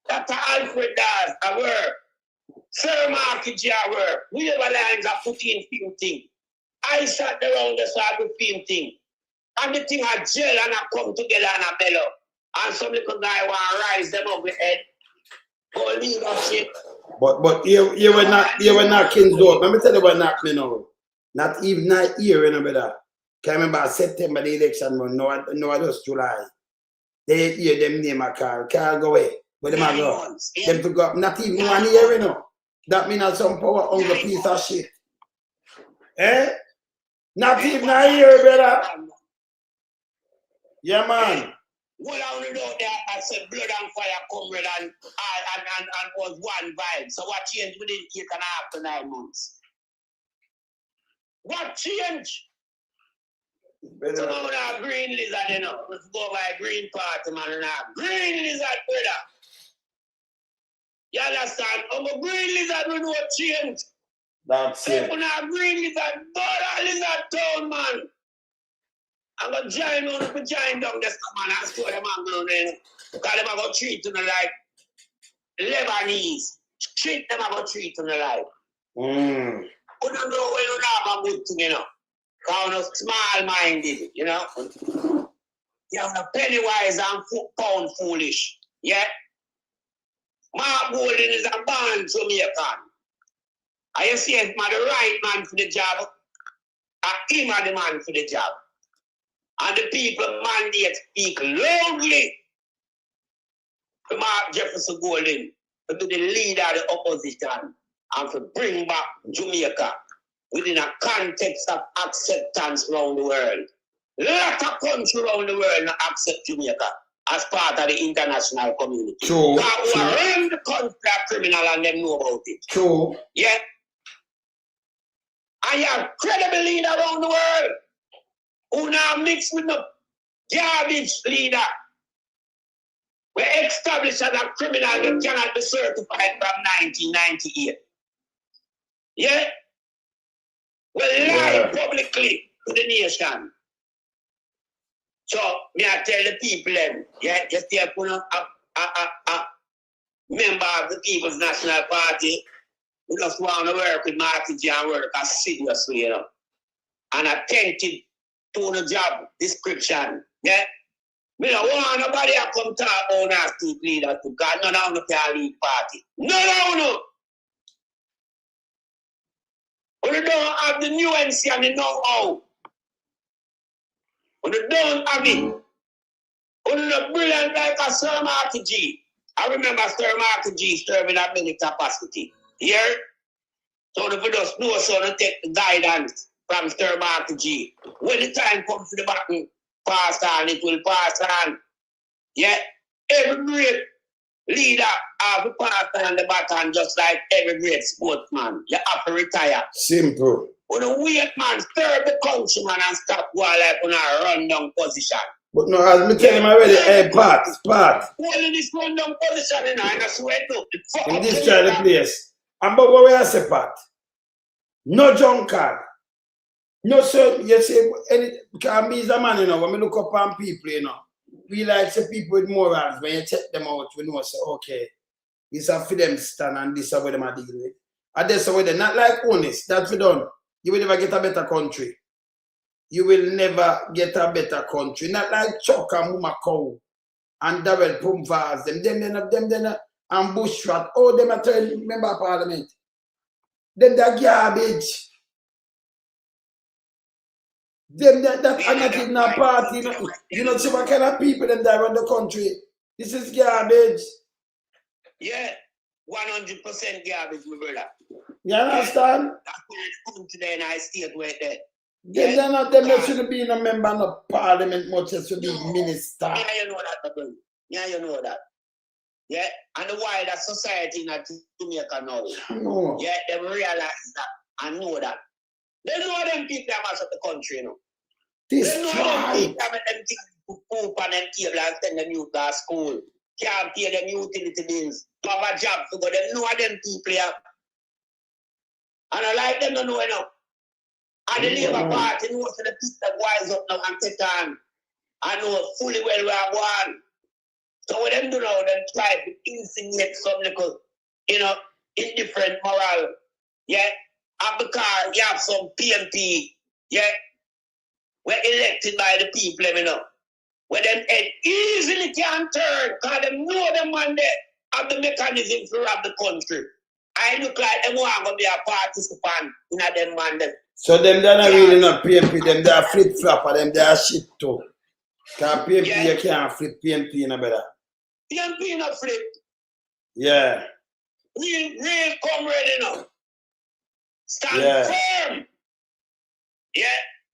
Dr. Alfred Dawes a work. Sir Marky G a work. William Alliance are put in film thing. I sat around the side of the film thing. And the thing a gel and a come together and a mellow. And some little guy want to rise them up with head. Go leadership. But you were not King's Door. Let me tell you what knocked me now. Not even a year, you know, brother. Can remember September the election, but no, it was July. They hear them name a car. Car go away. Where them a go? Them to go up. Not even 1 year, you know. That means some power on the piece of shit. Eh? Not even a year, brother. Yeah, man. Well, I only know that I said blood and fire come red and was one vibe. So what changed within 8.5 to 9 months? What changed? So now we have green lizard, you know. Let's go by green party, man. And now green lizard, brother. You understand? I'm a green lizard with no change. That's it. People now green lizard, but lizard town, man. I'm going to join on to join down this man and store them and go there. Because them are going to treat them like Lebanese. Treat them about treat them like. You don't know when you have a good thing, you know. Because you're small-minded, you know. You're penny wise and pound foolish. Yeah? Mark Golden is a born Jamaican. And you see, if I'm the right man for the job, and him are the man for the job. And the people mandate speak loudly to Mark Jefferson Golden to be the leader of the opposition and to bring back Jamaica within a context of acceptance around the world. A lot of countries around the world not accept Jamaica as part of the international community. True. Because who around the country are criminal and them know about it. True. Yeah. And you have credible leader around the world who now mix with the garbage leader. We're established as a criminal that cannot be certified from 1998. Yeah? We lie publicly to the nation. So, me I tell the people them, yeah, just there put a member of the People's National Party, we just want to work with Marky G and work assiduously, you know. And attentive to the job description, yeah? We don't want nobody to come talk about our state leaders because none of them can lead party. None of them. We don't have the nuance and the know-how. We don't have it. We're not brilliant like a Sir Marky G. I remember Sir Marky G serving at many capacity. Here? So if we just know so to take the guidance from Sir Marky G. When the time comes to the button, pass on, it will pass on. Yeah? Every great leader have to pass on the baton just like every great sportsman. You have to retire. Simple. When the wait man serve the country man and stop while like on a run down position. But no, as me tell him already, hey, Pat. Well, in this run down position, you know, I swear to in this kind of place. And but what we I say, Pat? No drunkard. No, sir, you say, because me is a man, you know, when we look up on people, you know, we like say people with morals, when you check them out, we know, say, okay, this is for them stand and this is what them are dealing with. And that's what they're not like Holness, that's for done. You will never get a better country. You will never get a better country. Not like Chuck and Muma Cow and Darrell Pumvaz, them, and Bushrat. Oh, them are telling member of parliament. Them they're garbage. Them that are not in a party. You know, see what kind of people them that run the country. This is garbage. Yeah, 100% garbage, my brother. You understand? That's Then I state where there. They're not them that shouldn't be no member of parliament much as to be minister. Yeah, you know that, brother. Yeah, you know that. Yeah, and the wider society in Jamaica now. No. Yeah, they realize that and know that. They know them people that mass of the country, you know. This they know them people that make them things to poop on them table and send them youth to school. Can't pay them utility bills. Have a job to go. They know them people here. And I like them to know enough. And the Labour Party knows the people that wise up now and take on. I know fully well where I'm going. So what them do now, them try to insinuate some little, indifferent moral. Yeah. And because you have some PMP, yeah, we're elected by the people, where them head easily can turn, because them know them man there have the mechanism to rob the country. I look like them want to be a participant in a them man there. So them they're not really not PMP, them they are flip flopper, them they are shit too. Because PMP you can't flip PMP in a better. PMP not flip. Yeah. Real comrade enough. Stand firm. Yeah.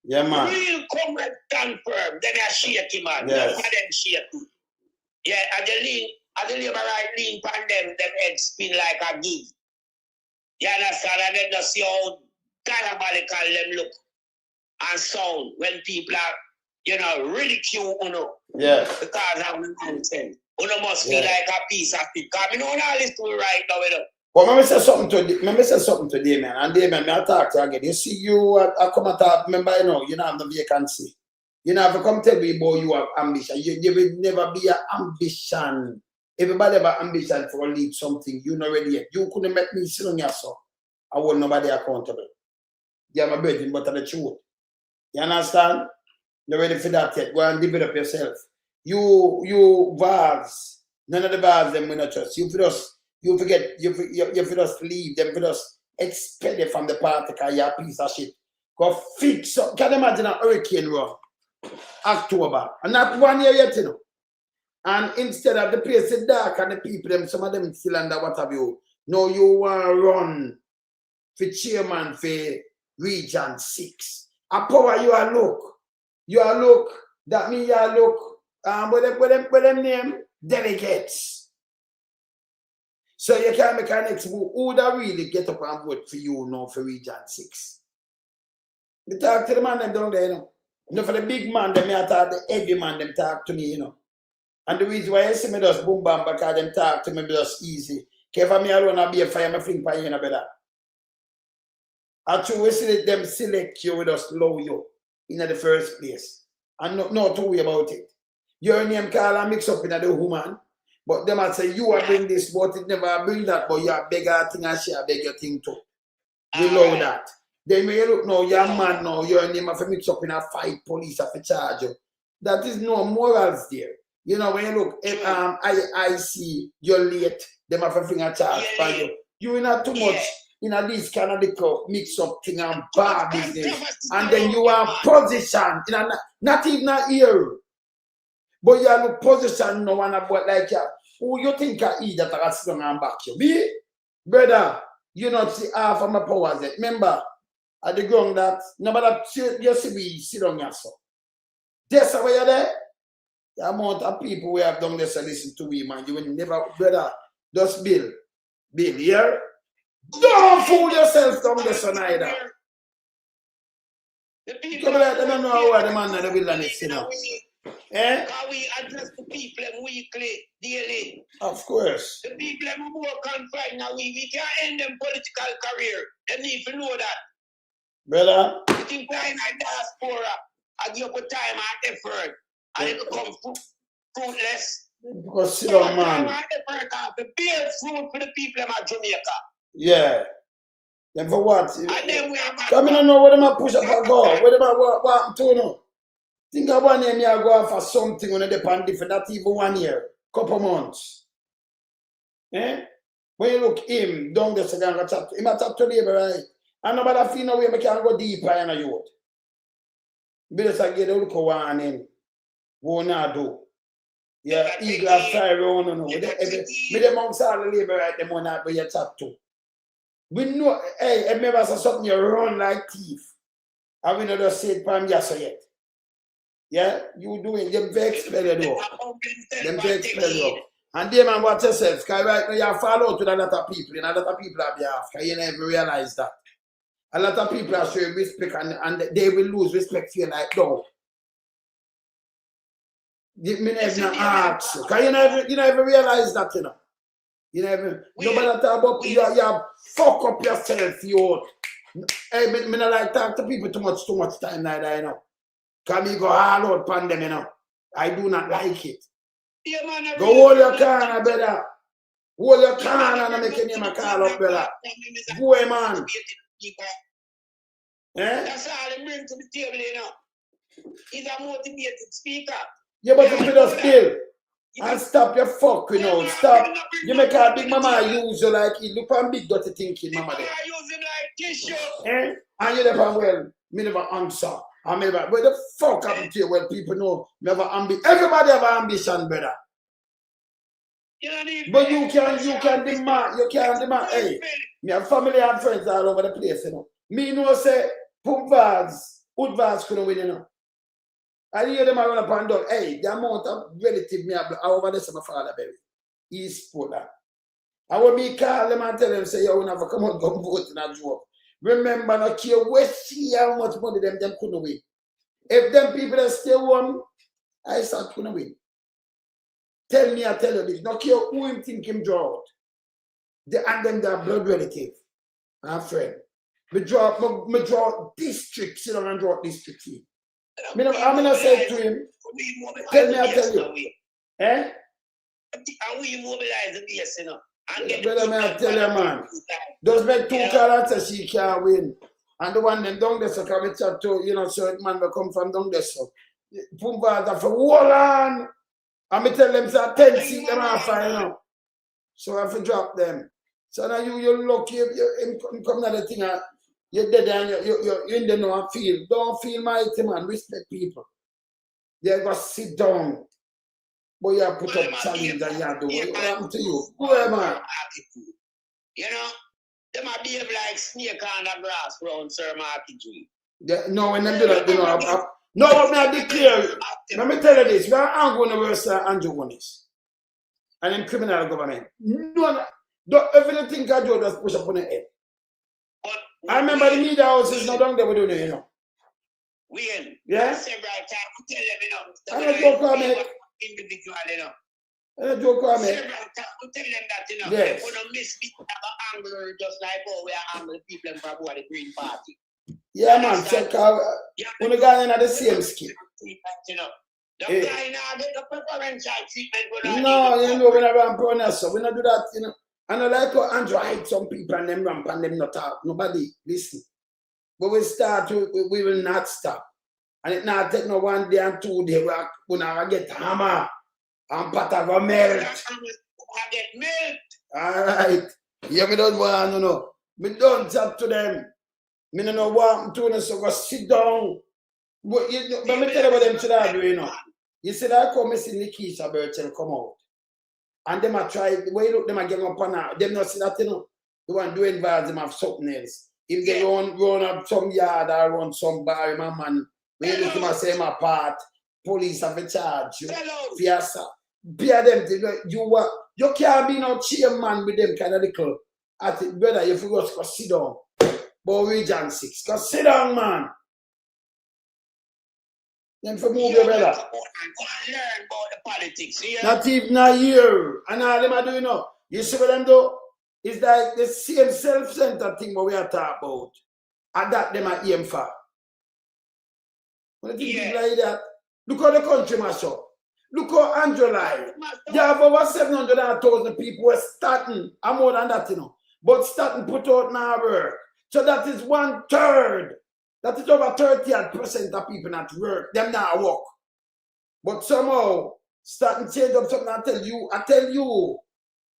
Yeah, man. Real comrade stand firm. Then I shake him, man. Yes. Them shake. Yeah, as the Labour right lean pan them heads spin like a give. You understand? And then just see how diabolical them look and sound when people are, ridicule, Yeah. because of the nonsense. Must feel like a piece of it. Because I know all this to right now, But let me say something to Damien. And Damien, I talk to you again. You see, I come and talk, remember, you don't have no vacancy. You know, if you come tell me about you have ambition, you will never be an ambition. Everybody have an ambition for lead something. You not ready yet. You couldn't make me sit on yourself. I want nobody accountable. You have a burden, but the truth. You understand? You're ready for that yet. Go and develop yourself. You bars, none of the bars them we not trust. You forget, you just leave them, you just expel it from the party because you're a piece of shit. Go fix up. Can you imagine a hurricane run? October. And not 1 year yet, And instead of the place is dark and the people, some of them still under what have you. No, you want to run for chairman for Region 6. A power you are look. You are look. That means you are look. What them name? Delegates. So you can make an next move. Who would really get up and vote for you now for Region 6? Me talk to the man them down there, No, for the big man, them I talk the heavy man, them talk to me, And the reason why you see me just boom bam because them talk to me just easy. If me alone, I'll be a fire, my fling for you, better. Actually, we see them select you, we just low you in the first place. And not to worry about it. Your name call and mix up in the woman. But them might say, you are bring this, but it never bring that, but you are bigger thing and she beg your thing too. We know that. Then when you look now, you're a man now, your name have to mix up in a fight, police have to charge you. That is no morals there. When you look, I see you're late, them have to bring a charge for you. You're not too much in this kind of little mix up thing and bar business. And then you are positioned, not even a year. But you are in a position no one about like you. Who you think I eat that I got sit down and back you? Me? Brother, you not see half of my powers yet. Remember, at the ground that nobody you see me sit down yourself. That's why you're there. The amount of people we have done this and listen to me, man. You will never, brother, just Bill, yeah? Don't fool yourself down this one either. Come like, I don't know how the man in the wilderness, Because we address the people weekly, daily. Of course. The people who more confined now, we can't end them political career. They need to know that. Brother. You think we're in a diaspora, I give up time and effort, and it becomes fruitless. Because sit down, man. Time and effort to bear fruit for the people of Jamaica. Yeah. Then for what? And then we have I don't know where them push up and go. Where them what to know. Think of 1 year, me I go for something when they depend different, not even 1 year, couple months. When you look him, down the second chapter, him a talk to labor, right? And nobody feel no way, I can't go deeper in a youth. But just get a look warning, what not do. Yeah, eagle fly around, me them amongst all the labor, right, them will not be a chapter. We know, hey, if never say something, you run like thief. And we not just say it from yesterday yet. Yeah? You doing them to expel you though. Them to expel you. And they man watch yourself, because right now you fall out with a lot of people, and a lot of people are behalf, because you never realize that. A lot of people are showing respect and they will lose respect for you like no. Me never ask, because you never realize that, you know. You never, nobody talk about you fuck up yourself, you. Hey, me not like talk to people too much time like that, you know. Because me go all out upon them, you know. I do not like it. Yeah, man, go hold your corner, brother. Hold your corner and make your name a call up, brother. Go, man. That's all they bring to the table, you know. He's a motivated speaker. Yeah, but if you just still and stop your fuck, you know. Stop. You make a big mama use you like it. Look on big dirty thinking, mama. I use him like tissue. And you never, well, me never answer. I never, where the fuck happened to you? Well, people know, never ambition. Everybody have ambition, brother. But you can demand, hey, me have family and friends all over the place, you know. Me know say, Udvaz couldn't win, you know. I hear them around up and down, hey, the amount of relative me have over there, my father, baby. He's poor that. And when me call them and tell them, say, yo, we never come out, go vote in a job. Remember, no care where see how much money them couldn't win. If them people that stay home, I start couldn't win. Tell me, I tell you this. No care who him think him draw out. And them their blood relative. And friend. Me draw districts, you know, and draw districts. I'm gonna say to him, tell me, I tell you. Eh? And we mobilize the base, you know. Brother, man, I tell you, man. Just make 2 calls and she can't win. And the one them down there, so can we chat to, you know, so it man will come from down there, so. Pumba, for hold on. And me tell them, so 10 seats, them are fine, you know. So I have to drop them. So now you're lucky, you come to the thing, you're dead and you're in the no field. Don't feel mighty, man. Respect people. They go sit down. But you have put up challenge and you do what happened to you. Go ahead, man. You know, they might behave like snake on the grass around Sir Marky G. No, when them do that, you know, no, but I declare, let me tell you this, we are going to verse Andrew Holness. And in criminal government. No, don't ever think I do just push up on the head. I remember the media houses not down there we do it, you know. Yeah? Several times we tell them, you know. I don't joke on me. Individual, you know. I don't joke on me. Several times we tell them that, you know. Yes. We don't miss people have an angle just like how we are angle people from the Green Party. Yeah, man. Check out. When the guy in the same scheme. You know. The guy now get the preferential treatment. No, you know, we never run pronouns, so we not do that, you know. And I like how Andrew hide some people and them ramp and them not talk. Nobody listen. But we start, we will not stop. And it not take no 1 day and 2 days. We're gonna get hammer and pot of a melt. I get milk. All right. Yeah, me don't want to know. Me don't chat to them. Me don't know what to do, so go sit down. But me tell you what them should have do, you know. You see that come see Nikisha Burchell come out. And them a try, the way you look, them a get up on her. Them not see that, you know. The one doing bars, them have something else. If they run up some yard or run some bar, my man, when you look at say my part, police have a charge. Fiasa. Bear them, you can't be no chairman with them kind of little. I think, brother, you forgot to sit down. But Region 6, go sit down, man. Then for move your brother. Learn about the politics. Yeah? Not even a year. And all them are doing now. You see what them do? It's like the same self-centered thing what we are talking about. And that them are aim for. When you think people like that, look how the country mash up. Look how Andrew lied. You have over 700,000 people who are starting. And more than that, you know. But starting put out now work. So that is 1/3. That is over 30% of people not work. Them not work. But somehow, starting change up something, I tell you,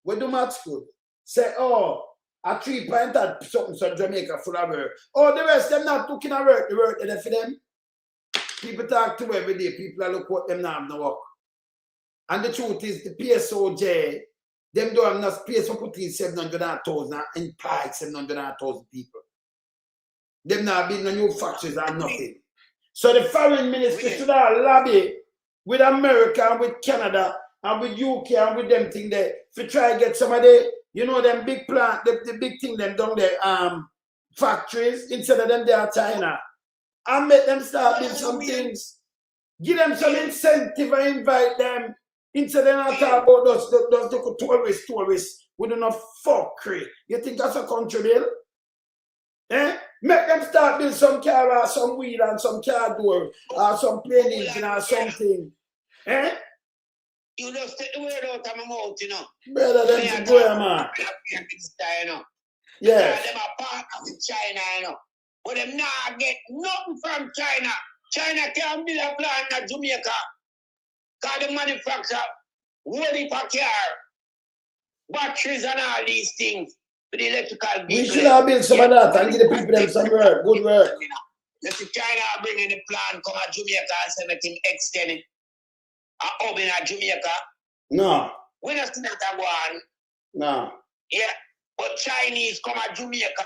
we do math school. Say, oh, a 3 point at something so Jamaica full of work. Oh, the rest, them not looking at work. The work is for them. People talk to every day. People are look what them now have no work. And the truth is, the PSOJ Them don't have enough space for putting 700,000 and employ 700,000 people. Them not building no new factories and nothing. So the foreign ministry should have lobby with America and with Canada and with UK and with them thing there to try to get some of the, you know, them big plant, the big thing them down there, factories, instead of them there China. And make them start doing some things. Give them some incentive and invite them. Instead of not talk about those tourists with enough fuckery. You think that's a country bill? Eh? Make them start build some car or some wheel and some car door or some plane engine or something. Eh? You just take the word out of my mouth, you know. Brother, that's good, man. Yes. Them are part of China, you know. But them not get nothing from China. China can't build a plant in Jamaica. Because they manufacture woolly for car, batteries and all these things for the electrical vehicles. We should have built some of that and give the people them some work, good work. Let the China bring in the plant, come to Jamaica and say make him extend it. And open at Jamaica. No. We don't see that one. No. Yeah. But Chinese come to Jamaica.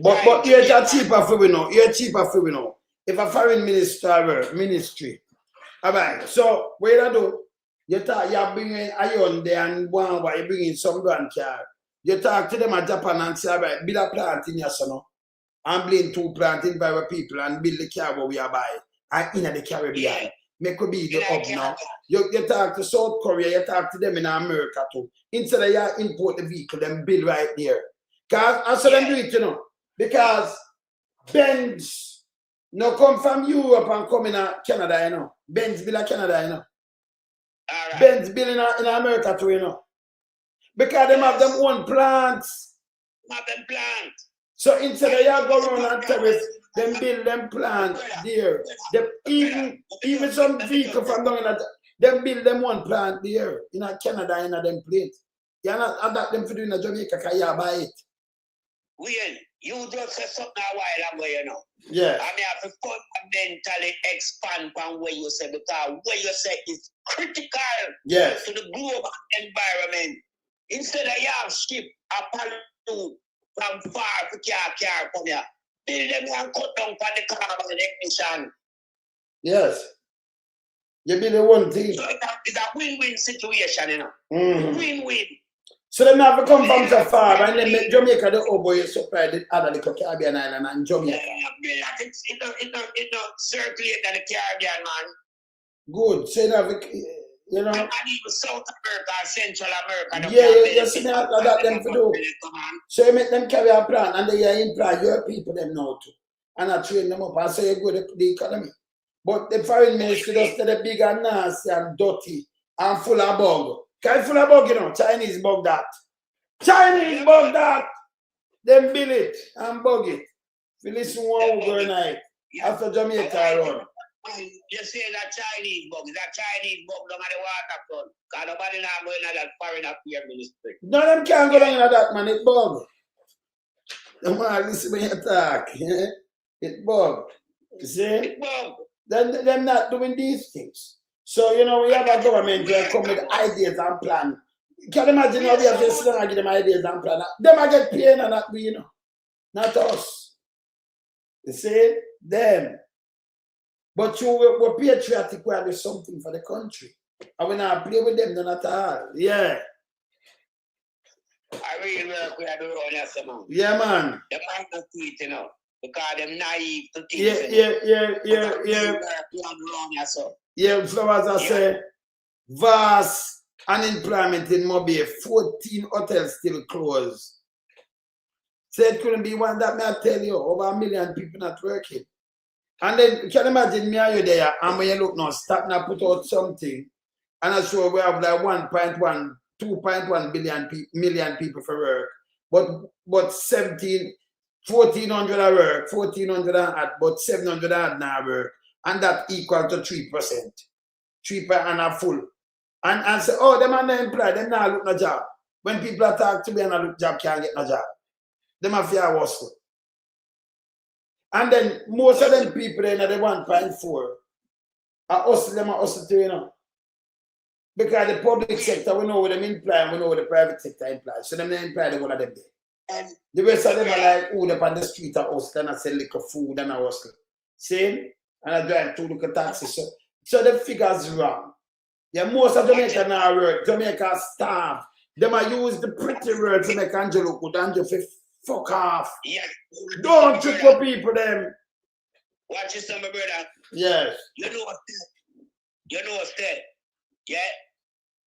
But you're cheaper for we know. You're cheaper for we know. If a foreign ministry. Alright, so what you do? You're bringing iron there and one while you're bringing some grand car. You talk to them at Japan and say, alright, build a plant in your son. And build 2 plants in by people and build the car where we are buying. And in the Caribbean. Yeah. Make it be the hub now. You talk to South Korea, you talk to them in America too. Instead of you import the vehicle, them build right there. Because I saw them do it, you know. Because Benz no come from Europe and come in Canada, you know. Benz build in Canada, you know. Right. Benz build in America too, you know. Because them have them own plants. So instead of you go around and terrace, them build them plant there. Them even some vehicle from down in that, them build them one plant there in Canada in them place. You not adapt them for doing in Jamaica because you buy it. Well, you just said something a while ago, you know. Yeah. I mean, I have to fundamentally expand on what you say because what you say is critical to the global environment. Instead of you have ship a pallet from far for car come here, build them and cut down for the carbon emission. Yes. You build the one thing. So it's a win-win situation, you know. Win-win. So they never come from so far and then make Jamaica the boy supply the other little Caribbean island and Jamaica. It don't circulate in the Caribbean, man. Good. So you know. And even South America, Central America. You see that them to do. So you make them carry a plan and they employ your people them now too. And I train them up and so you go to the economy. But the foreign ministry just the big and nasty and dirty and full of bug. Kind full of bug, you know, Chinese bug that. Chinese bug that. Them build it and bug it. If you listen one overnight after Jamaica run. You say that Chinese bug, down at the waterfront. Because nobody not going to that foreign affairs ministry. No, them can't go down in that, man. It bug. The man, listen when you talk. Yeah? It bug. You see? It bug. Them not doing these things. So, you know, we have a government that come with ideas and plan. Can you imagine how we have to sit down and give them ideas and plan? Them I get paid and not we, you know. Not us. You see? Them. But you were patriotic, we have something for the country. And we not play with them, none at all. Yeah. I really work with the road, yes, man. Yeah, man. They might not see it, you know. Because they're naive to things. Yeah, Flowers, I say, vast unemployment in Mobile, 14 hotels still closed. So it couldn't be one that may I tell you, over 1 million people not working. And then, can you imagine me and you there, and when you look now, start now put out something, and I show we have like 2.1 million people for work, but 1,400 at work, 1,400 at, but 700 at now work, and that equal to 3%. 3% and full. And say, oh, them are not employed, them not look no job. When people are talk to me and I look job, can't get no job. Them are fear hustle. And then most of them people in the 1.4 are hustle, them are hustle too, you know. Because the public sector, we know what them imply, and we know what the private sector implies. So them they imply the one of them there. The rest of them are like, who up on the street are hustling and sell liquor food and a hustle. See? And I drive 2 little taxis. So the figures wrong. Yeah, most of Jamaica now work. Jamaica starve. Them are use the pretty word to make Angelo look good. Angelo fuck off. Yes. Don't trick for people them. Watch this, my brother. Yes. You know what's that? You know what's that? Yeah?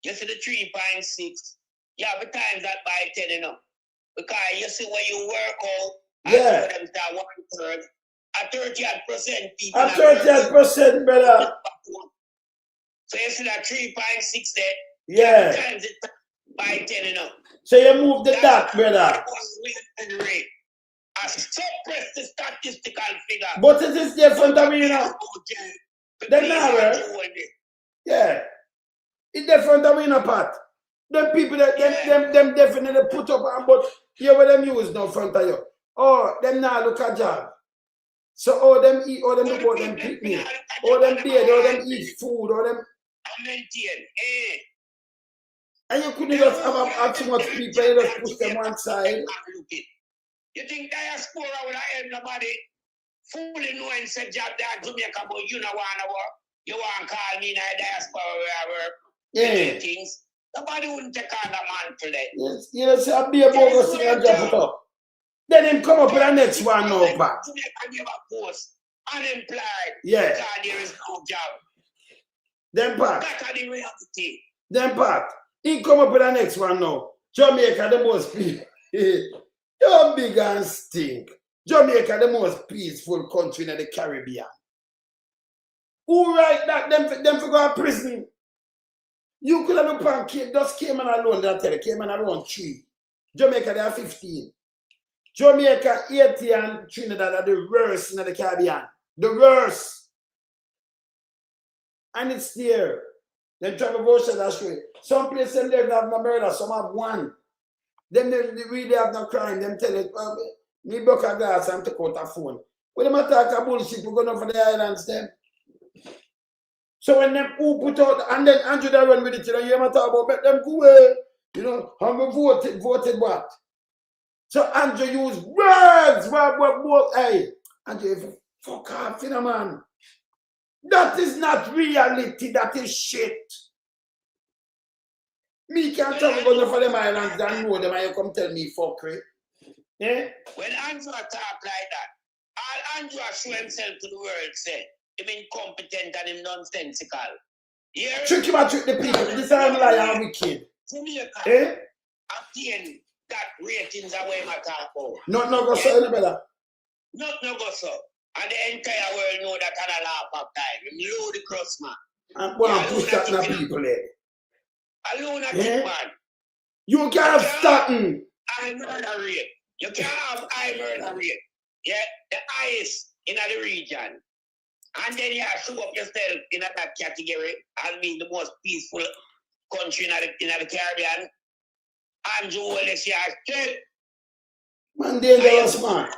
You see the 3.6? Yeah, but times that by 10, you know. Because you see when you work out, yeah. them start 1/3. A 30% people. A 30%, brother. So you see that 3.6 there? Yeah. Times it by 10, you know. So you move the dot, brother. I suppress the statistical figure. But it is different, I mean, you know. Yeah. It's different, I mean, part. Them people that them definitely put up on, but here where them use no front of you. Oh, them now look at job. So all them eat, all them look about them picnic, all them beard, all them eat food, all them. And you couldn't just have too much people, you just push them one side. You think diaspora would have helped nobody? Fully knowing said job that Jamaica, but you don't want to work. You want to call me in a diaspora where I work. Yeah. Things. Nobody wouldn't take on that man today. Yes, you know, say I'll be a bogus thing and drop it up. Then him come up with the next one now, back. I give a post. Unemployed. Yeah. Because there is no job. Then part. That's the reality. Then part. He come up with the next one now. Jamaica the most peaceful. You're big and stink. Jamaica the most peaceful country in the Caribbean. Who write that? Them for go to prison. You could have looked on just Cayman alone, that tell you, Cayman alone 3. Jamaica, they are 15. Jamaica, 80 and Trinidad are the worst in the Caribbean. The worst. And it's there. Then travel vouchers are straight. Some places they don't have no murder, some have 1. Then they really have no crime. Them tell it, well, me broke a glass and take out a phone. When them attack a bullshit, we're going for the islands then. So when them who put out, and then Andrew that run with it, you know, you ever talk about, make them go away. You know, how we voted what? So Andrew used words, what, hey. Andrew, fuck off, you know, man. That is not reality, that is shit. Me can't talk about for them islands and know them and you come tell me fuckery. Yeah? When Andrew talk like that, all Andrew show himself to the world, say, him incompetent and him nonsensical. Yeah? Trick him and trick the people. This is how lie and wicked. Jamaica, eh? obtain that ratings away my talk about. Not go so any better. Not go so. And the entire world know that I laugh of time. Him ludicrous, man. And wanna push that na people there. A lunatic, man. You can't have starting. I murder rate. You can't have I murder rate. Yeah? The highest in the region. And then you have to show up yourself in that category as being the most peaceful country in the Caribbean. Andrew Holness, you are straight. Man, dangerous man.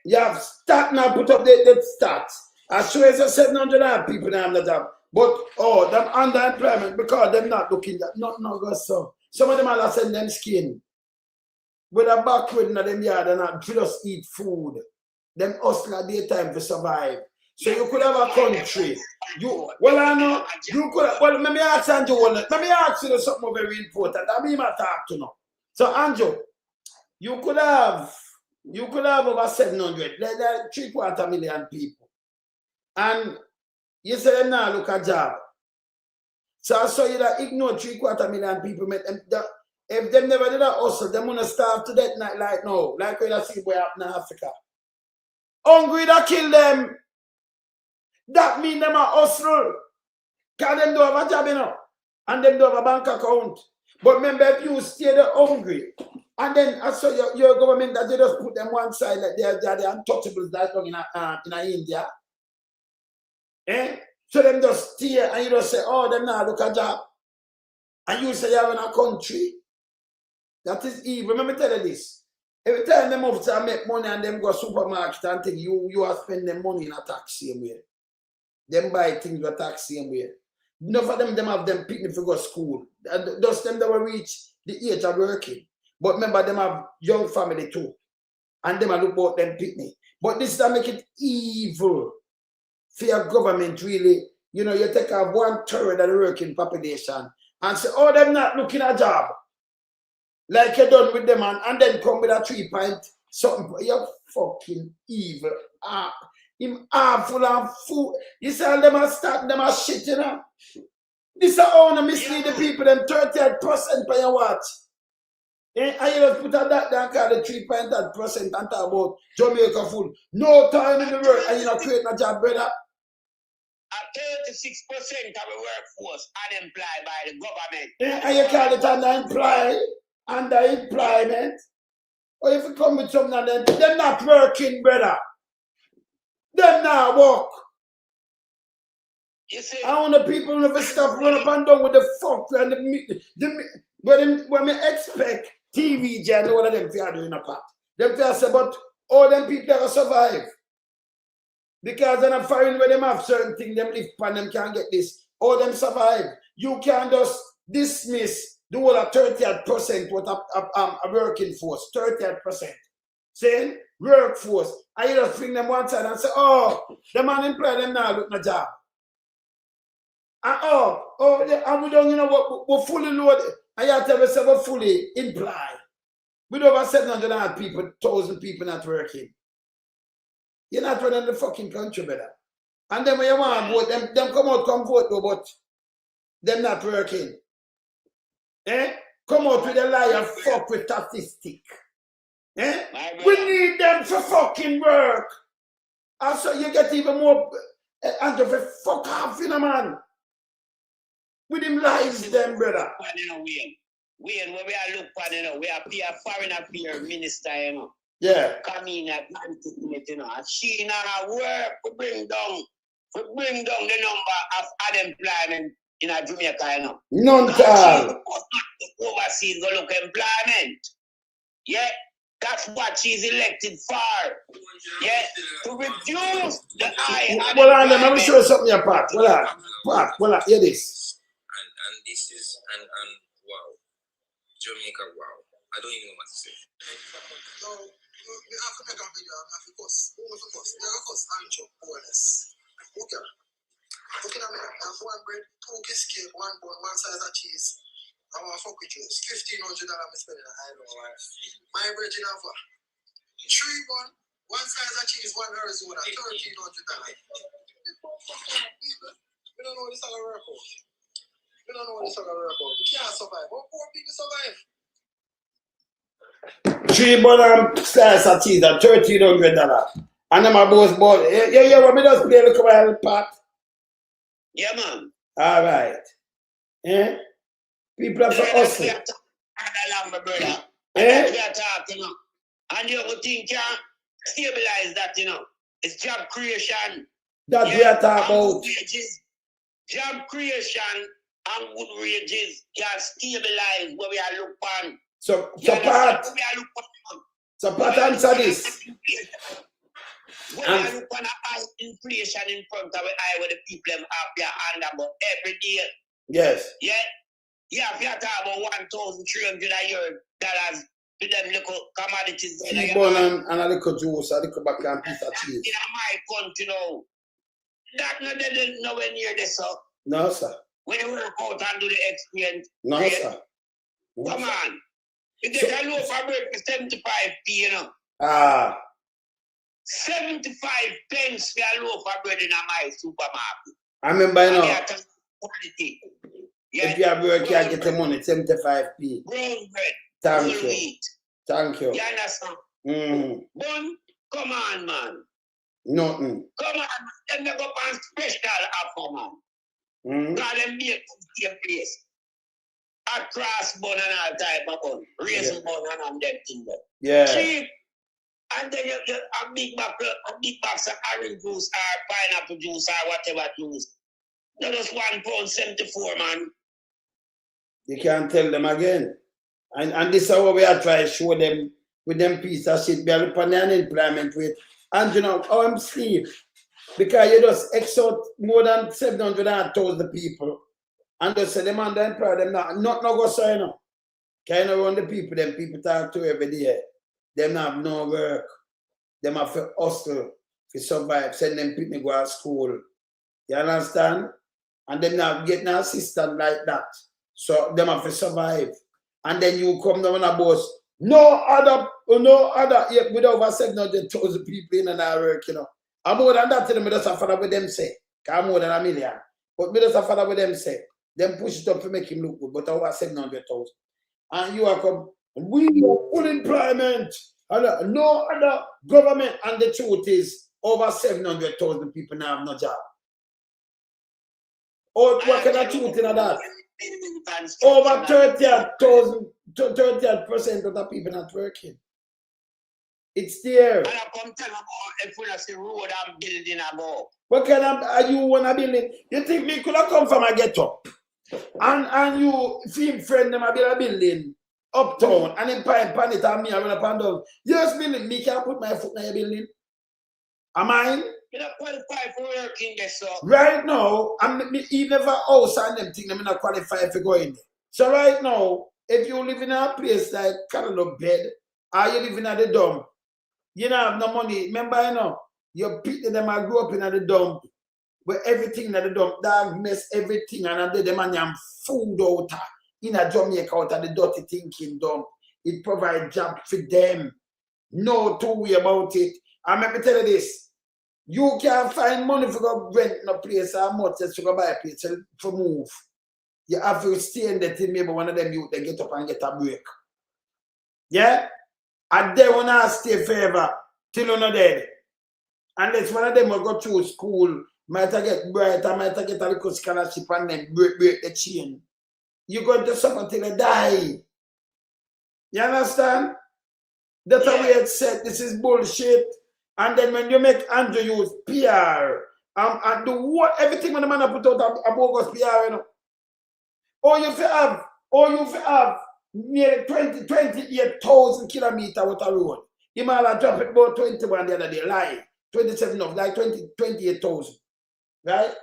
You have start now, put up the stats. I swear it's 700 people now on the top. But, oh, them underemployment because them not looking at, not go so. Some of them are send them skin. With a backward in them yard and not just eat food. Them hustle at daytime to survive. So you could have a country. Well, I know, you could have, well, let me ask Andrew, let me ask you something very important. I mean, I talk to now. So, Andrew, you could have over 700, there 750,000 people. And you say them now look at job. So I saw you that ignore 750,000 people. If them never did that hustle, them gonna starve to death like now. Like we see where up in Africa. Hungry that kill them. That mean them a hustle. Because them don't have a job, you know. And them don't have a bank account. But remember, if you stay there hungry, and then I saw your government that they just put them one side like they're the untouchables that's in India. Eh? So them just stay and you just say, oh, them now look at job. And you say you're in a country. That is evil. Remember tell you this. Every time them officers make money and them go supermarket and think you are spending money in a tax same way. Them buy things with tax same way. Enough of them have them picnic to go to school. And those them that will reach the age of working. But remember, them have young family too. And them look about them picnic. But this is make it evil for your government, really. You know, you take out 1/3 of the working population and say, oh, them not looking at a job. Like you done with them and then come with a 3 point something. You're fucking evil. Him full and fool. You say them are start them are shit, you know. This is how to mislead the people, them 38% by your watch. And you just put that down, call the 3.8% and talk about Jamaica full. No time in the world, and you're not creating a job, brother. 36% of the workforce unemployed by the government. And you call it underemployment. Or if you come with something and then they're not working, brother. They're not work. You see, I want the people never stop run up and down with the fuck and when we expect TV channel, all of them are doing a part. Them say about all them people that survive. Because they're not foreign where them have certain things, them live and them can't get this. All them survive. You can just dismiss the whole of 38% what a working force. 38%. Saying workforce. And you just bring them one side and say, oh, them unemployed, them now look no job. And and we don't, you know, we're fully loaded. And you have to tell us we're fully employed. With over 700 people, 1,000 people not working. You're not running the fucking country, brother. And then when you want to vote, them come vote, though, but them not working. Come out with a liar, fuck with statistic. We need them for fucking work. And so you get even more, and to fuck off, you know, man. With him lies, them, brother. Wayne, when we are look for, you know, we are a foreign affairs minister, you know. Yeah. Come in at you know, and she now work to bring down the number of unemployment in Jamaica, you know. None time. Overseas go look employment. Yeah, that's what she's elected for. Yeah, to reduce the high unemployment. Well, let me show you something apart. Well, hear this. And this is and wow, Jamaica, wow. I don't even know what to say. No, we have to make a video. I have to cuss. Who wants to cuss? We have to cuss Ancho, Holness. Okay. Okay, I have one bread, 2 biscuits, 1 bun, 1 slice of cheese. I want to fuck with you. It's $1,500 I'm spending. I don't know. My bread in offer. 3 bun, 1 slice of cheese, 1 Arizona, $1,300. People, we don't know what this is going to work out. We don't know what this is going to work out. We can't survive. How poor people survive? 3 bun slice of cheese at $1,300. And I'm a boss ball. Yeah, what me just play a little while, Pat? Yeah, man. All right. People have to hustle. My brother. We are talking, and you think can stabilize that, you know. It's job creation. That we are talking about. Job creation and good wages can stabilize where we are looking. So Pat, answer this. When we are looking at high inflation in front of our eye where the people have their hand about every day. Yes. Yeah. Yeah, if you talk about $1,300 a year to them little commodities. And a little juice, a little back and piece of cheese. In my country now, that nowhere near this, sir. No, sir. When you work out and do the experience. No, sir. No, come on. You get a loaf of bread for 75p, you know. 75 pence for a loaf of bread in my supermarket. I remember, you know. Quality. If you have work, you get the money, 75p. Brown bread. Thank you. Wheat. Thank you. You understand? Bun, come on, man. Nothing. Come on, them go on special offer, man. God, them be a place. A cross bun and all type of bun. Raisin bun and all them things. Yeah. Cheap. And then you a big box of orange juice or pineapple juice or whatever juice. That was £1.74, man. You can't tell them again. And this is how we are trying to show them with them piece of shit. We are upon the unemployment rate. And you know, I'm sleep. Because you just exert more than 700,000 people And they say them and they employ them not go so, you know. Kind of run the people, them people talk to every day. Them have no work. Them have to hustle to survive, send them people go to school. You understand? And them not get no assistance like that. So them have to survive. And then you come down and boss. No other, yeah, with over 700,000 people in and out work, you know. And more than that, them just follow what them say. Because more than 1 million. But me just follow what them say. Them push it up to make him look good, but over 700,000. And you are come, we are full employment. And no other government, and the truth is, over 700,000 people now have no job. Or what kind of truth in that? Over 30% of the people not working. It's there. And I come tell about if we see road and building about. What kind of are you wanna building? You think me could have come from a ghetto? And you film friend them a build a building uptown and in pan it and me I run up and down. Yes, building, me can't put my foot in your building. Am I? You not qualified for working there, sir. Right now, I'm even if a house and them thing, I'm not qualified for going there. So right now, if you live in a place like Canada Bed, or you live in the dump, you don't have no money. Remember, you know, your people them I grew up in the dump, where everything in the dump, dog mess everything, and they demand them food out in a Jamaica out of the dirty thinking dump. It provides job for them. No two way about it. And let me tell you this. You can't find money for go rent in a place or much just to go buy a place for move. You have to stay in the thing, maybe one of them you they get up and get a break. Yeah? And they will not stay forever till you're not dead. Unless one of them will go through school, might get bright, I might get a little scholarship and then break the chain. You're going to suffer till you die. You understand? That's how we had said this is bullshit. And then when you make Andrew use PR and do what everything when the man put out a bogus PR, you know. Or you have nearly 28,000 kilometers with a road. You might have dropped it about 21 the other day, lie. 27 of like 28,000. Right?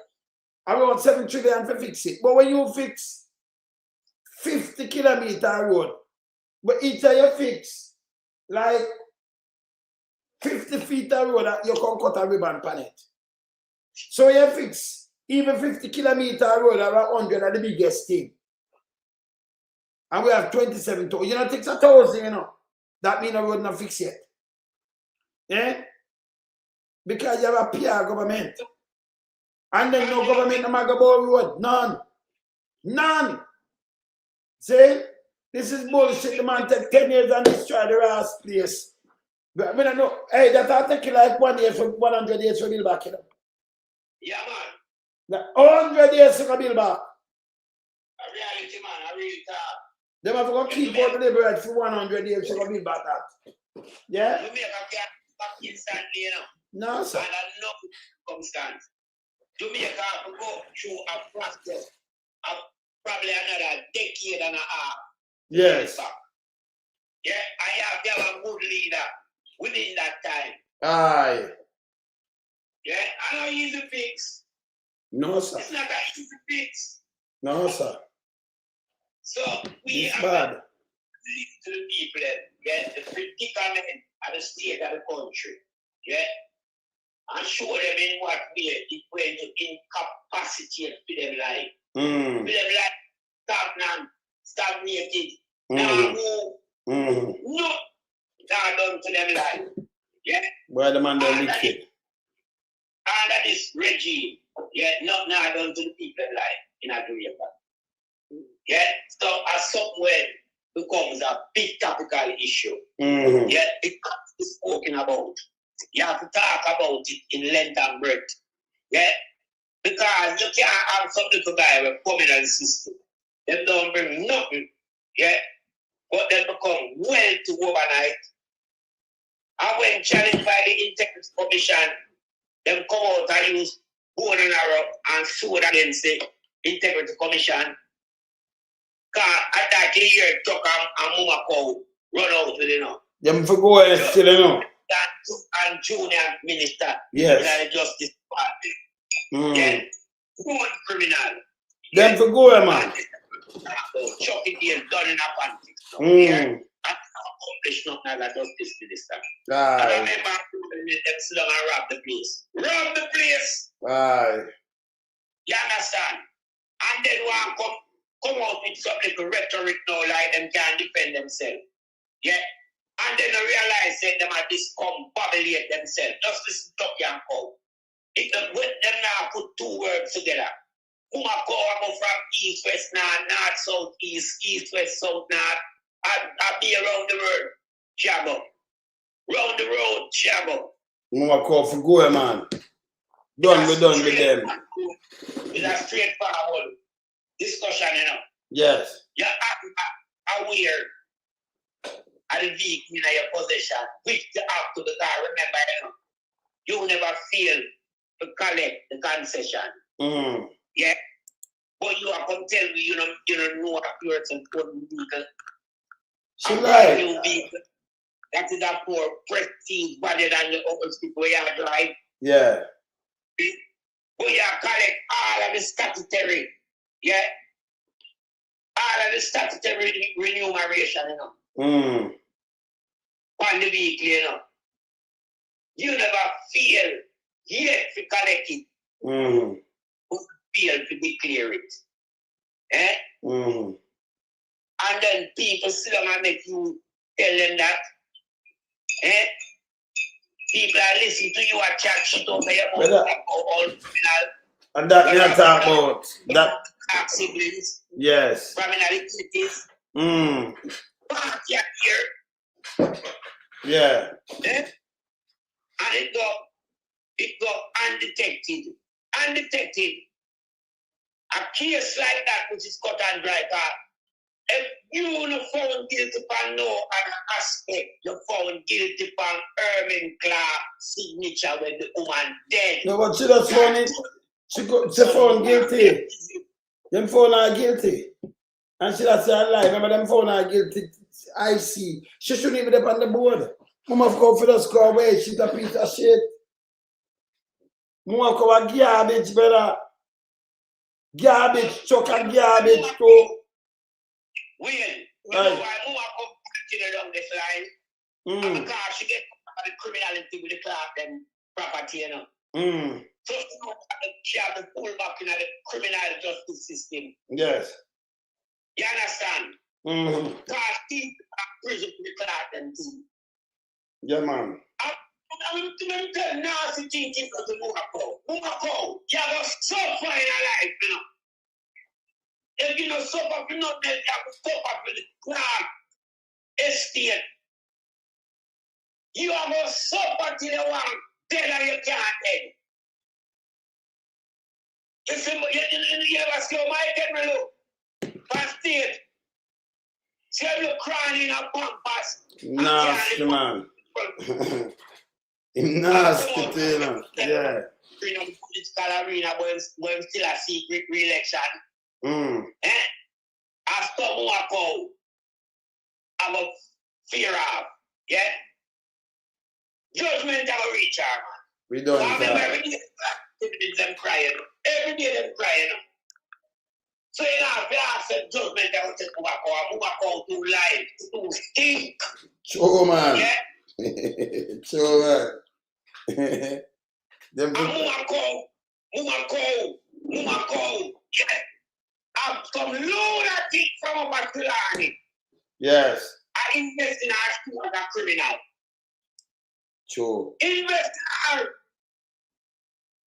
Around 7 trillion to fix it. But when you fix 50 kilometer road, but each time you fix like 50 feet of road, you can cut a ribbon on it. So you fix even 50 kilometer road around 100 are the biggest thing. And we have 27,000. You know, it takes 1,000, you know. That means the road not fixed yet. Yeah? Because you have a PR government. And then no government no matter about road. None. None. See? This is bullshit. The man take 10 years and destroy the last place. But I mean, I know, hey, that'll take you like 1 year for 100 years to build back, you know. Yeah, man. 100 years to build back. A reality, man. A real talk. They have to keep out the neighborhood for 100 years to build back that. Yeah? You make a cat back instantly, you know. No, sir. And I know circumstance. Jamaica have to go through a process of probably another decade and a half. Yes. Yeah, I have to have a good leader within that time. Aye. Yeah, I know easy fix. No, sir. It's not an easy fix. No, sir. So we it's have bad. to listen to the people, yeah, the predicament of the state of the country, yeah, and show them in what way it's going to incapacitate for them life. For them life stagnated. Now move. No, now done to them life. Yeah. Why the man don't wicked? Under this regime, yeah, not now done to the people life in Jamaica. Yeah, so as somewhere becomes a big topical issue. Yeah, it can't be spoken about. You have to talk about it in length and breadth. Yeah, because you can't have some little guy with communal system. They don't bring nothing. Yeah, but they become wealthy overnight. And when challenged by the Integrity Commission, them come out and use bone and arrow and sword against the Integrity Commission. Because at that year, truck and mama cow run out with it now. Them for go ahead still, you know. And junior minister yes. in the Justice Party. Yeah. Good criminal. Them for go, man. Chuck it here, done in a politics. And accomplish nothing like justice minister. And I remember them sit down and rob the place. Rob the place. You understand? And then one come out with some little rhetoric now, like them can't defend themselves. Yeah. And then I realize that them are discombobulate themselves. Just listen to young cow. It when them now put two words together. Who I go from east, west, north, south, east, west, south, north. I be around the world. Chiago. Round the road, Chiago. Who I call for go, man. Done with them. It's a straightforward discussion, you know. Yes. You're aware of the vehicle in your possession, which the act to the car. Remember, you never fail to collect the concession. Yeah. But you are going to tell me you don't know what a person couldn't vehicle. She like new vehicle. That is a poor prestige better than the old people where you drive. Yeah. But you collect all of the statutory. Yeah. All of the statutory remuneration, you know. On the vehicle, you know. You never feel yet to collect it. You feel to declare it. Eh? And then people sit down and make you tell them that. Eh? People are listening to you and chat shit over your mouth all criminal. And that we are talking about that siblings. Yes. Criminal activities. Party here. Yeah. Eh? And it go undetected. Undetected. A case like that which is cut and dry car. If you not found guilty for no other aspect, you found guilty for Erwin Clark signature when the woman dead. No, but she just found it. She found guilty. Them found her guilty. And she just said alive. Remember them found her guilty. I see. She shouldn't even be on the board. Mama go for the score away. She's a piece of shit. Mama go a garbage, brother. Garbage, chuck and garbage too. Well, you know why Mama come continue down this line? Because she get the criminality with the Clark and property, you know. So she have to pull back in the criminal justice system. Yes. You understand? Because people are prison to the Clark and team. Yeah, man. I'm tell nasty things to Mumako. You have to suffer in your life, you know. If you don't suffer for nothing, you have to suffer for the Clark estate. You have to suffer till you want dead and you can't dead. You ever see my head look? Past state. See you crying in a pampas. Nasty, man. Nasty, you know. Yeah. In the political arena when still a secret re-election. Eh? As someone I'm a fear of. Yeah? Judgment have a reach out. We don't every day them crying. Every day them crying. So you know, if you ask them judgment, they will take Mumako to life, to stink. Sure, man. Yeah? Sure, man. Mumako. Yeah. I've come lunatic from a Tulani. Yes. I invest in our school as a criminal. Sure. Invest in her.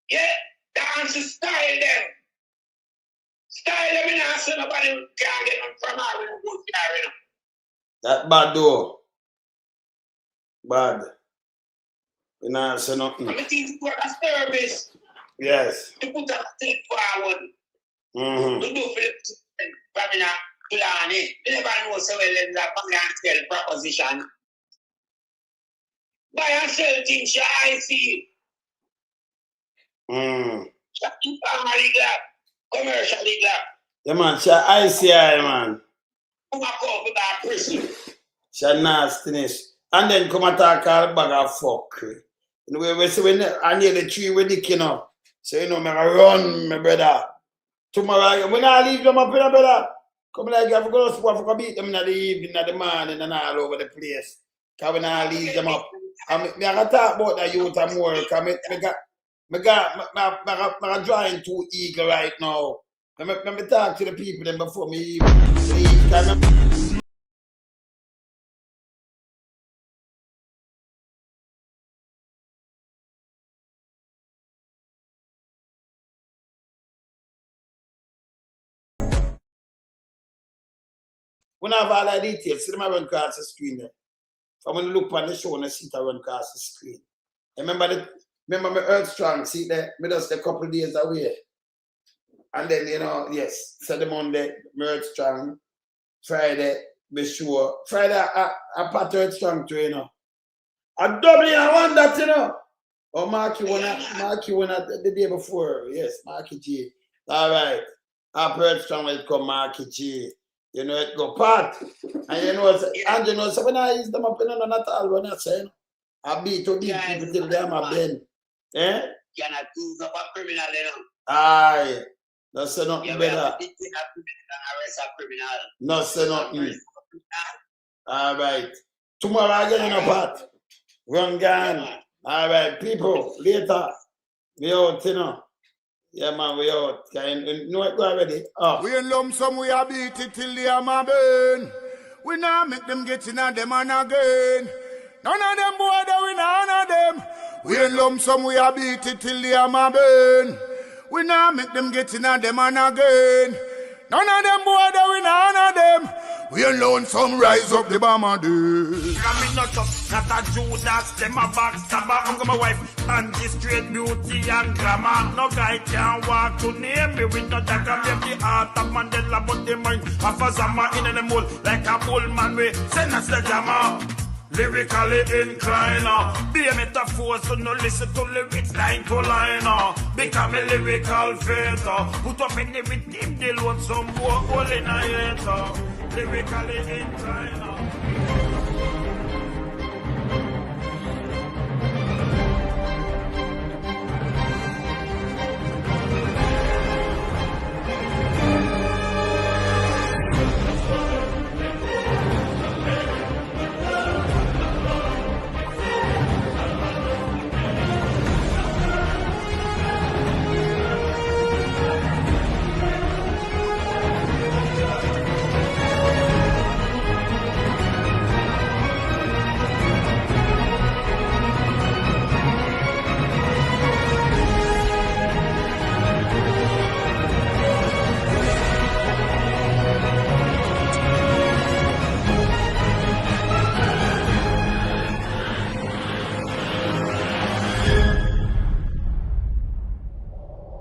Yeah, dance to style them. Style them in so nobody can get them from her with a good car, you know. That bad though. Bad. You know, say nothing. I think for a service. Yes. To put a step forward. To do for the family planning. You never know so well in that buy and sell proposition. Buy and sell things I see. Commercially glad. Yeah, man, she ICI, man. Come up with that prison. She nastiness. And then come and talk all bag of fuck. You know, we say when I near the tree with the you know. So you know, me run, my brother. Tomorrow, when I leave them up in a brother, come like you have to go to school, I beat them in the evening, in the morning, and all over the place. Because when I leave them up, I can talk about the youth and more, because I'm drawing to eagle right now. Let me talk to the people then before me leave. When I have all the details, see them run across the screen there. So when you look on the show and I see it run across the screen. Remember my Earth Strong, see there? Me just a couple of days away. And then, you know, yes, Saturday, Monday, my Earth Strong. Friday, be sure. Friday, I part Earth Strong too, you know. I doubly I want that, you know. Oh, Marky won the day before. Yes, Marky G. All right. After Earth Strong will come Marky G. You know, it go part. And you know, and you know, so when I use them up in not all when I say, I beat to beat people till them are been. Eh? Can I prove up a criminal, you know? Aye. No say nothing better. No say nothing. All right. Tomorrow again in a part. Run gun. All right, people. Later. We out, you know. Yeah, man, we out. You know it go already? Oh. We in lump sum, we a beat it till the hammer burn. We not make them get in on them and again. None of them boy, we none of them. We in lump sum, we a beat it till the hammer burn. We not make them get in on them and again. None of them boy, we none of them. We alone some rise up the bomber day. I'm not a Judas, them a backstabber. I'm my wife, and this straight beauty and glamour. No guy can walk to name me with no dagger. Maybe the heart of Mandela, but the mind of a Zama in the mold. Like a bullman, we send us the jammer. Lyrically inclined, be a metaphor, so no listen to lyrics line to line. Become a lyrical theater. Put up any with deep deal with some more hole in a hater. Lyrically inclined.